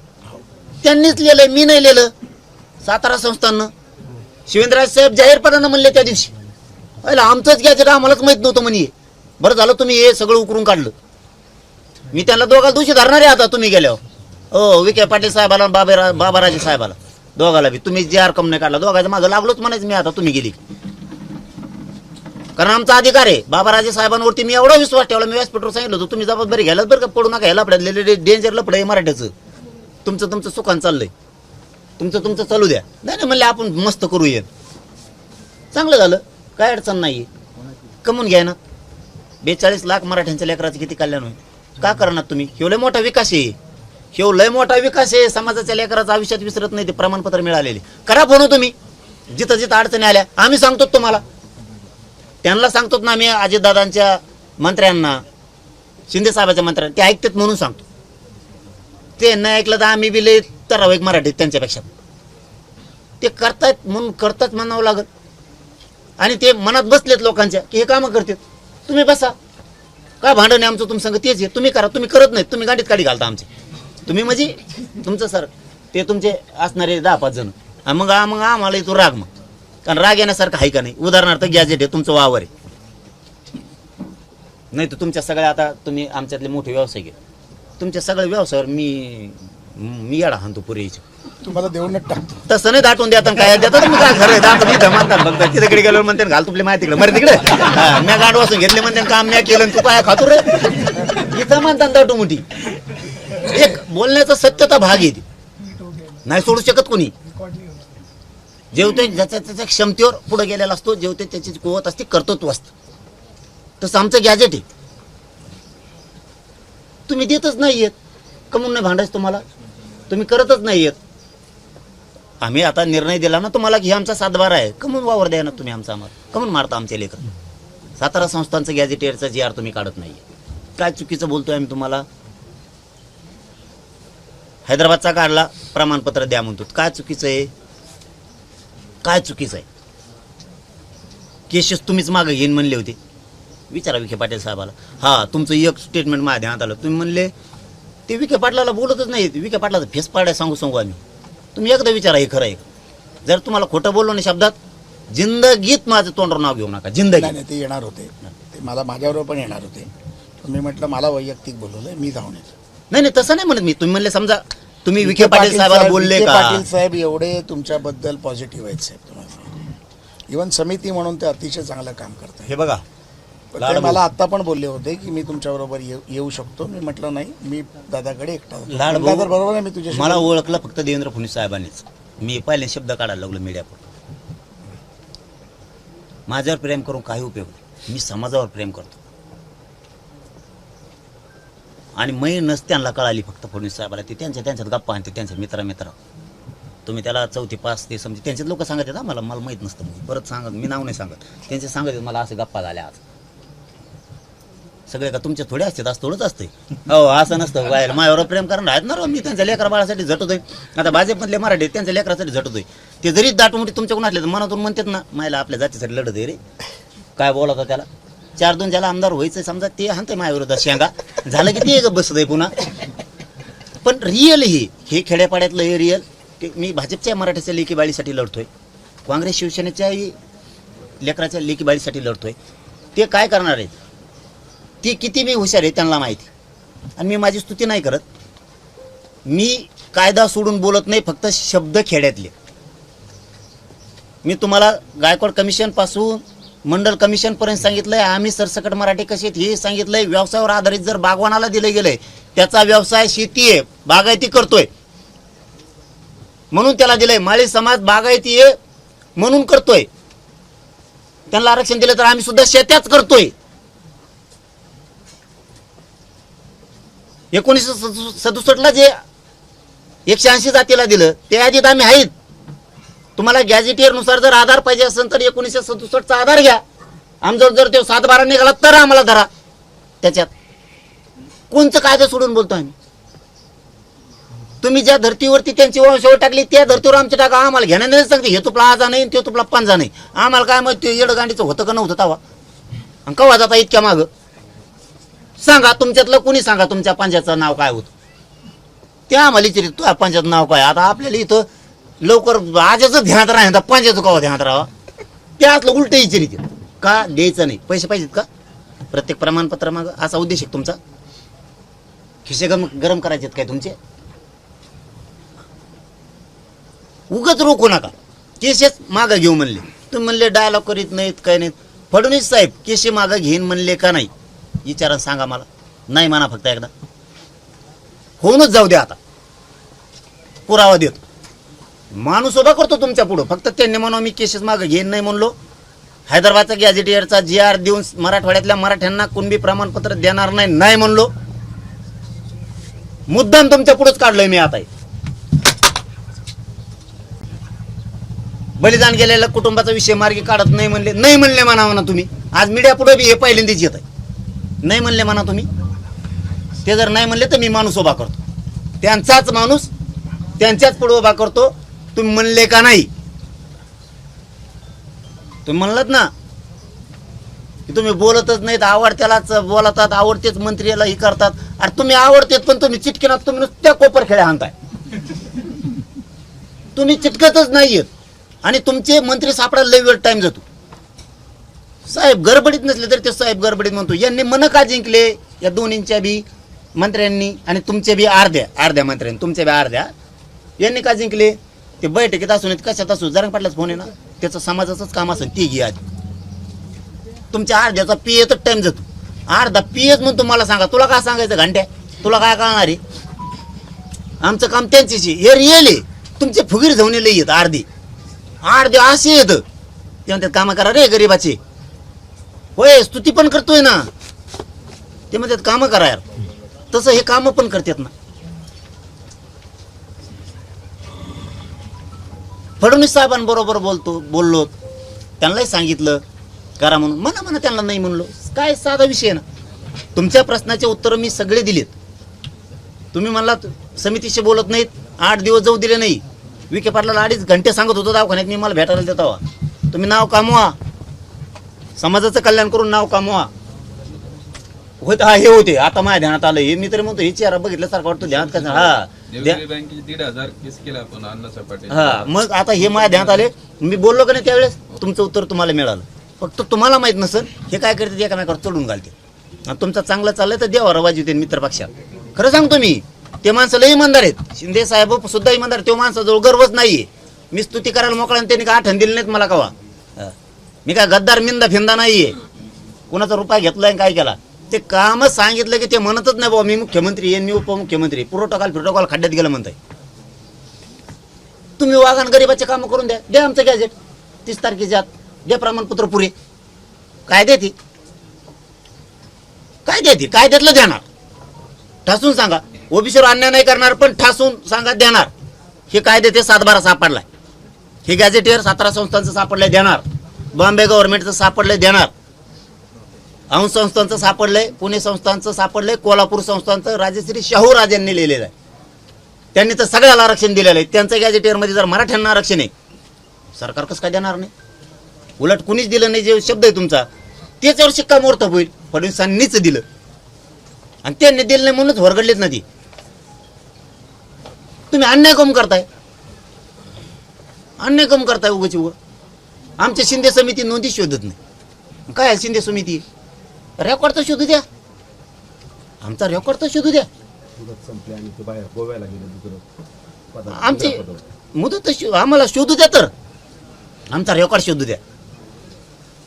त्यांनीच लिहिलंय, मी नाही लिहिलं. 17 संस्थांना शिवेंद्रराज साहेब जाहीरपणानं म्हणले त्या दिवशी, आमचंच घ्यायचं आम्हालाच माहित नव्हतं म्हणे. बरं झालं तुम्ही हे सगळं उकरून काढलं. मी त्यांना दोघाला दोषी धरणार आहे आता तुम्ही गेल्यावर. हो, विखे पाटील साहेबाला बाबाराजे साहेबाला दोघाला बी तुम्ही जे रक्कम नाही काढला दोघांच्या मागं लागलोच म्हणायचं मी आता तुम्ही गेली. कारण आमचा अधिकार आहे. बाबाराजे साहेबांवरती मी एवढा विश्वास ठेवला. मी व्यासपीठावर सांगितलं होतं तुम्ही जबाबदारी घ्यायलाच बरं का, पडू नका. ह्याला पडलेले डेंजर लपडं आहे मराठ्याचं. तुमचं सुखान चाललंय, तुमचं चालू द्या. नाही म्हणले आपण मस्त करू ये. चांगलं झालं, काय अडचण नाही. कमवून घ्या ना. 42 लाख मराठ्यांच्या लेकराचं किती कल्याण होईल. का करणार तुम्ही? ह्यो लय मोठा विकास आहे. ह्यो लय मोठा विकास आहे. समाजाच्या लेकराचं आयुष्यात विसरत नाही. ते प्रमाणपत्र मिळालेले. करा फोन तुम्ही जिथं जिथं अडचणी आल्या. आम्ही सांगतो तुम्हाला, त्यांना सांगतो ना आम्ही. अजितदादांच्या मंत्र्यांना, शिंदे साहेबाच्या मंत्र्यांना ते ऐकतात म्हणून सांगतो. ते नाही ऐकलं तर आम्ही बी लय ठराविक मराठीत त्यांच्यापेक्षा. ते करतायत म्हणून करतात म्हणावं लागत. आणि ते मनात बसलेत लोकांच्या की हे कामं करतात. तुम्ही बसा, काय भांडण आहे आमचं तुम सांग तेच आहे. तुम्ही करा. तुम्ही करत नाहीत, तुम्ही गाडीत काढी घालता आमचे. तुम्ही म्हणजे तुमचं सर ते तुमचे असणारे 10-5 जण. मग आम्हाला इथं राग. मग कारण राग येण्यासारखं आहे का नाही. उदाहरणार्थ गॅजेट आहे, तुमचं वावर आहे. नाही तर तुमच्या सगळ्या आता तुम्ही आमच्यातले मोठे व्यावसायिक आहे. तुमच्या सगळ्या व्यवसायावर मी येडा हाणतो पुरेच्या. तुम्हाला देऊनच टाकतो. तसं नाही दाटून द्या काय देता तुम्ही. काय खरं दात मी धमानतात बघता. तिकडे गेल्यावर म्हणते घाल तुपली माहिती तिकडे मरे तिकडे. म्या गाड वासून घेतले म्हणते काम म्या केलं तू काय खातो रे. इथं म्हणतात दाटू मोठी. एक बोलण्याचा सत्यता भाग येते, नाही सोडू शकत कोणी. जेवते ज्याच्या त्याच्या क्षमतेवर पुढे गेलेला असतो. जेवते त्याची कुवत असते, कर्तृत्व असतं. तसं आमचं गॅजेट आहे. तुम्ही देतच नाही येत. कमून नाही भांडायचं तुम्हाला. तुम्ही करतच नाही येत. आम्ही आता निर्णय दिला ना तुम्हाला की हे आमचा 7-12 आहे. कमून वावर द्या ना तुम्ही आमचा. आम्हाला कमून मारता आमचे लेकर. सातारा संस्थांचं गॅजेटियरचा GR तुम्ही काढत नाही. काय चुकीचं बोलतोय आम्ही तुम्हाला. हैदराबादचा काढला, प्रमाणपत्र द्या म्हणतो. काय चुकीचं आहे. काय चुकीचं आहे. केसेस तुम्हीच मागं घेईन म्हणले होते. विचारा विखे पाटील साहेबाला. हा, तुमचं एक स्टेटमेंट माझ्या ध्यानात आलं. तुम्ही म्हणले ते विखे पाटलाला बोलतच नाही. विखे पाटलाचा फेस पाड्या सांगू आम्ही. तुम्ही एकदा विचारा हे खरं आहे. जर तुम्हाला खोटं बोललो नाही शब्दात, जिंदगीत माझं तोंडावर नाव घेऊ नका. जिंदगी नाही, ते येणार होते. ते माझ्याबरोबर पण येणार होते. मी म्हटलं मला वैयक्तिक बोलवलंय, मी जाऊन येतो. नाही तसं नाही म्हणत मी. तुम्ही म्हणले समजा तुम्ही विखे पाटील साहेबाला बोलले विखे का. पाटील साहेब एवढे तुमच्याबद्दल पॉझिटिव्ह आहेत साहेब. तुम्हाला इव्हन समिती म्हणून ते अतिशय चांगलं काम करतात. हे बघा, ते मला आता पण बोलले होते की मी तुमच्याबरोबर येऊ शकतो. मी म्हटलं नाही, मी दादाकडे एकटा होतो. लाड पण दादा बरोबर आहे, मी तुझ्याशी मला ओळखलं फक्त देवेंद्र फडणवीस साहेबांनीच. मी पहिले शब्द काढायला लागलो मीडियावर. माझ्यावर प्रेम करून काही उपयोग नाही. मी समाजावर प्रेम करतो. आणि मै नसत्यांना कळाली फक्त फडणवीस साहेबाला. ते त्यांच्यात गप्पा आणते त्यांच्या मित्रा. तुम्ही त्याला 4थी 5 ते समजे त्यांचे लोक सांगत आहेत. मला माहीत नसतं. परत सांगत, मी नाव नाही सांगत. त्यांचे सांगत आहेत मला असं गप्पा झाल्या आज. सगळे का तुमचे थोडे असतात, आज थोडंच असते. हो, असं नसतं. बाहेर माझ्यावर प्रेम करून राहत ना. मी त्यांच्या लेकरा बाळासाठी झटतोय. आता भाजपमधले मराठी त्यांच्या लेकरासाठी झटतोय. ते जरी दाटून तुमच्याकडून असले तर मनातून म्हणतात ना, मायला आपल्या जातीसाठी लढत आहे रे. काय बोलत त्याला 4-2 ज्याला आमदार व्हायचं समजा ते हाणतंय माझ्या विरोधात शेंगा. झालं की ते बसत आहे पुन्हा. पण रिअल हे खेड्यापाड्यातलं हे रिअल. ते मी भाजपच्या मराठ्याच्या लेकी बाळीसाठी लढतोय. काँग्रेस शिवसेनेच्याही लेकराच्या लेकी बाळीसाठी लढतोय. ते काय करणार आहेत. ती किती मी हुशार आहे त्यांना माहिती. आणि मी माझी स्तुती नाही करत. मी कायदा सोडून बोलत नाही, फक्त शब्द खेड्यातले. मी तुम्हाला गायकवाड कमिशन पासून मंडल कमिशन पर्यंत सांगितलंय. आम्ही सरसकट मराठी कसे आहेत हे सांगितलंय. व्यवसायावर आधारित जर बागवानाला दिलं गेलंय, त्याचा व्यवसाय शेती आहे, बागायती करतोय म्हणून त्याला दिलंय. माळी समाज बागायती आहे म्हणून करतोय. त्यांना आरक्षण दिलं तर आम्ही सुद्धा शेत्याच करतोय. 1967 जे 180 जातीला दिलं ते आधीच आम्ही आहेत. तुम्हाला गॅजेटियर नुसार जर आधार पाहिजे असेल तर 1967चा आधार घ्या. आमच्यावर जर तो 7-12 निघाला तर आम्हाला धरा. त्याच्यात कोणचं कायदा सोडून बोलतो आम्ही. तुम्ही ज्या धर्तीवरती त्यांची वंशावळ टाकली त्या धर्तीवर आमची टाका. आम्हाला घेण्याने सांगते हे तुपला आजा नाही ते तुपला पंजा नाही. आम्हाला काय मग ते येडगांडीचं होतं का नव्हतं तवा. आणि कवा जाता इतक्या मागं सांगा. तुमच्यातलं कोणी सांगा तुमच्या पंजाचं नाव काय होतं. त्या आम्हाला विचारित तू पंजाचं नाव काय. आता आपल्याला इथं लवकर आजच ध्यानात राहणार पंजाचं कवा ध्यानात राहावा. त्यातलं उलट विचारित का द्यायचं नाही. पैसे पाहिजेत का प्रत्येक प्रमाणपत्र माग असा उद्देश आहे तुमचा? खिसे गरम करायचे काय तुमचे? उगाच रोखू नका. केसेस मागं घेऊ म्हणले, तुम्ही म्हणले डायलॉग करीत नाहीत काय नाहीत. फडणवीस साहेब केसे मागं घेईन म्हणले का नाही विचारा, सांगा मला. नाही म्हणा फक्त एकदा, होऊनच जाऊ द्या. आता पुरावा देतो, माणूस उभा करतो तुमच्या पुढं. फक्त त्यांनी म्हणून मी केसेस मागं घेईन नाही म्हणलो. हैदराबादचा गॅझेटियरचा GR देऊन मराठवाड्यातल्या मराठ्यांना कुणबी प्रमाणपत्र देणार नाही म्हणलो. मुद्दाम तुमच्या पुढेच काढलोय मी. आता बलिदान गेलेल्या कुटुंबाचा विषय मार्गी काढत नाही म्हणले म्हणा तुम्ही. आज मीडिया पुढे बी हे पहिल्यांदाच येत आहे. नाही म्हणले म्हणा तुम्ही. ते जर नाही म्हणले तर मी माणूस उभा करतो, त्यांचाच माणूस त्यांच्याच पुढे उभा करतो. तुम्ही म्हणले का नाही? तुम्ही म्हणलात ना की तुम्ही बोलतच नाहीत, आवडत्यालाच बोलतात, आवडतेच मंत्र्याला ही करतात. अरे तुम्ही आवडतेत पण तुम्ही चिटकिनात तुम्ही नुसत्या कोपर खेळ्या हाणताय. तुम्ही चिटकतच नाहीयेत आणि तुमचे मंत्री सापडायला लई वेळ टाइम जातो. साहेब गडबडीत नसले तरी ते साहेब गडबडीत म्हणतो. यांनी मन का जिंकले या दोन्हींच्या बी मंत्र्यांनी आणि तुमच्या बी अर्ध्या मंत्र्यांनी, तुमच्या बी अर्ध्या. यांनी का जिंकले? ते बैठकीत असून कशात असू, जरंग पाटलाच फोन आहे ना, त्याचं समाजाचंच काम असेल ती घे आधी. तुमच्या अर्ध्याचा पियेतच टाइम जातो. अर्धा पियच म्हणून तुम्हाला सांगा. तुला काय सांगायचं घंट्या? तुला काय कळणार आहे? आमचं काम त्यांच्याशी. हे रिअल आहे. तुमचे फुगीर जाऊन लई येत अर्धे असे येतं. ते म्हणतात कामं करा रे गरीबाचे. होय, स्तुती पण करतोय ना. ते म्हणतात कामं करा यार. तसं हे कामं पण करतात ना. फडणवीस साहेबांबरोबर बोललो, त्यांनाही सांगितलं करा म्हणून. म्हणा त्यांना नाही म्हणलो, काय साधा विषय आहे ना. तुमच्या प्रश्नाचे उत्तर मी सगळे दिलेत. तुम्ही म्हणलात समितीशी बोलत नाहीत, 8 दिवस जाऊ दिले नाही. विखे पाटलाला 2.5 घंटे सांगत होतो दवाखान्यात मी, मला भेटायला देता. तुम्ही नाव कामवा, समाजाचं कल्याण करून नाव कामवा. होते हे होते. आता माझ्या ध्यानात आलं हे. मी तरी म्हणतो हे चेहरा बघितल्यासारखं वाटतो. ध्यानात कसं बँकेचे 1,500 केस केला आपण अण्णासाहेब पाटील. हा, मग आता हे माझ्या ध्यानात आले. मी बोललो का नाही त्यावेळेस, तुमचं उत्तर तुम्हाला मिळालं. फक्त तुम्हाला माहित नसेल हे काय करते, एकामेकावर चढून घालते. आणि तुमचं चांगलं चाललंय तर देवा रवाज होते मित्रपक्षात. खरं सांगतो मी, ते माणसं लई इमानदार आहेत. शिंदे साहेब सुद्धा इमानदार. तो माणसाजवळ गर्वच नाहीये. मी स्तुती करायला मोकळा आणि त्यांनी काय आठवण दिली नाहीत मला कवा. मी काय गद्दार मिंदा फिंदा नाहीये. कुणाचा रुपया घेतलाय काय केला ते कामच सांगितलं की ते म्हणतच नाही बाबा मी मुख्यमंत्री आहे, मी उपमुख्यमंत्री. प्रोटोकॉल खड्ड्यात गेलं म्हणताय. तुम्ही वागान गरीबाचे कामं करून द्या आमचं गॅजेट 30 तारखेच्या आत द्या, प्रमाणपत्र पुरे. काय देते कायद्यातलं देणार. ठासून सांगा. ओबीसीवर अन्याय नाही करणार पण ठासून सांगा देणार. हे कायदे ते 7/12 सापडलाय. हे गॅजेटियर 17 संस्थांचं सापडलंय देणार. बॉम्बे गव्हर्नमेंटचं सापडलंय देणार. अंश संस्थांचं सापडलंय, पुणे संस्थांचं सापडलंय, कोल्हापूर संस्थांचं राजश्री शाहू राजांनी लिहिलेलं आहे. त्यांनी तर सगळ्याला आरक्षण दिलेलं आहे. त्यांचं गॅजेटियरमध्ये जर मराठ्यांना आरक्षण आहे, सरकार कसं काय देणार नाही? उलट कुणीच दिलं नाही. जे शब्द आहे तुमचा त्याच्यावर शिक्कामोर्तब होईल. फडणवीसांनीच दिलं आणि त्यांनी दिलं नाही म्हणूनच वरगडलेत ना ती. तुम्ही अन्याय कम करताय उगाच उगा. आमच्या शिंदे समिती नोंदी शोधत नाही. काय शिंदे समिती रेकॉर्ड तर शोधू द्या. आमचा रेकॉर्ड तर शोधू द्या. आमची मुदत आम्हाला शोधू द्या. तर आमचा रेकॉर्ड शोधू द्या.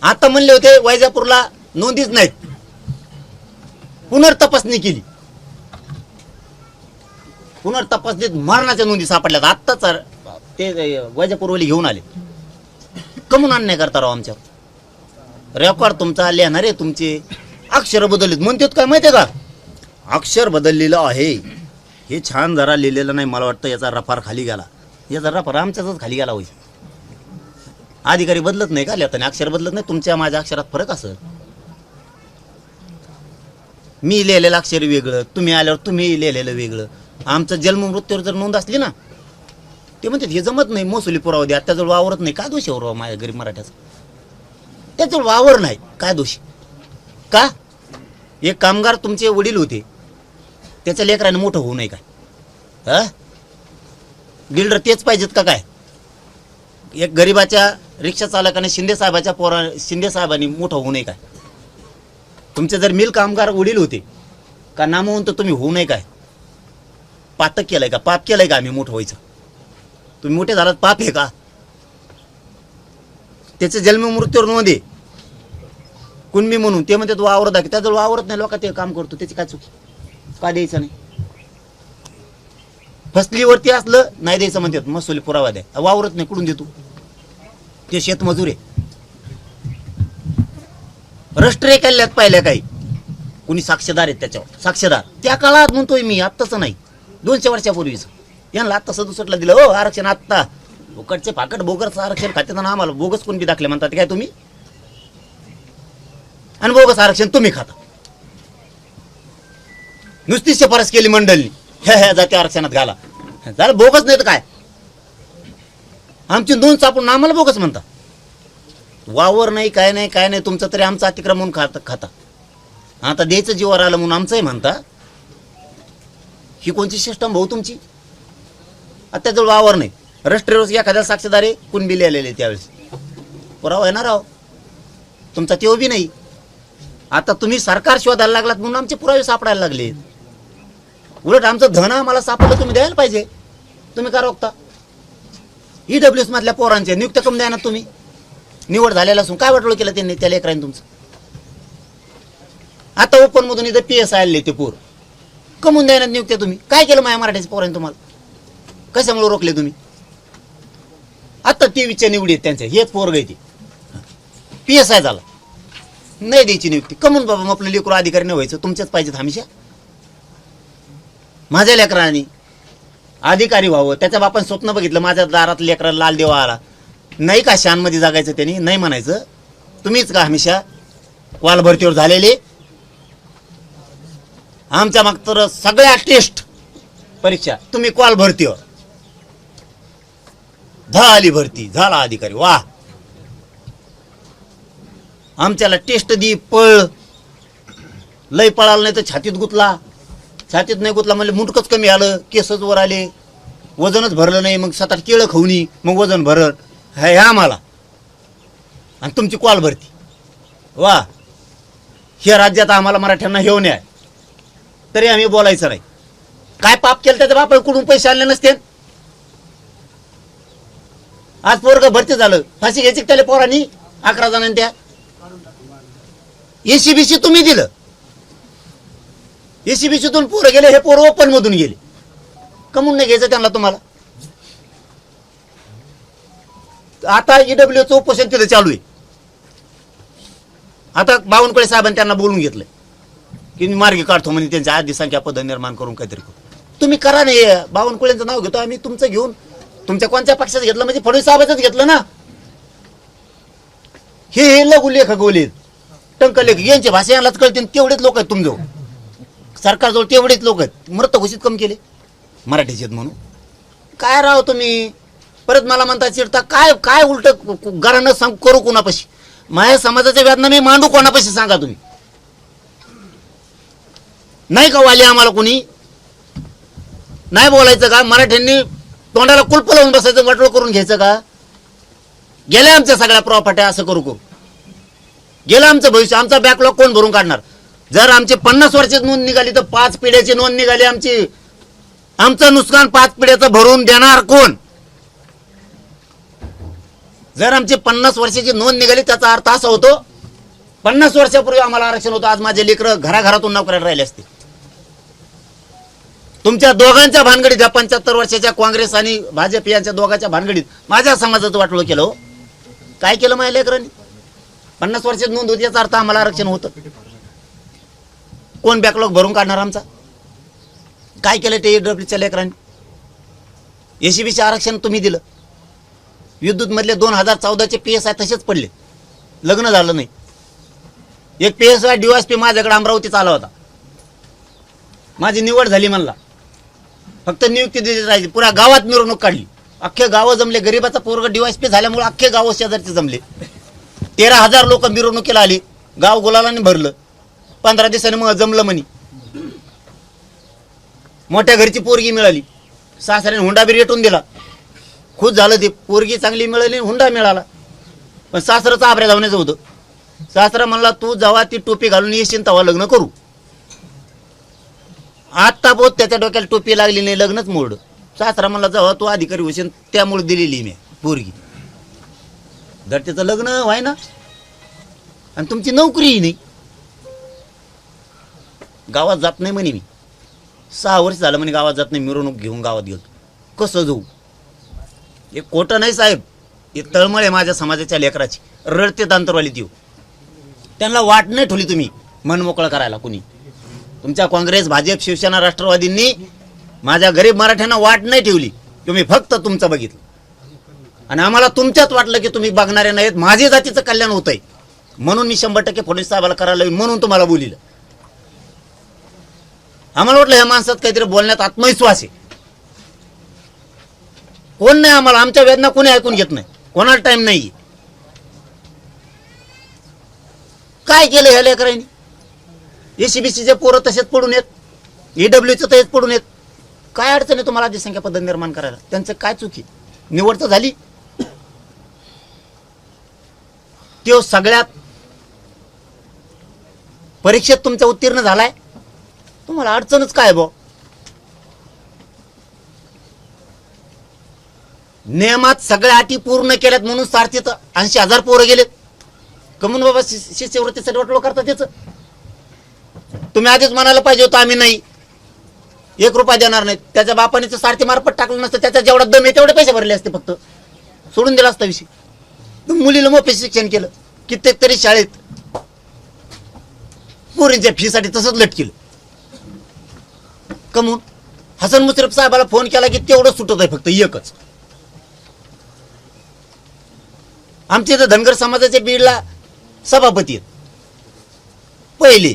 आता म्हणले होते वैजापूरला नोंदीच नाहीत, पुनर्तपासणी केली. पुनर्तपासणीत मरणाच्या नोंदी सापडल्यात. आत्ताच ते वैजापूरवाली घेऊन आले. कमून अन्याय करता राव आमच्या. रेकॉर्ड तुमचा, लिहिणारे तुमचे, अक्षर बदललेत म्हणतात. काय माहितीये का, अक्षर बदललेलं आहे. हे छान जरा लिहिलेलं नाही. मला वाटतं याचा रफार खाली गेला. याचा रफार आमच्याच खाली गेला होईल. अधिकारी बदलत नाही का लिहिताना? अक्षर बदलत नाही. तुमच्या माझ्या अक्षरात फरक असेल. मी लिहिलेलं अक्षर वेगळं, तुम्ही आल्यावर तुम्ही लिहिलेलं वेगळं. आमचं जन्म मृत्यूवर जर नोंद असली ना, ते म्हणतात हे जमत नाही, महसुली पुरावा द्या. त्याजवळ वावरत नाही. काय दोष आहे माझ्या गरीब मराठ्याचा? त्याजवळ वावर नाही, काय दोष? का? एक कामगार तुमचे वडील होते, त्याच्या लेकराने मोठं होऊ नये काय? बिल्डर तेच पाहिजेत का काय? एक गरीबाच्या रिक्षा चालकाने शिंदे साहेबांनी मोठं होऊ नये काय? तुमचे जर मिल कामगार वडील होते का नामवंत तुम्ही होऊ नये काय? पातक केलंय का? पाप केलंय का आम्ही मोठं व्हायचं? तुम्ही मोठे झालात पाप आहे का? त्याचे जन्म मृत्यूवर नोंद आहे कुणबी म्हणून. ते म्हणतात वावरत आहे, त्याजवळ वावरत नाही, लोक ते काम करतो, त्याची काय चुकी? का द्यायचं नाही? फसलीवरती असलं नाही द्यायचं म्हणतात, महसुली पुरावा द्या. वावरत नाही कुठून देतो? ते शेतमजूर आहे. राष्ट्रीय केल्यात पाहिल्या काही कुणी साक्षीदार आहेत त्याच्यावर, साक्षीदार त्या काळात म्हणतोय मी, आत्ताच नाही, 200 वर्षापूर्वीच. यांना आत्ता 67ला दिलं हो आरक्षण. आत्ता उकडचे फाकट बोगस आरक्षण खात्यानं आम्हाला बोगस कोण बी दाखले म्हणतात काय तुम्ही? आणि बोगस आरक्षण तुम्ही खाता. नुसती शिफारस केली मंडळनी, ह्या जाती आरक्षणात घाला, झालं बोगस. नाही तर काय? आमची नोंद सापडून आम्हाला बोगस म्हणता. वावर नाही, काय नाही, काय नाही तुमचं, तरी आमचं अतिक्रमण खाता. आता द्यायचं जीवावर आलं म्हणून आमचंही म्हणता. ही कोणची सिस्टम भाऊ तुमची? आता त्याजवळ वावर नाही, राष्ट्रीय एखाद्या साक्षीदारे कुणबी लिहिलेले त्यावेळेस पुरावा येणार आहो तुमचा, तेव बी नाही. आता तुम्ही सरकार शोधायला लागलात म्हणून आमचे पुरावे सापडायला लागले. उलट आमचं धन आम्हाला सापडलं तुम्ही द्यायला पाहिजे. तुम्ही का रोखता? EWS मधल्या पोरांचे नियुक्त कमी द्या ना तुम्ही. निवड झालेला असून काय वाटलं केलं त्यांनी त्या लेकरांनी तुमचं? आता ओपन मधून इथं PS आले ते पोर कमवून द्या ना नियुक्त्या तुम्ही. काय केलं माझ्या मराठ्याच्या पोरांनी तुम्हाला? कशामुळे रोखले तुम्ही? आता 23च्या निवडी आहेत त्यांच्या, हेच पोरग आहे ते PSI झाला, नाही द्यायची नियुक्ती. कमून बाबा मग आपलं लेकरू अधिकारी नाही व्हायचं, तुमच्याच पाहिजेत हमेशा. माझ्या लेकरांनी अधिकारी व्हावं, त्याच्या बापाने स्वप्न बघितलं माझ्या दारात लेकराला लाल देवा आला. नाही का शानमध्ये जागायचं त्यांनी? नाही म्हणायचं. तुम्हीच का हमेशा कॉल भरतीवर झालेले? आमच्या माग तर सगळ्या टेस्ट परीक्षा तुम्ही कॉल भरतीवर. झाली भरती, झाला अधिकारी, वा. आमच्याला टेस्ट दी, पळ. लय पळाला नाही तर छातीत गुतला, छातीत नाही गुतला म्हणजे मुंडकच कमी आलं, केसच वर आले, वजनच भरलं नाही, मग 7-8 केळं खाऊनी मग वजन भरल. हे आम्हाला आणि तुमची कॉल भरती, वा. हे राज्यात आम्हाला मराठ्यांना घेऊन आहे तरी आम्ही बोलायचं नाही. काय पाप केलं त्याच्या बापाला कुठून पैसे आणले नसते? आज पोरग भरती झालं, फाशी घ्यायची त्याला पोरांनी 11 जणांनी. त्या ECBC तुम्ही दिलं, ECBCतून पोरं गेले, हे पोरं ओपन मधून गेले. कमून नाही घ्यायचं त्यांना तुम्हाला? आता EWचं उपोषण तिथं चालू आहे. आता बावनकुळे साहेबांनी त्यांना बोलून घेतलंय की मी मार्गी काढतो म्हणजे त्यांच्या आधी संख्या पद निर्माण करून काहीतरी करू. तुम्ही करा नाही. बावनकुळेंचं नाव घेतो आम्ही, तुमचं घेऊन तुमच्या कोणत्या पक्षाचं घेतलं? म्हणजे फडणवीस साहेबांचंच घेतलं ना. हे लघु लेखक बोलेत, टंक लेखक, यांची भाषा यांनाच कळते. तेवढेच लोक आहेत तुमजवळ, सरकारजवळ तेवढेच लोक आहेत. मृत घोषित कम केले मराठीचे आहेत म्हणून. काय राव तुम्ही? परत मला म्हणता चिडता. काय काय उलट घरानं सांग करू कोणापाशी? माझ्या समाजाच्या वेदना मी मांडू कोणापाशी सांगा तुम्ही? नाही का वाली आम्हाला कोणी? नाही बोलायचं का? मराठ्यांनी तोंडाला कुलप लावून बसायचं, वाटोळ करून घ्यायचं का? गेल्या आमच्या सगळ्या प्रॉपर्ट्या असं करू गेलं आमचं भविष्य. आमचा बॅकलॉग कोण भरून काढणार? जर आमची 50 वर्षाची नोंद निघाली तर 5 पिढ्याची नोंद निघाली आमची. आमचं नुकसान 5 पिढ्याचं भरून देणार कोण? जर आमची 50 वर्षाची नोंद निघाली त्याचा अर्थ असा होतो 50 वर्षापूर्वी आम्हाला आरक्षण होतं, आज माझे लेकरं घराघरातून नोकऱ्याला राहिले असते. तुमच्या दोघांच्या भानगडीत, या 75 वर्षाच्या काँग्रेस आणि भाजप यांच्या दोघांच्या भानगडीत माझ्या समाजाचं वाटोळं केलं. हो काय केलं माझ्या लेकरांनी? 50 वर्षात नोंद होती याचा अर्थ आम्हाला आरक्षण होतं. कोण बॅकलॉग भरून काढणार आमचा? काय केलं ते EWच्या लेकरांनी? ECBC आरक्षण तुम्ही दिलं. विद्युत मधले 2014चे PSI तसेच पडले, लग्न झालं नाही. एक PSI DOSP माझ्याकडे अमरावतीत आला होता, माझी निवड झाली म्हणला, फक्त नियुक्ती दिली राहिली. पुऱ्या गावात मिरवणूक काढली, अख्खे गाव जमले. गरीबाचा पोरग DOSP झाल्यामुळे अख्खे गाव शेजारचे जमले. 13,000 लोक मिरवणुकीला आली, गाव गुलालाने भरलं. 15 दिवसांनी मग जमलं म्हणी. मोठ्या घरची पोरगी मिळाली, सासऱ्याने हुंडा बी रेटून दिला. खुश झालं ते, पोरगी चांगली मिळाली, हुंडा मिळाला. पण सासरचं आबऱ्या धावण्याचं होतं. सासरा म्हणला तू जेव्हा ती टोपी घालून येशील तेव्हा लग्न करू. आता बोध त्याच्या डोक्याला टोपी लागली नाही, लग्नच मोड. सासरा म्हणला जेव्हा तू अधिकारी होशील त्यामुळे दिलेली मी पोरगी. जर त्याचं लग्न व्हाय ना आणि तुमची नोकरीही नाही. गावात जात नाही म्हणे मी, 6 वर्ष झालं म्हणे गावात जात नाही, मिरवणूक घेऊन गावात गेलो. कसं जाऊ? हे खोटं नाही साहेब, हे तळमळ आहे माझ्या समाजाच्या लेकराची. रडते अंतरवाली ती. त्यांना वाट नाही ठेवली तुम्ही मन मोकळं करायला. कुणी तुमच्या काँग्रेस, भाजप, शिवसेना, राष्ट्रवादींनी माझ्या गरीब मराठ्यांना वाट नाही ठेवली. तुम्ही फक्त तुमचं बघितलं आणि आम्हाला तुमच्यात वाटलं की तुम्ही बघणारे नाहीत, माझ्या जातीचं कल्याण होत आहे म्हणून मी 100% फडणवीस साहेबाला करायला लावीन म्हणून तुम्हाला बोलिलं. आम्हाला वाटलं ह्या माणसात काहीतरी बोलण्यात आत्मविश्वास आहे. कोण नाही आम्हाला, आमच्या वेदना कोणी ऐकून घेत नाही, कोणाला टाइम नाही. काय केलं ह्या लेकरांनी? एसीबीसीचे पोरं तसेच पडून येत, ईडब्ल्यूचं तसेच पडून येत. काय अडचण आहे तुम्हाला अधिसंख्या पद्धत निर्माण करायला? त्यांचं काय चुकी? निवड तर झाली. तो सगळ्यात परीक्षेत तुमचा उत्तीर्ण झालाय, तुम्हाला अडचणच काय बो? नियमात सगळ्या अटी पूर्ण केल्यात म्हणून सारथीत 80,000 पोरं गेलेत. कमून बाबा शिष्यवृत्तीसाठी वाटलो करता त्याचं? तुम्ही आधीच म्हणायला पाहिजे होतं आम्ही नाही, 1 रुपया देणार नाही. त्याच्या बापाने तर सारथी मार्फत टाकलं नसतं, त्याचा जेवढा दम आहे तेवढे पैसे भरले असते, फक्त सोडून दिला असता विषय. मुलीला मोफत शिक्षण केलं, कित्येक तरी शाळेत पोरींच्या फीसाठी तसंच लटकेलं. कमून हसन मुश्रीफ साहेबाला फोन केला की तेवढं सुटत आहे, फक्त एकच. आमच्या इथं धनगर समाजाच्या बीडला सभापती आहेत पहिले,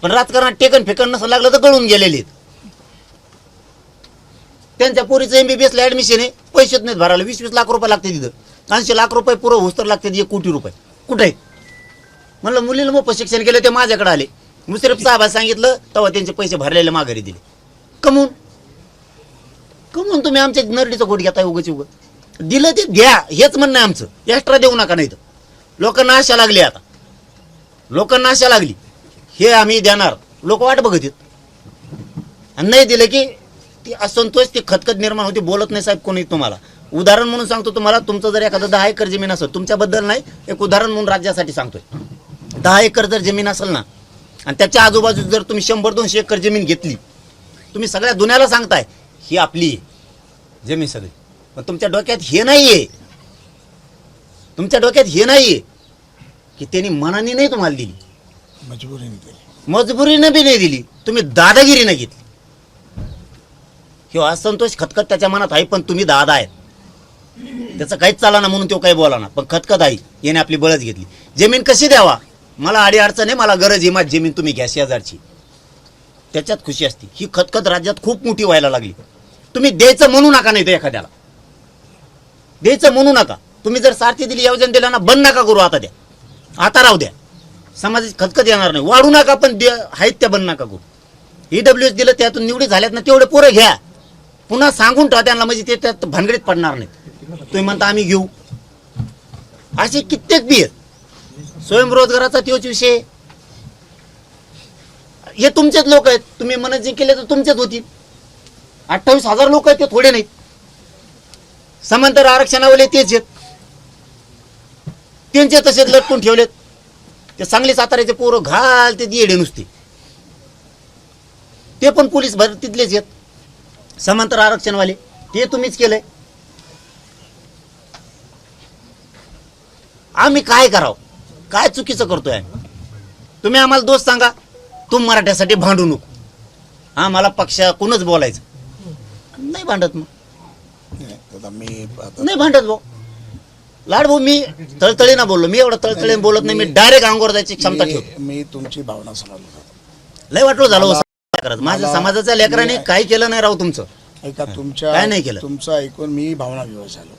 पण राजकारणात टेकन फेकन नसं लागलं तर गळून गेलेले आहेत. त्यांच्या पोरीचं MBBS ला ऍडमिशन आहे, पैसेच नाहीत भरायला. 20-20 लाख रुपये लागते तिथं. 80 लाख रुपये पुरं होस्तर लागते, 1 कोटी रुपये कुठे आहे? म्हणलं मुलीला मोफत शिक्षण केलं, ते माझ्याकडे आले. मुश्रीफ साहेबांनी सांगितलं तेव्हा त्यांचे पैसे भरलेले माघारी दिले. कमून तुम्ही आमच्या नरडीचं गोट घेताय उगाच उगं. दिलं ते द्या, हेच म्हणणं आहे आमचं. एक्स्ट्रा देऊ नका. नाही तर लोकांना आशा लागली, आता लोकांना आशा लागली हे आम्ही देणार, लोक वाट बघत आहेत. आणि नाही दिलं की ती असंतोष, ती खतखत निर्माण होती. बोलत नाही साहेब कोणी तुम्हाला. उदाहरण म्हणून सांगतो तुम्हाला, तुमचं जर एखादं 10 एकर जमीन असेल, तुमच्याबद्दल नाही, एक उदाहरण म्हणून राज्यासाठी सांगतोय. 10 एकर जर जमीन असेल ना आणि त्याच्या आजूबाजूला जर तुम्ही 100-200 एकर जमीन घेतली, तुम्ही सगळ्या दुनियाला सांगताय ही आपली आहे जमीन सगळी. पण तुमच्या डोक्यात हे नाहीये, तुमच्या डोक्यात हे नाहीये की त्यांनी मनाने नाही तुम्हाला दिली, मजबुरीने बी नाही दिली, तुम्ही दादागिरीने घेतली. किंवा असंतोष खतखत त्याच्या मनात आहे, पण तुम्ही दादा आहेत. त्याचं काहीच चाला ना म्हणून तो काही बोला ना, पण खतखत आहे, याने आपली बळच घेतली. जमीन कशी द्यावा? मला अडी अडचण आहे, मला गरज आहे, माझी जमीन तुम्ही घ्या शेजारची, त्याच्यात खुशी असते. ही खतखत राज्यात खूप मोठी व्हायला लागली. तुम्ही द्यायचं म्हणू नका, नाही तर एखाद्याला द्यायचं म्हणू नका. तुम्ही जर सारथी दिली, योजना दिला ना, बंद नका करू, आता द्या, आता राहू द्या. समाजाची खतखत येणार नाही. वाढू नका, पण आहेत त्या बंद नका करू. EWS दिलं, त्यातून निवडी झाल्यात ना, तेवढे पोरं घ्या. पुन्हा सांगून ठेवा त्यांना, म्हणजे ते त्यात भानगडीत पडणार नाही. तुम्ही म्हणता आम्ही घेऊ, असे कित्येक बी आहेत. स्वयंरोजगाराचा तोच विषय. हे तुमचेच लोक आहेत, तुम्ही मनत जे केले तर तुमचेच होतील. 28,000 लोक आहेत, ते थोडे नाहीत. समांतर आरक्षणावाले तेच आहेत, त्यांचे तसेच लटकून ठेवलेत. ते सांगली साताऱ्याचे पोरं घालते येडे नुसते, ते पण पोलीस भरतीतलेच आहेत. समांतर आरक्षणवाले ते तुम्हीच केलंय. आम्ही काय करावं? काय चुकीचं करतोय आम्ही? तुम्ही आम्हाला दोष सांगा. तुम मराठ्यासाठी भांडू नको, आम्हाला पक्षा कोणच बोलायचं नाही. भांडत मग नाही भांडत भाऊ. लाड भाऊ, मी तळतळीना बोललो, मी एवढं तळतळीने बोलत नाही. मी डायरेक्ट अंगावर जायची क्षमता ठेवतो. मी तुमची भावना समजलो, लय वाटलं झालं. माझ्या समाजाच्या लेकरांनी काही केलं नाही राव तुमचं. ऐका, तुमच्या काय नाही केलं तुमचं ऐकून मी भावना विवश झालो.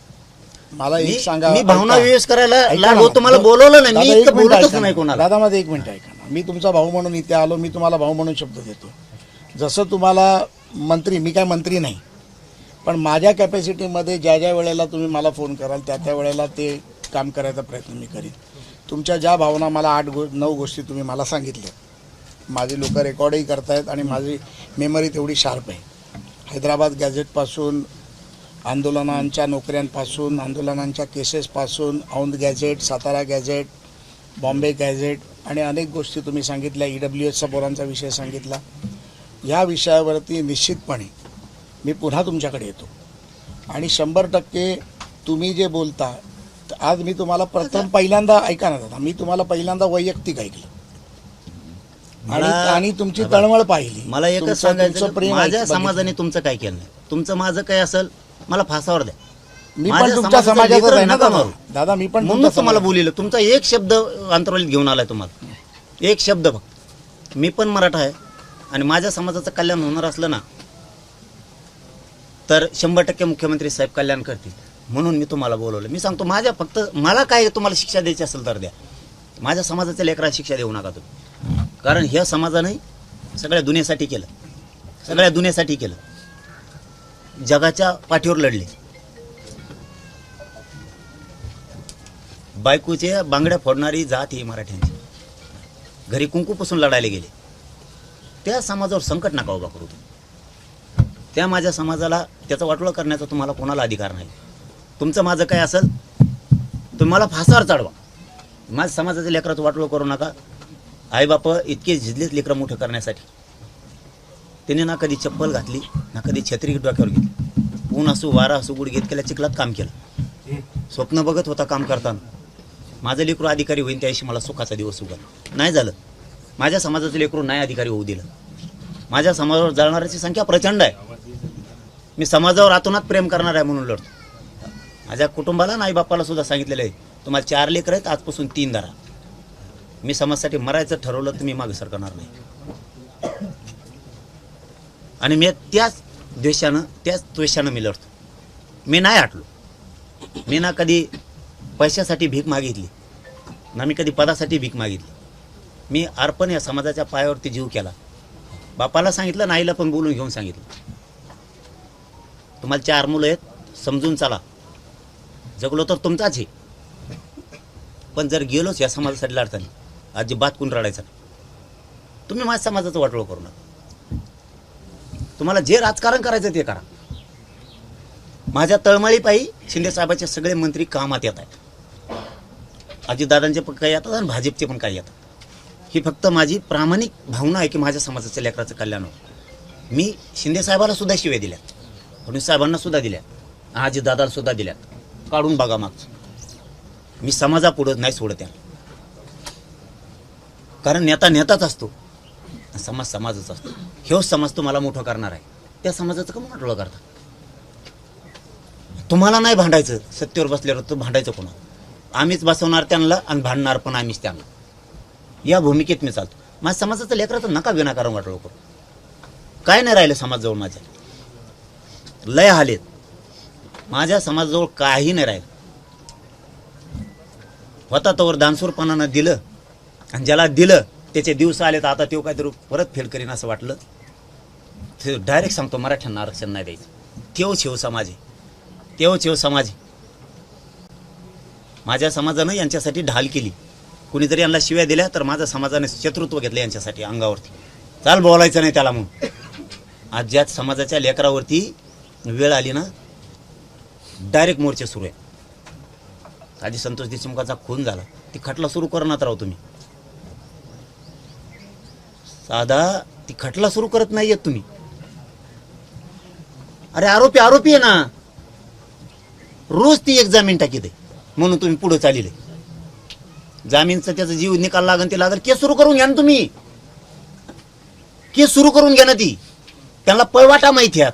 मला एक सांगा, मी भावना ऐका. विवेश करायला ऐका लाड ना. भाऊ तुम्हाला बोलवलं नाही, दादा, मी एक इतकं मिनिट बोलतच ऐका नाही ना. कोणाला. दादा, माझं 1 मिनिट ऐका ना. मी तुमचा भाऊ म्हणून इथे आलो, मी तुम्हाला भाऊ म्हणून शब्द देतो. जसं तुम्हाला मंत्री, मी काय मंत्री नाही, पण माझ्या कॅपॅसिटीमध्ये ज्या ज्या वेळेला तुम्ही मला फोन कराल त्या त्या वेळेला ते काम करायचा प्रयत्न मी करीन. तुमच्या ज्या भावना मला 9 गोष्टी तुम्ही मला सांगितल्या, माझे लोक रेकॉर्डही करतायत आणि माझी मेमरी तेवढी शार्प आहे. हैदराबाद गॅझेटपासून, आंदोलनांच्या नोकऱ्यांपासून, आंदोलनांच्या केसेसपासून, Aundh gazette, Satara gazette, Bombay gazette आणि अनेक गोष्टी तुम्ही सांगितल्या. EWSचा पोरांचा विषय सांगितला. ह्या विषयावरती निश्चितपणे मी पुन्हा तुमच्याकडे येतो आणि 100% तुम्ही जे बोलता, आज मी तुम्हाला पहिल्यांदा ऐका ना दादा, मी तुम्हाला पहिल्यांदा वैयक्तिक ऐकलं आणि तुमची तळमळ पाहिली. मला एकच तुमचं सांगायचं, प्रेम माझ्या बघितलं. समाजाने तुमचं काय केलं नाही. तुमचं माझं काय असेल मला फासावर द्या. मी माझ्या पण तुमच्या समाजाचं समाजाचा लेकरं आहे ना नका दादा. मारू. दादा मी पण म्हणून तुमच्या तुम्हाला समाजाचा. बोलिलं. तुमचा एक शब्द अंतरावलीत घेऊन आलाय तुम्हाला, एक शब्द फक्त. मी पण मराठा आहे आणि माझ्या समाजाचं कल्याण होणार असलं ना तर 100% मुख्यमंत्री साहेब कल्याण करतील. म्हणून मी तुम्हाला बोलवलं. मी सांगतो, माझ्या फक्त मला काय तुम्हाला शिक्षा द्यायची असेल तर द्या. माझ्या समाजाच्या लेकराला शिक्षा देऊ नका तुम्ही. कारण ह्या समाजाने सगळ्या दुनियेसाठी केलं, सगळ्या दुनियेसाठी केलं. जगाच्या पाठीवर लढले. बायकोचे बांगड्या फोडणारी जात ही मराठ्यांची. घरी कुंकूपासून लढायला गेले. त्या समाजावर संकट नका उभा करू तुम्ही. त्या माझ्या समाजाला त्याचं वाटोळं करण्याचा तुम्हाला कोणाला अधिकार नाही. तुमचं माझं काय असेल तुम्ही मला फासावर चढवा. माझ्या समाजाच्या लेकराचं वाटोळं करू नका. आईबाप इतके झिजलेत लेकरं मोठं करण्यासाठी. त्याने ना कधी चप्पल घातली, ना कधी छत्री डोक्यावर घेतली. ऊन असू, वारा असू, गुडघेत केल्या, चिखलात काम केलं. स्वप्न बघत होता काम करताना माझं लेकरू अधिकारी होईन, त्याशी मला सुखाचा दिवस उगल. नाही झालं. माझ्या समाजाचं लेकरू नाही अधिकारी होऊ दिलं. माझ्या समाजावर जळणाऱ्याची संख्या प्रचंड आहे. मी समाजावर आतोनात प्रेम करणार आहे म्हणून लढतो. माझ्या कुटुंबाला आणि आईबापाला सुद्धा सांगितलेलं आहे, तुम्हाला 4 लेकरं आहेत, आजपासून 3 धरा. मी समाजासाठी मरायचं ठरवलं तर मी मागे सरकणार नाही. आणि मी त्याच द्वेषानं मी लढतो. मी नाही हटलो. मी ना कधी पैशासाठी भीक मागितली, ना मी कधी पदासाठी भीक मागितली. मी अर्पण या समाजाच्या पायावरती जीव केला. बापाला सांगितलं, नाईला पण बोलून घेऊन सांगितलं, तुम्हाला 4 मुलं आहेत, समजून चला. जगलो तर तुमचाच आहे, पण जर गेलोच या समाजासाठी लढताना अजिबात कोण रडायचं नाही. तुम्ही माझ्या समाजाचं वाटोळं करू नका. तुम्हाला जे राजकारण करायचं ते करा. माझ्या तळमळीपायी शिंदेसाहेबाचे सगळे मंत्री कामात येत आहेत. अजितदादांचे पण काही येतात आणि भाजपचे पण काही येतात. ही फक्त माझी प्रामाणिक भावना आहे की माझ्या समाजाच्या लेकराचं कल्याण होतं. मी शिंदेसाहेबाला सुद्धा शिव्या दिल्या, फडणवीस साहेबांना सुद्धा दिल्या, अजितदादाला सुद्धा दिल्या. काढून बघा मागचं. मी समाजापुढं नाही सोडत त्याला. कारण नेता नेताच असतो, समाज समाजच असतो. हेच समाज तुम्हाला मोठं करणार आहे. त्या समाजाचं का वाटोळं करता? तुम्हाला नाही भांडायचं. सत्तेवर बसल्यावर तर भांडायचं कोणा? आम्हीच बसवणार त्यांना आणि भांडणार पण आम्हीच त्यांना. या भूमिकेत मी चालतो. माझ्या समाजाचं लेकराचं नका विनाकारण वाटोळं करू. काय नाही राहिलं समाजजवळ. माझ्या लय हालेत. माझ्या समाजाजवळ काही नाही राहिलं. होता तोवर दानसूरपणानं दिलं आणि ज्याला दिलं त्याचे दिवस आले तर आता तो काहीतरी परत फेल करीन असं वाटलं. ते डायरेक्ट सांगतो, मराठ्यांना आरक्षण नाही द्यायचं. तेव छेव समाज आहे, तेव छेव समाज आहे. माझ्या समाजानं यांच्यासाठी ढाल केली. कुणी जरी यांना शिव्या दिल्या तर माझ्या समाजाने शत्रुत्व घेतलं यांच्यासाठी अंगावरती. चाल बोलायचं नाही त्याला म्हणून. आज ज्या समाजाच्या लेकरावरती वेळ आली ना, डायरेक्ट मोर्चे सुरू आहे. आधी संतोष देशमुखाचा खून झाला, ती खटला सुरू करणार राहू तुम्ही. साधा ती खटला सुरू करत नाहीयेत तुम्ही. अरे आरोपी आहे ना, रोज ती एक जामीन टाकीत आहे म्हणून तुम्ही पुढे चालले. जामीनचं त्याचा जीव निकाल लागन ते लागल. केस सुरू करून घ्या ना तुम्ही. केस सुरू करून घ्या ना. ती त्यांना पळवाटा माहिती आहे.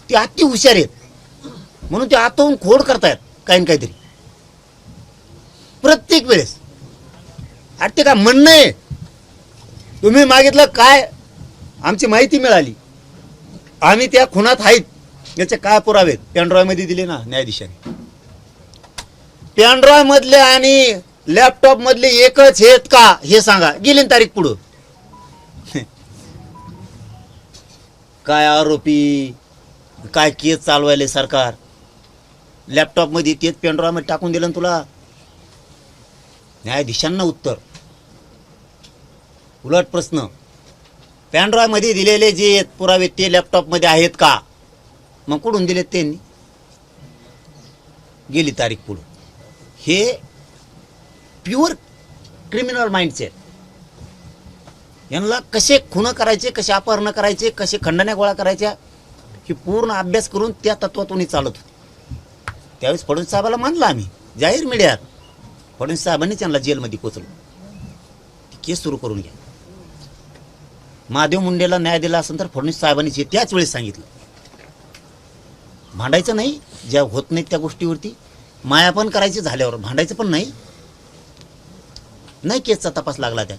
ती अति हुशार आहेत म्हणून ते आतून खोड करतायत काही ना काहीतरी प्रत्येक वेळेस. अरे ते काय म्हणणं आहे? तुम्ही मागितलं काय? आमची माहिती मिळाली, आम्ही त्या खुनात आहेत, याचे काय पुरावेत? पेनड्रॉइव मध्ये दिले ना न्यायाधीशाने. पेनड्रॉइव मधले आणि लॅपटॉप मधले एकच आहेत का हे सांगा. गेली ना तारीख पुढं. काय आरोपी, काय केस चालवायले सरकार. लॅपटॉप मध्ये तेच पेनड्रॉइव मध्ये टाकून दिलं ना तुला. न्यायाधीशांना उत्तर. उलट प्रश्न, पॅनड्रायमध्ये दिलेले जे पुरावे ते लॅपटॉपमध्ये आहेत का? मग कुठून दिलेत त्यांनी? गेली तारीख पुढं. हे प्युअर क्रिमिनल माइंडसेट. यांना कसे खून करायचे, कसे अपहरण करायचे, कसे खंडण्या गोळा करायच्या, हे पूर्ण अभ्यास करून त्या तत्वातून चालत होते. त्यावेळेस फडणवीस साहेबाला मानलं आम्ही जाहीर मीडियात. फडणवीस साहेबांनी त्यांना जेलमध्ये पोचलं. ती केस सुरू करून घ्या. महादेव मुंडेला न्याय दिला असेल तर फडणवीस साहेबांनी त्याच वेळेस सांगितलं, भांडायचं नाही ज्या होत नाहीत त्या गोष्टीवरती. माया पण करायची झाल्यावर, भांडायचं पण नाही. नाही केसचा तपास लागला, त्या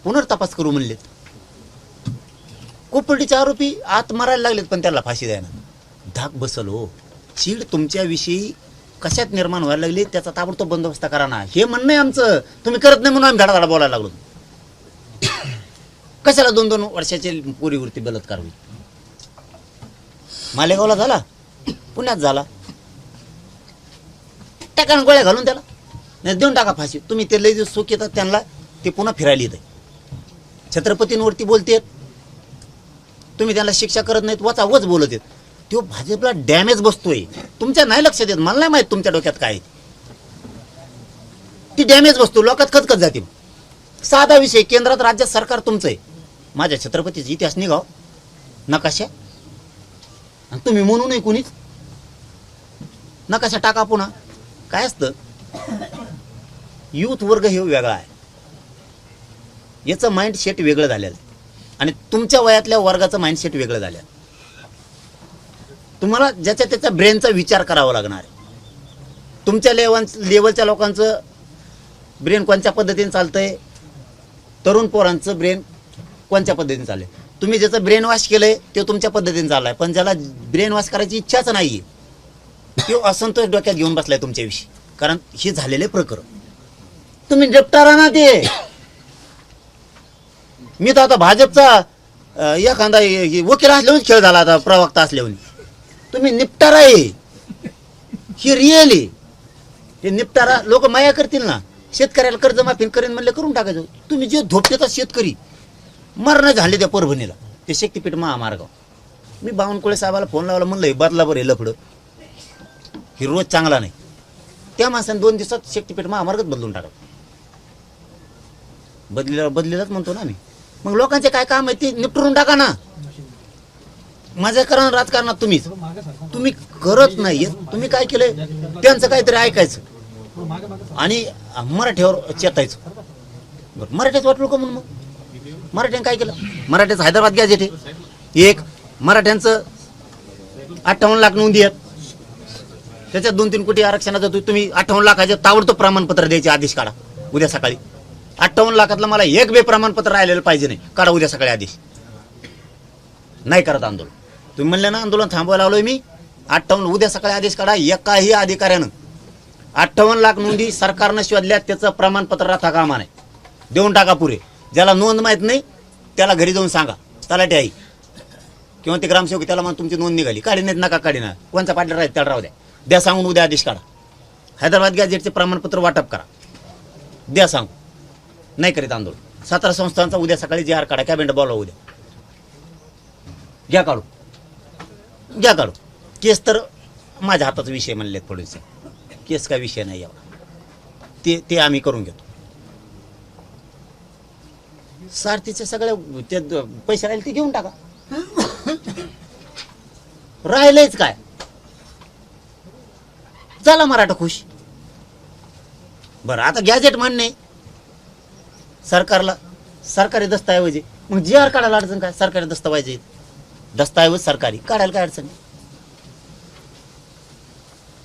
पुनर्तपास करू म्हणलेत. कोपर्डीचे आरोपी आत मारायला लागलेत पण त्याला फाशी द्यायला. धाक बसल हो. चीड तुमच्याविषयी कशात निर्माण व्हायला लागली त्याचा ताबडतोब बंदोबस्त करा ना. हे म्हणणं आहे आमचं. तुम्ही करत नाही म्हणून आम्ही धडाधडा बोलायला लागलो. कशाला 2-2 वर्षाचे पोरीवरती बलात्कार होईल? मालेगावला झाला, पुण्यात झाला. टाका गोळ्या घालून त्याला नाही देऊन टाका फाशी. तुम्ही ते लई दिवस सुख येतात त्यांना, ते पुन्हा फिरायला येत. छत्रपतींवरती बोलतेत, तुम्ही त्यांना शिक्षा करत नाहीत, वच बोलत आहेत. तो भाजपला डॅमेज बसतोय. तुमच्या नाही लक्षात येत. मला नाही माहित तुमच्या डोक्यात काय. ती डॅमेज बसतो, लोकात खचखच जाते. साधा विषय, केंद्रात राज्यात सरकार तुमचं आहे. माझ्या छत्रपतीचा इतिहास निघाव नकाशा, आणि तुम्ही म्हणू नये कुणीच. नकाशा टाका पुन्हा. काय असतं, युथ वर्ग हे वेगळा आहे. याचं माइंडसेट वेगळं झालेलं आहे आणि तुमच्या वयातल्या वर्गाचं माइंडसेट वेगळं झालं. तुम्हाला ज्याच्या त्याच्या ब्रेनचा विचार करावा लागणार आहे. तुमच्या लेवलच्या लोकांचं ब्रेन कोणत्या पद्धतीने चालतंय, तरुण पोरांचं ब्रेन कोणत्या पद्धतीने चाललंय. तुम्ही ज्याचं ब्रेन वॉश केलंय ते तुमच्या पद्धतीने चाललाय, पण ज्याला ब्रेन वॉश करायची इच्छाच नाहीये तो असंतोष डोक्यात घेऊन बसलाय तुमच्याविषयी. कारण हे झालेले प्रकरण तुम्ही निपटारा ना. ते मी तर आता भाजपचा एखादा वकील असल्यावर खेळ झाला, आता प्रवक्ता असल्यावर. तुम्ही निपटारा आहे, ही रिअल आहे. हे निपटारा लोक माया करतील ना. शेतकऱ्याला कर्जमाफी करेन म्हणले करून टाकायचं. तुम्ही जे धोपतेचा शेतकरी मरण झाले त्या परभणीला, ते शक्तीपीठ महामार्गाव. मी बावनकुळे साहेबाला फोन लावला, म्हणलं हे बदला बरं हे लफडं, ही रोज चांगला नाही. त्या माणसाने 2 दिवसात शक्तीपीठ महामार्गच बदलून टाका. बदलेलाच म्हणतो ना मी. मग लोकांचे काय काम आहे ते निपटून टाका ना. माझ्या करा राजकारणात तुम्ही करत नाहीये. तुम्ही काय केलंय, त्यांचं काहीतरी ऐकायचं आणि मराठीवर चेतायचं. बरं, मराठीच वाटलो का म्हणून. मग मराठ्यानं काय केलं, मराठ्याचं हैदराबाद गॅजेट आहे. एक मराठ्यांचं 58 लाख नोंदी आहेत, त्याच्यात 2-3 कोटी आरक्षणाचं. तुम्ही 58 लाखाचे ताबडतोब प्रमाणपत्र द्यायचे आदेश काढा उद्या सकाळी. 58 लाखातलं मला एक बे प्रमाणपत्र राहिलेलं पाहिजे नाही, काढा उद्या सकाळी आदेश. नाही करत आंदोलन. तुम्ही म्हणले ना आंदोलन थांबवायला लावलोय मी. 58 उद्या सकाळी आदेश काढा. एकाही अधिकाऱ्यानं 58 लाख नोंदी सरकारनं शोधल्या, त्याचं प्रमाणपत्र राहता कामा नाही. देऊन टाका पुरे. ज्याला नोंद माहीत नाही त्याला घरी जाऊन सांगा, तलाठी आई किंवा ते ग्रामसेवक, त्याला मग तुमची नोंद निघाली. काढी नाहीत नका काढी ना. कोणचा पाटील राहील त्याला राहू द्या. द्या सांगून उद्या आदेश काढा. हैदराबाद गॅजेटचे प्रमाणपत्र वाटप करा, द्या सांगू. नाही करीत आंदोलन. 17 संस्थांचा उद्या सकाळी JR काढा. कॅबिनेट बोलावा उद्या. घ्या काढू. केस तर माझ्या हाताचा विषय म्हणले थोडेसे. केस काय विषय नाही यावा, ते आम्ही करून घेतो. सारथीचे सगळे ते पैसे राहिले ते घेऊन टाका. राहिलंच काय, झाला मराठा खुश. बरं, आता गॅजेट म्हणणे सरकारला सरकारी दस्तऐवज. मग JR काढायला अडचण काय? सरकारी दस्तऐवज सरकारी काढायला काय अडचण?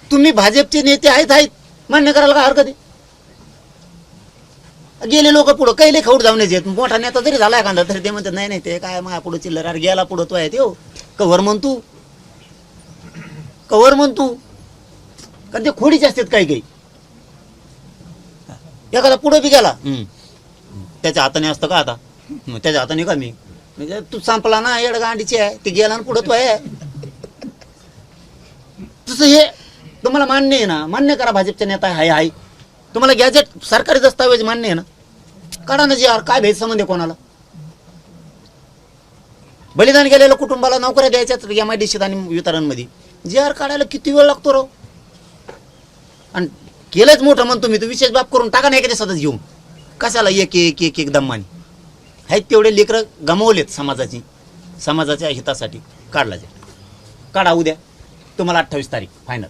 तुम्ही भाजपचे नेते आहेत मान्य करायला काय हरकत आहे? गेले लोक पुढं कैले खाऊड जाऊन येत. मोठा नेता जरी झाला एखादा तरी ते म्हणतात नाही ते काय माझ्या पुढं चिल्लर. अरे गेला पुढं तो आहे तो कव्हर म्हणतो कारण ते खोडीचे असतात काही. एखादा पुढं बी गेला त्याच्या हाताने असतं का? आता त्याच्या हाताने का मी म्हणजे तू संपला ना, येडगांडीची आहे, ते गेला ना पुढं तो आहे. तसं हे तुम्हाला मान्य आहे ना? मान्य करा भाजपचा नेता हाय. तुम्हाला गॅजेट सरकारी दस्तावेज मान्य आहे ना, काढा ना जी आर. काय भेद संबंध आहे कोणाला? बलिदान गेलेल्या कुटुंबाला नोकऱ्या द्यायच्यात MIDC आणि वितरणमध्ये. जी आर काढायला किती वेळ लागतो राव? आणि केलंच मोठं म्हणतो मी, तर विशेष बाब करून टाका नाही का सतत घेऊन. कशाला एक एक एक एक दम्मानी आहेत तेवढे लेकरं गमावलेत समाजाच्या हितासाठी. काढला जे काढा उद्या. तुम्हाला 28 तारीख फायनल,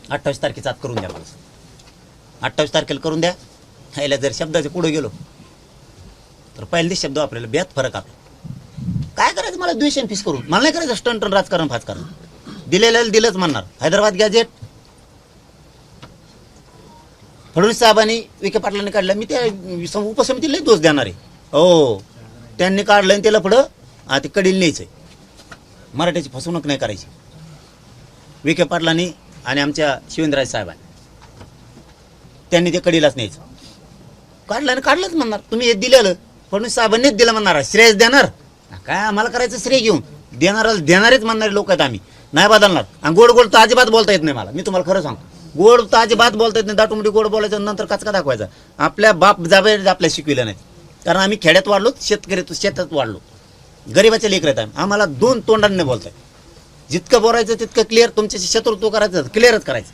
28 तारखेचा आत करून द्या मला. 28 तारखेला करून द्या. ह्याला जर शब्दाच्या पुढे गेलो तर पहिल्यांदा शब्द वापरायला बेत फरक आपला. काय करायचं मला द्वेषण फीस करून? मला नाही करायचं स्टंट राजकारण फाजकारण. दिलेलं दिलंच म्हणणार. हैदराबाद गॅजेट फडणवीस साहेबांनी विखे पाटलांनी काढलं. मी त्या उपसमितीला दोष देणार आहे. हो, त्यांनी काढलं आणि त्याला पुढं ते कडील न्यायचंय. मराठ्याची फसवणूक नाही करायची. विखे पाटलांनी आणि आमच्या शिवेंद्रराज साहेबांनी त्यांनी ते कडीलाच न्यायचं. काढलं आणि काढलंच म्हणणार. तुम्ही हे दिलेलं फडणवीस साहेबांनीच दिलं म्हणणार. श्रेयस देणार काय? आम्हाला करायचं श्रेय घेऊन देणारेच म्हणणारे लोक आहेत आम्ही. नाही बदलणार. आणि गोड गोड तर अजिबात बोलता येत नाही मला. मी तुम्हाला खरं सांगतो, गोड तर अजिबात बोलता येत नाही. दाटुमडी गोड बोलायचं, नंतर कचका दाखवायचा. आपल्या बाप जाबे आपल्या शिकविलं नाही. कारण आम्ही खेड्यात वाढलो, शेतात वाढलो, गरीबाच्या लेकर आहेत आम्ही. आम्हाला 2 तोंडांनी बोलताय. जितकं बोलायचं तितकं क्लिअर. तुमच्याशी शत्रुत्व करायचं क्लिअरच करायचं.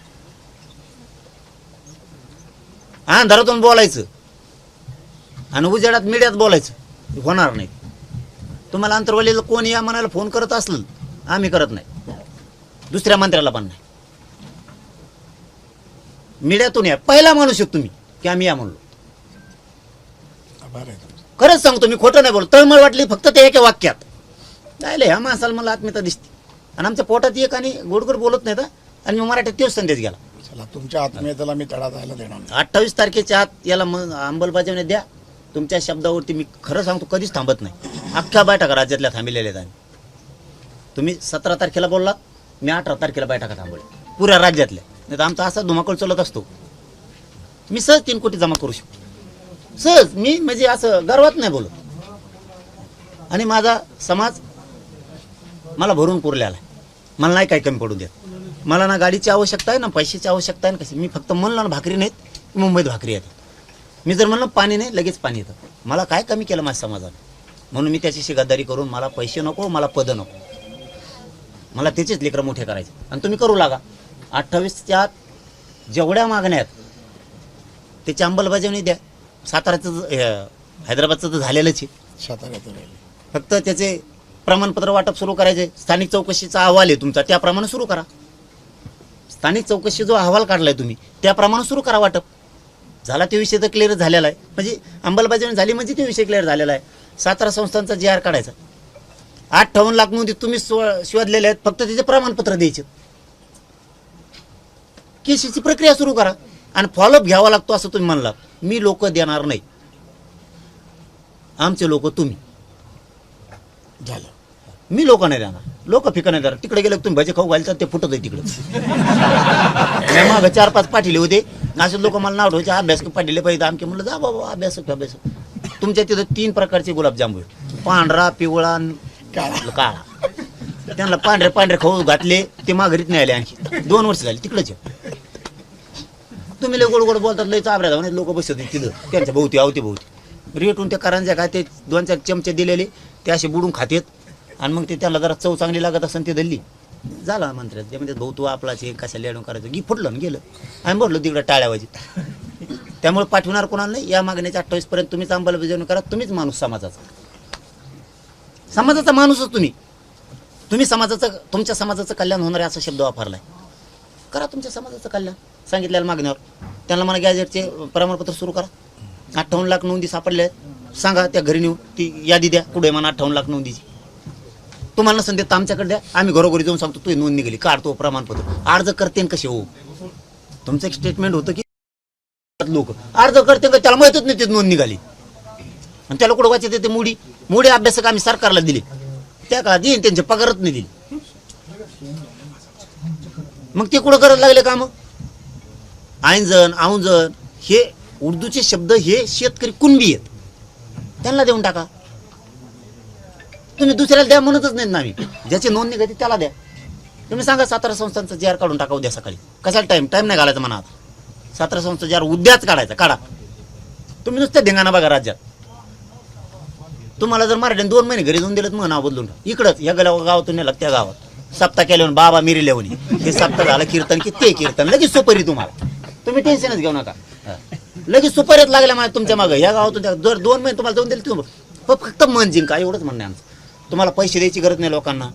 अंधारातून बोलायचं आणि उजेडात मीडियात बोलायचं होणार नाही. तुम्हाला अंतरवालीला कोण या म्हणायला फोन करत असलं, आम्ही करत नाही. दुसऱ्या मंत्र्याला पण नाही. मीडियातून या. पहिला माणूस शकतो तुम्ही की आम्ही या म्हणलो. खरंच सांगतो मी, खोटं नाही बोलतो. तळमळ वाटली फक्त ते एका वाक्यात. जायला ह्या माणसाला मला आत्मीयता दिसते. आणि आमच्या पोटात एक आणि गोडगोड बोलत नाही. आणि मी मराठीत तेच संदेश गेला. चला, तुमच्या आत्मीयतेला मी तडा जायला देणार नाही. 28 तारखेच्या आत याला अंमलबजावणी द्या. तुमच्या शब्दावरती मी खरं सांगतो कधीच थांबत नाही. अख्ख्या बैठका राज्यातल्या थांबलेल्या आहेत. तुम्ही 17 तारखेला बोललात, मी 18 तारखेला बैठका थांबवल्या पुऱ्या राज्यातल्या. नाही तर आमचा असा धुमाकूळ चालत असतो. मी सहज 3 कोटी जमा करू शकतो. सहज. मी म्हणजे असं गर्वात नाही बोलत. आणि माझा समाज मला भरून पुरलेला आहे. मला नाही काही कमी पडू देत. मला ना गाडीची आवश्यकता आहे, ना पैशाची आवश्यकता आहे, ना कशी. मी फक्त म्हणलं ना भाकरी नाहीत, मुंबईत भाकरी येते. मी जर म्हणलं पाणी नाही, लगेच पाणी येतं. मला काय कमी केलं माझ्या समाजाने? म्हणून मी त्याच्याशी गद्दारी करून मला पैसे नको, मला पद नको. मला त्याचेच लेकरं मोठे करायचे. आणि तुम्ही करू लागा. 28च्या आत जेवढ्या मागण्या आहेत त्याची अंमलबजावणी द्या. साताऱ्याचं हैदराबादचं तर झालेलंच आहे. साताऱ्यात फक्त त्याचे प्रमाणपत्र वाटप सुरू करायचे. स्थानिक चौकशीचा अहवाल आहे तुमचा, त्याप्रमाणे सुरू करा. स्थानिक चौकशी जो अहवाल काढलाय तुम्ही, त्याप्रमाणे सुरू करा वाटप. झाला ते विषय तर क्लिअर झालेला आहे. म्हणजे अंमलबजावणी झाली म्हणजे ते विषय क्लिअर झालेला आहे. 17 संस्थांचा GR काढायचा. 58 लाख नोंदी तुम्ही शोधलेले आहेत. फक्त त्याचे प्रमाणपत्र द्यायचे. केसीची प्रक्रिया सुरू करा. आणि फॉलोअप घ्यावा लागतो असं तुम्ही म्हणलात. मी लोक देणार नाही. आमचे लोक तुम्ही. झालं. मी लोक नाही देणार. लोक फिकं नाही देणार. तिकडे गेलं तुम्ही भजे खाऊ घालतात, ते फुटत आहे तिकडे. मग 4-5 पाठीले होते. असे लोक मला नाव ठेवायचे, अभ्यास पाठीले पाहिजे आमके. म्हणलं जा बाबा अभ्यास. तुमच्या तिथं 3 प्रकारचे गुलाबजामुन, पांढरा, पिवळा, काळा. त्यांना पांढरे खाऊ घातले. ते माघारीत नाही आले. आणखी 2 वर्ष झाली तिकडच. तुम्ही लय गोड गोड बोलतात, लय चाबऱ्या जाऊन लोक बसत तिथं त्यांच्या भोवती अवतीभोवती. रेटून त्या करांच्या काय ते 2-4 चमचे दिलेले ते असे बुडून खातेत. आणि मग ते त्यांना जरा चव चांगली लागत असेल ते दल्ली झाला मंत्र्यात. ते म्हणजे भाऊ तू आपलाचे कशाला लेडून करायचं. गी फुटलं गेलं. आम्ही बोललो तिकडं टाळ्यावाजी. त्यामुळे पाठवणार कोणाला नाही. या मागण्याच्या 28 पर्यंत तुम्हीच अंमलबजावणी करा. तुम्हीच माणूस समाजाचा माणूसच तुम्ही समाजाचं, तुमच्या समाजाचं कल्याण होणार आहे असा शब्द वापरलाय. करा तुमच्या समाजाचं कल्याण. सांगितलेल्या मागण्यावर त्यांना मला गॅजेटचे प्रमाणपत्र सुरू करा. 58 लाख नोंदी सापडल्या आहेत. सांगा त्या घरी नेऊन ती यादी द्या. कुठे म्हणा 58 लाख नोंदीची. तुम्हाला नसेल देत आमच्याकडे द्या. आम्ही घरोघरी जाऊन सांगतो तू नोंद निघाली, काढतो प्रमाणपत्र. अर्ज करते कसे हो? तुमचं एक स्टेटमेंट होतं की लोक अर्ज करते का त्याला माहितच नाही ते नोंद निघाली. आणि त्याला कुठं वाचत येते? मोडी अभ्यासक आम्ही सरकारला दिले. त्या का देईन त्यांचे पगारच नाही दिली. मग ते कुठं करत लागले काम? आयंजण औंजण हे उर्दूचे शब्द हे शेतकरी कुणबी आहेत. त्यांना देऊन टाका. तुम्ही दुसऱ्याला द्या म्हणतच नाहीत ना. आम्ही ज्याची नोंद निघाली त्याला द्या. तुम्ही सांगा 17 संस्थांचा GR काढून टाका उद्या सकाळी. कशाला टाइम नाही घालायचा म्हणा. आता 17 संस्था ज्यावर उद्याच काढायचा काढा. तुम्ही नुसतं धिंगाणा बघा राज्यात. तुम्हाला जर मराठ्याने 2 महिने घरी जाऊन दिलं तर मग नाव बदलून इकडंच या गावातून नेलं त्या गावात सप्ताह केल्यावर बाबा मिरी लेवणी हे सप्ताह झालं कीर्तन की ते कीर्तन लगेच सुपारी. तुम्हाला तुम्ही टेन्शनच घेऊ नका. लगेच सुपारीत लागल्या माझ्या तुमच्या मागं या गावातून जर 2 महिने तुम्हाला जाऊन दिले फक्त मन जिंका एवढंच म्हणणं आहे आमचं. तुम्हाला पैसे द्यायची गरज नाही लोकांना,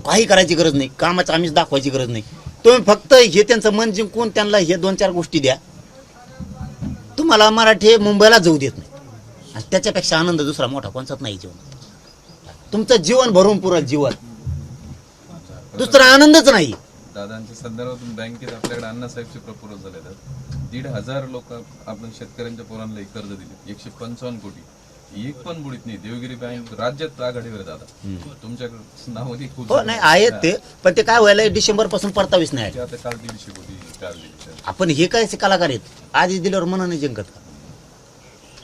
काही करायची गरज नाही, कामाचं आम्हीच दाखवायची गरज नाही. तुम्ही फक्त हे त्यांचं मन जिंकून त्यांना हे 2-4 गोष्टी द्या. तुम्हाला मराठी मुंबईला जाऊ देत नाही आणि त्याच्यापेक्षा आनंद दुसरा मोठा कोणताच नाही जीवन. तुमचं जीवन भरून पुरल जीवन, दुसरा आनंदच नाही. दादांच्या संदर्भातून बँकेत आपल्याकडे अण्णासाहेबचे प्रपोजल झाले आहेत. 1,500 लोक आपण शेतकऱ्यांच्या पोरांना कर्ज दिले 155 कोटी. एक पण बुडीत नाही. देवगिरी बँक राज्यात आघाडीवर दादा. तुमच्याकडे नावाने खूप हो नाही आहेत ते, पण ते काय व्हायला डिसेंबर पासून परतावीस नाही. आता काल 150 कोटी काल 150. आपण हे काय कलाकार आहेत आधी दिल्यावर मनाने जिंकत का?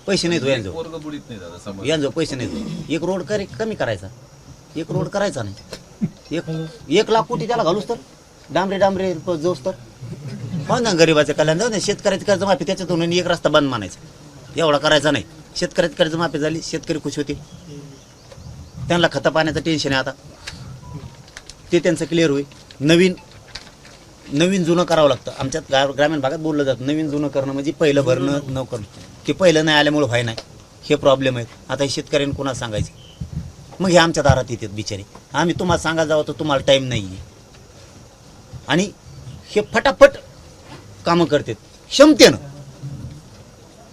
पैसे नाहीत यांजो पोरग बुडीत नाही दादा समाज. यांजो पैसे नाहीत. एक रोड कमी करायचा, एक रोड करायचा नाही. 1 लाख कोटी त्याला घालूस तर डांबरे जोस तर हो ना. गरीबाचं कल्याण जाऊ ना. शेतकऱ्याची कर्जमाफी त्याच्यातून एक रस्ता बंद मानायचा एवढा करायचा नाही. शेतकऱ्याची कर्जमाफी झाली, शेतकरी खुश होते. त्यांना खतं पाण्याचं टेन्शन आहे आता, ते त्यांचं क्लिअर होईल. नवीन जुनं करावं लागतं. आमच्यात ग्रामीण भागात बोललं जातं नवीन जुनं करणं म्हणजे पहिलं भरणं न करणं. की पहिलं नाही आल्यामुळे व्हाय नाही हे प्रॉब्लेम आहेत. आता हे शेतकऱ्यांनी कोणाला सांगायचे? मग हे आमच्या दारात येतात बिचारे. आम्ही तुम्हाला सांगायला जावं तर तुम्हाला टाईम नाही आहे. आणि हे फटाफट कामं करतात क्षमतेनं.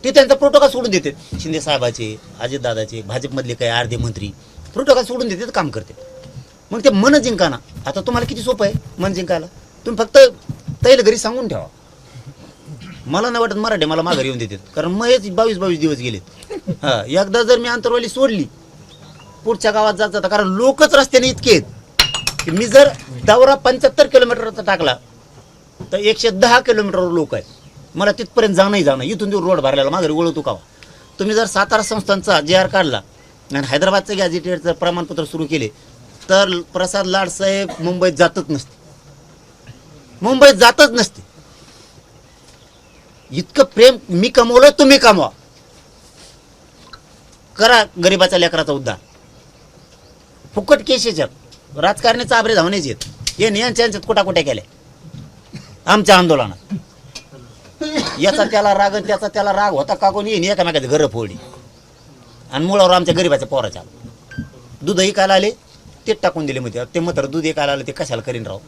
ते त्यांचा प्रोटोकॉल सोडून देतात. शिंदे साहेबाचे, अजितदादाचे, भाजपमधले काही अर्धे मंत्री प्रोटोकॉल सोडून देतात, काम करतात. मग ते मन जिंकाना. आता तुम्हाला किती सोपं आहे मन जिंकायला. तुम्ही फक्त तैल घरी सांगून ठेवा. मला नाही वाटत मराठी मला माघारी येऊन देतात, कारण मग 22 दिवस गेलेत. हां एकदा जर मी आंतरवाली सोडली पुढच्या गावात जात जाता, कारण लोकच रस्त्याने इतके आहेत की मी जर दौरा 75 किलोमीटरचा टाकला तर 110 किलोमीटरवर लोक आहेत. मला तिथपर्यंत जाणं इथून दूर रोड भरलेला माघारी वळवतो का? तुम्ही जर सातारा संस्थांचा JR काढला आणि हैदराबादचं गॅझेटेडचं प्रमाणपत्र सुरू केले तर प्रसाद लाड साहेब मुंबईत जातच नसते. इतकं प्रेम मी कमवलं, तुम्ही कमवा. करा गरिबाच्या लेकराचा उद्धार. फुकट केसेस राजकारणाचे आबरे धावण्याचे आहेत. हे यांच्यात कुटाकुट्या केल्या आमच्या आंदोलनात. याचा त्याला राग आणि त्याचा त्याला राग होता का कोणी येईन एकामेकाची घरं फोडली आणि मुळावर आमच्या गरीबाच्या पोराच्या दूध ऐकायला आले ते टाकून दिले. मग ते मात्र दूध ऐकायला आले ते कशाला करीन राव.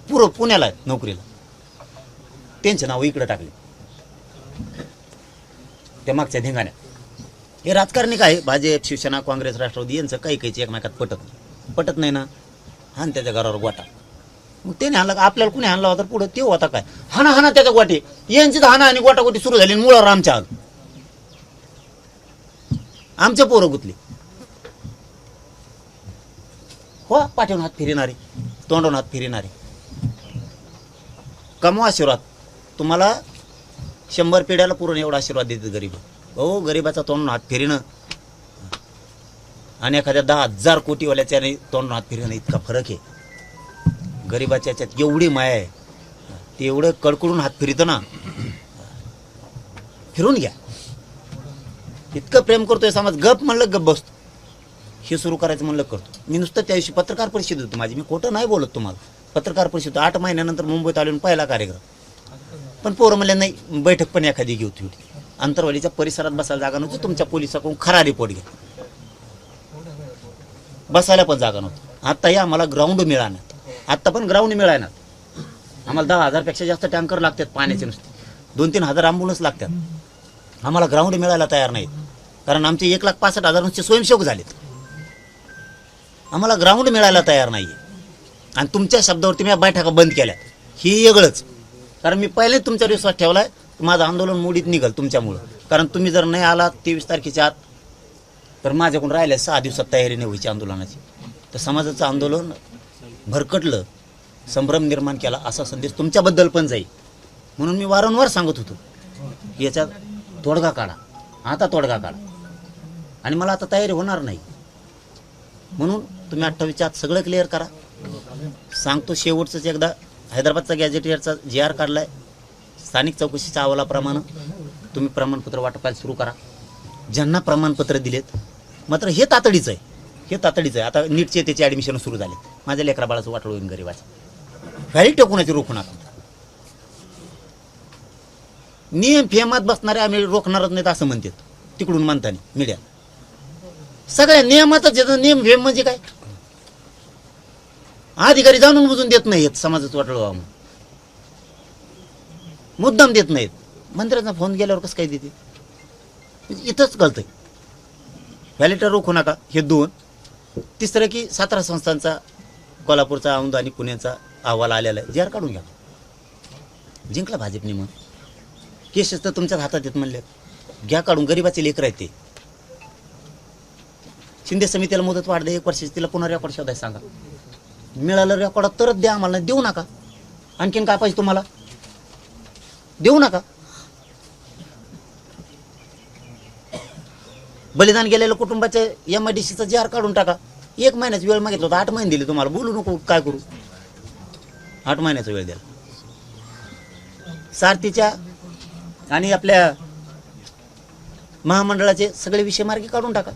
पुरं पुण्याला नोकरीला त्यांचे नाव इकडे टाकले त्या मागच्या धिंगाण्यात. हे राजकारणी काय भाजप शिवसेना काँग्रेस राष्ट्रवादी यांचं काही काहीची एकमेकात पटत नाही ना. हान त्याच्या घरावर गोटा. मग त्याने हाणला, आपल्याला कुणी हाणला होता पुढं ते होता काय हाना त्याच्या गोटे यांची तर हाना आणि गोटागोटी सुरू झाली. मुळावर आमच्या आमचे पोरं गुतले. हो पाठवून हात फिरणारे, तोंडून हात फिरणारे. कमवा आशीर्वाद. तुम्हाला 100 पिढ्याला पुरून एवढा आशीर्वाद देतात गरीब. हो गरीबाचा तोंडून हात फिरणं आणि एखाद्या 10,000 कोटीवाल्याच्या तोंडून हात फिरणं इतका फरक आहे. गरीबाच्या याच्यात एवढी माया आहे ते एवढं कडकडून हात फिरतं ना. फिरून घ्या. इतकं प्रेम करतोय समाज. गप म्हणलं गप बसतो. हे सुरू करायचं म्हणलं करतो. मी नुसतं त्या दिवशी पत्रकार परिषद होती माझी. मी खोटं नाही बोलत तुम्हाला. पत्रकार परिषद 8 महिन्यानंतर मुंबईत आलो पहिला कार्यक्रम. पण पोरं म्हणले नाही बैठक पण एखादी घेऊ थोडी. अंतरवालीच्या परिसरात बसायला जागा नव्हती. तुमच्या पोलिसाकडून खरा रिपोर्ट घ्या. बसायला पण जागा नव्हती. आता या आम्हाला ग्राउंड मिळाणार. आत्ता पण ग्राउंड मिळाणार. आम्हाला 10,000पेक्षा जास्त टँकर लागतात पाण्याचे. नुसते 2-3 हजार ॲम्ब्युलन्स लागतात. आम्हाला ग्राउंड मिळायला तयार नाहीत, कारण आमचे 1,65,000 नुसते स्वयंसेवक झालेत. आम्हाला ग्राउंड मिळायला तयार नाही आहे. आणि तुमच्या शब्दावरती मी बैठका बंद केल्या ही वेगळंच. कारण मी पहिले तुमच्यावर विश्वास ठेवला आहे. माझं आंदोलन मोडीत निघाल तुमच्यामुळं. कारण तुम्ही जर नाही आलात 23 तारखेच्या आत तर माझ्याकडून राहिल्या 6 दिवसात तयारी नाही व्हायची आंदोलनाची. तर समाजाचं आंदोलन भरकटलं, संभ्रम निर्माण केला असा संदेश तुमच्याबद्दल पण जाईल. म्हणून मी वारंवार सांगत होतो याच्यात तोडगा काढा. आता तोडगा काढा. आणि मला आता तयारी होणार नाही. म्हणून तुम्ही 28च्या आत सगळं क्लिअर करा. सांगतो शेवटचंच एकदा हैदराबादचा गॅजेटियरचा GR काढलाय. स्थानिक चौकशीच्या अहवालाप्रमाणे तुम्ही प्रमाणपत्र वाटपायला सुरू करा. ज्यांना प्रमाणपत्र दिलेत मात्र हे तातडीचं आहे. आता नीटचे त्याचे ॲडमिशन सुरू झाले. माझ्या लेकरा बाळाचं वाटोळ होईन गरीबाचं. व्हॅली टेकूनाची रोखू नका. नियम फेमात बसणारे आम्ही रोखणारच नाहीत असं म्हणतात तिकडून म्हणताना मीडिया. सगळ्या नियमातच येतं. नियम फेम म्हणजे काय? अधिकारी जाणून बुजून देत नाहीत समाजाचं वाटोळ व्हावं म्हणून. मुद्दाम देत नाहीत. मंत्र्यांचा फोन गेल्यावर कसं काय देते? इथंच कळतंय. व्हॅलिटर रोखू नका हे 2. तिसरं की 17 संस्थांचा कोल्हापूरचा औंध आणि पुण्याचा अहवाल आलेला आहे. GR काढून घ्या. जिंकला भाजपने म्हणून. केसेस तर तुमच्याच हातात येत म्हणले. घ्या काढून. गरीबाचे लेकर आहेत ते. शिंदे समितीला मुदत वाढ द्या 1 वर्षाची. तिला पुन्हा रेकॉर्ड शोधायला सांगा. मिळालं रेकॉर्ड तरच द्या आम्हाला. देऊ नका. आणखीन काय पाहिजे तुम्हाला? देऊ नका. बलिदान गेलेल्या कुटुंबाच्या MIDCचा GR काढून टाका. 1 महिन्याचा वेळ मागितला होता. 8 महिने दिले तुम्हाला. बोलू नको काय करू. 8 महिन्याचा वेळ द्याल. सारथीच्या आणि आपल्या महामंडळाचे सगळे विषय मार्गी काढून टाका.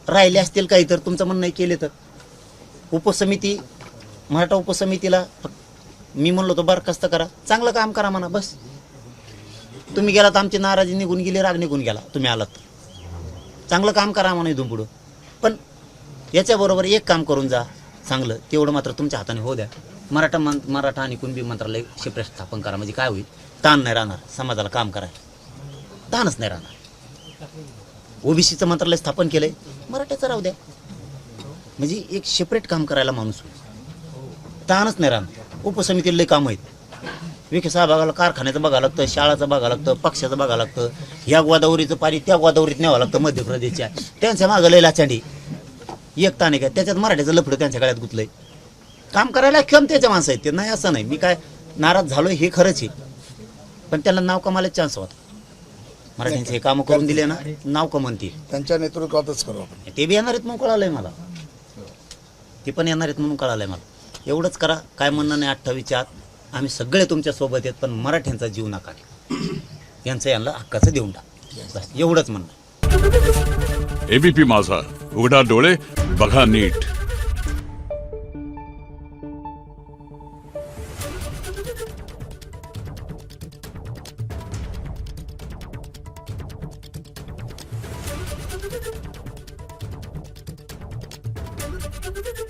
राहिले असतील काही तर तुमचं म्हणणं नाही केले तर. उपसमिती मराठा उपसमितीला मी म्हणलो तो बरखास्त करा. चांगलं काम करा म्हणा. बस तुम्ही गेलात आमची नाराजी निघून गेली. राग निघून गेला. तुम्ही आलात चांगलं काम करा म्हणा इथून पुढं. पण याच्याबरोबर एक काम करून जा चांगलं. तेवढं मात्र तुमच्या हाताने होऊ द्या. मराठा आणि कुणबी मंत्रालय सेपरेट स्थापन करा. म्हणजे काय होईल? ताण नाही राहणार. समाजाला काम करायला ताणच नाही राहणार. OBCचं मंत्रालय स्थापन केलंय. मराठ्याचं राहू द्या. म्हणजे एक सेपरेट काम करायला माणूस होईल. ताणच नाही राहणार. उपसमितीला लई काम आहेत. विखे साहेबाला कारखान्याचं बघावं लागतं. शाळाचं बघावं लागतं. पक्षाचं बघावं लागतं. ह्या गोदावरीचं पाणी त्या गोदावरीत न्यावं लागतं मध्य प्रदेशच्या. त्यांच्या मागं लई लाचांडी. एक ताण आहे काय? त्याच्यात मराठ्याचं लफडं त्यांच्या गळ्यात गुतलंय. काम करायला क्षमतेच्या माणसं आहेत ते. नाही असं नाही. मी काय नाराज झालोय हे खरंच आहे. पण त्यांना नाव कमायला चान्स होता. मराठ्यांचे हे कामं करून दिले ना नाव कमवतील. त्यांच्या नेतृत्वातच करू आपण. ते बी येणार आहेत म्हणून कळालंय मला. ते पण येणार आहेत म्हणून कळालंय मला. एवढंच करा. काय म्हणणं नाही 28च्या आत. आम्ही सगळे तुमच्या सोबत आहेत. पण मराठ्यांचा जीव नका. यांचं यांना हक्काचं देऊन टाक. बस एवढंच म्हणणं. ABP माझा. उघडा डोळे बघा नीट. Thank you.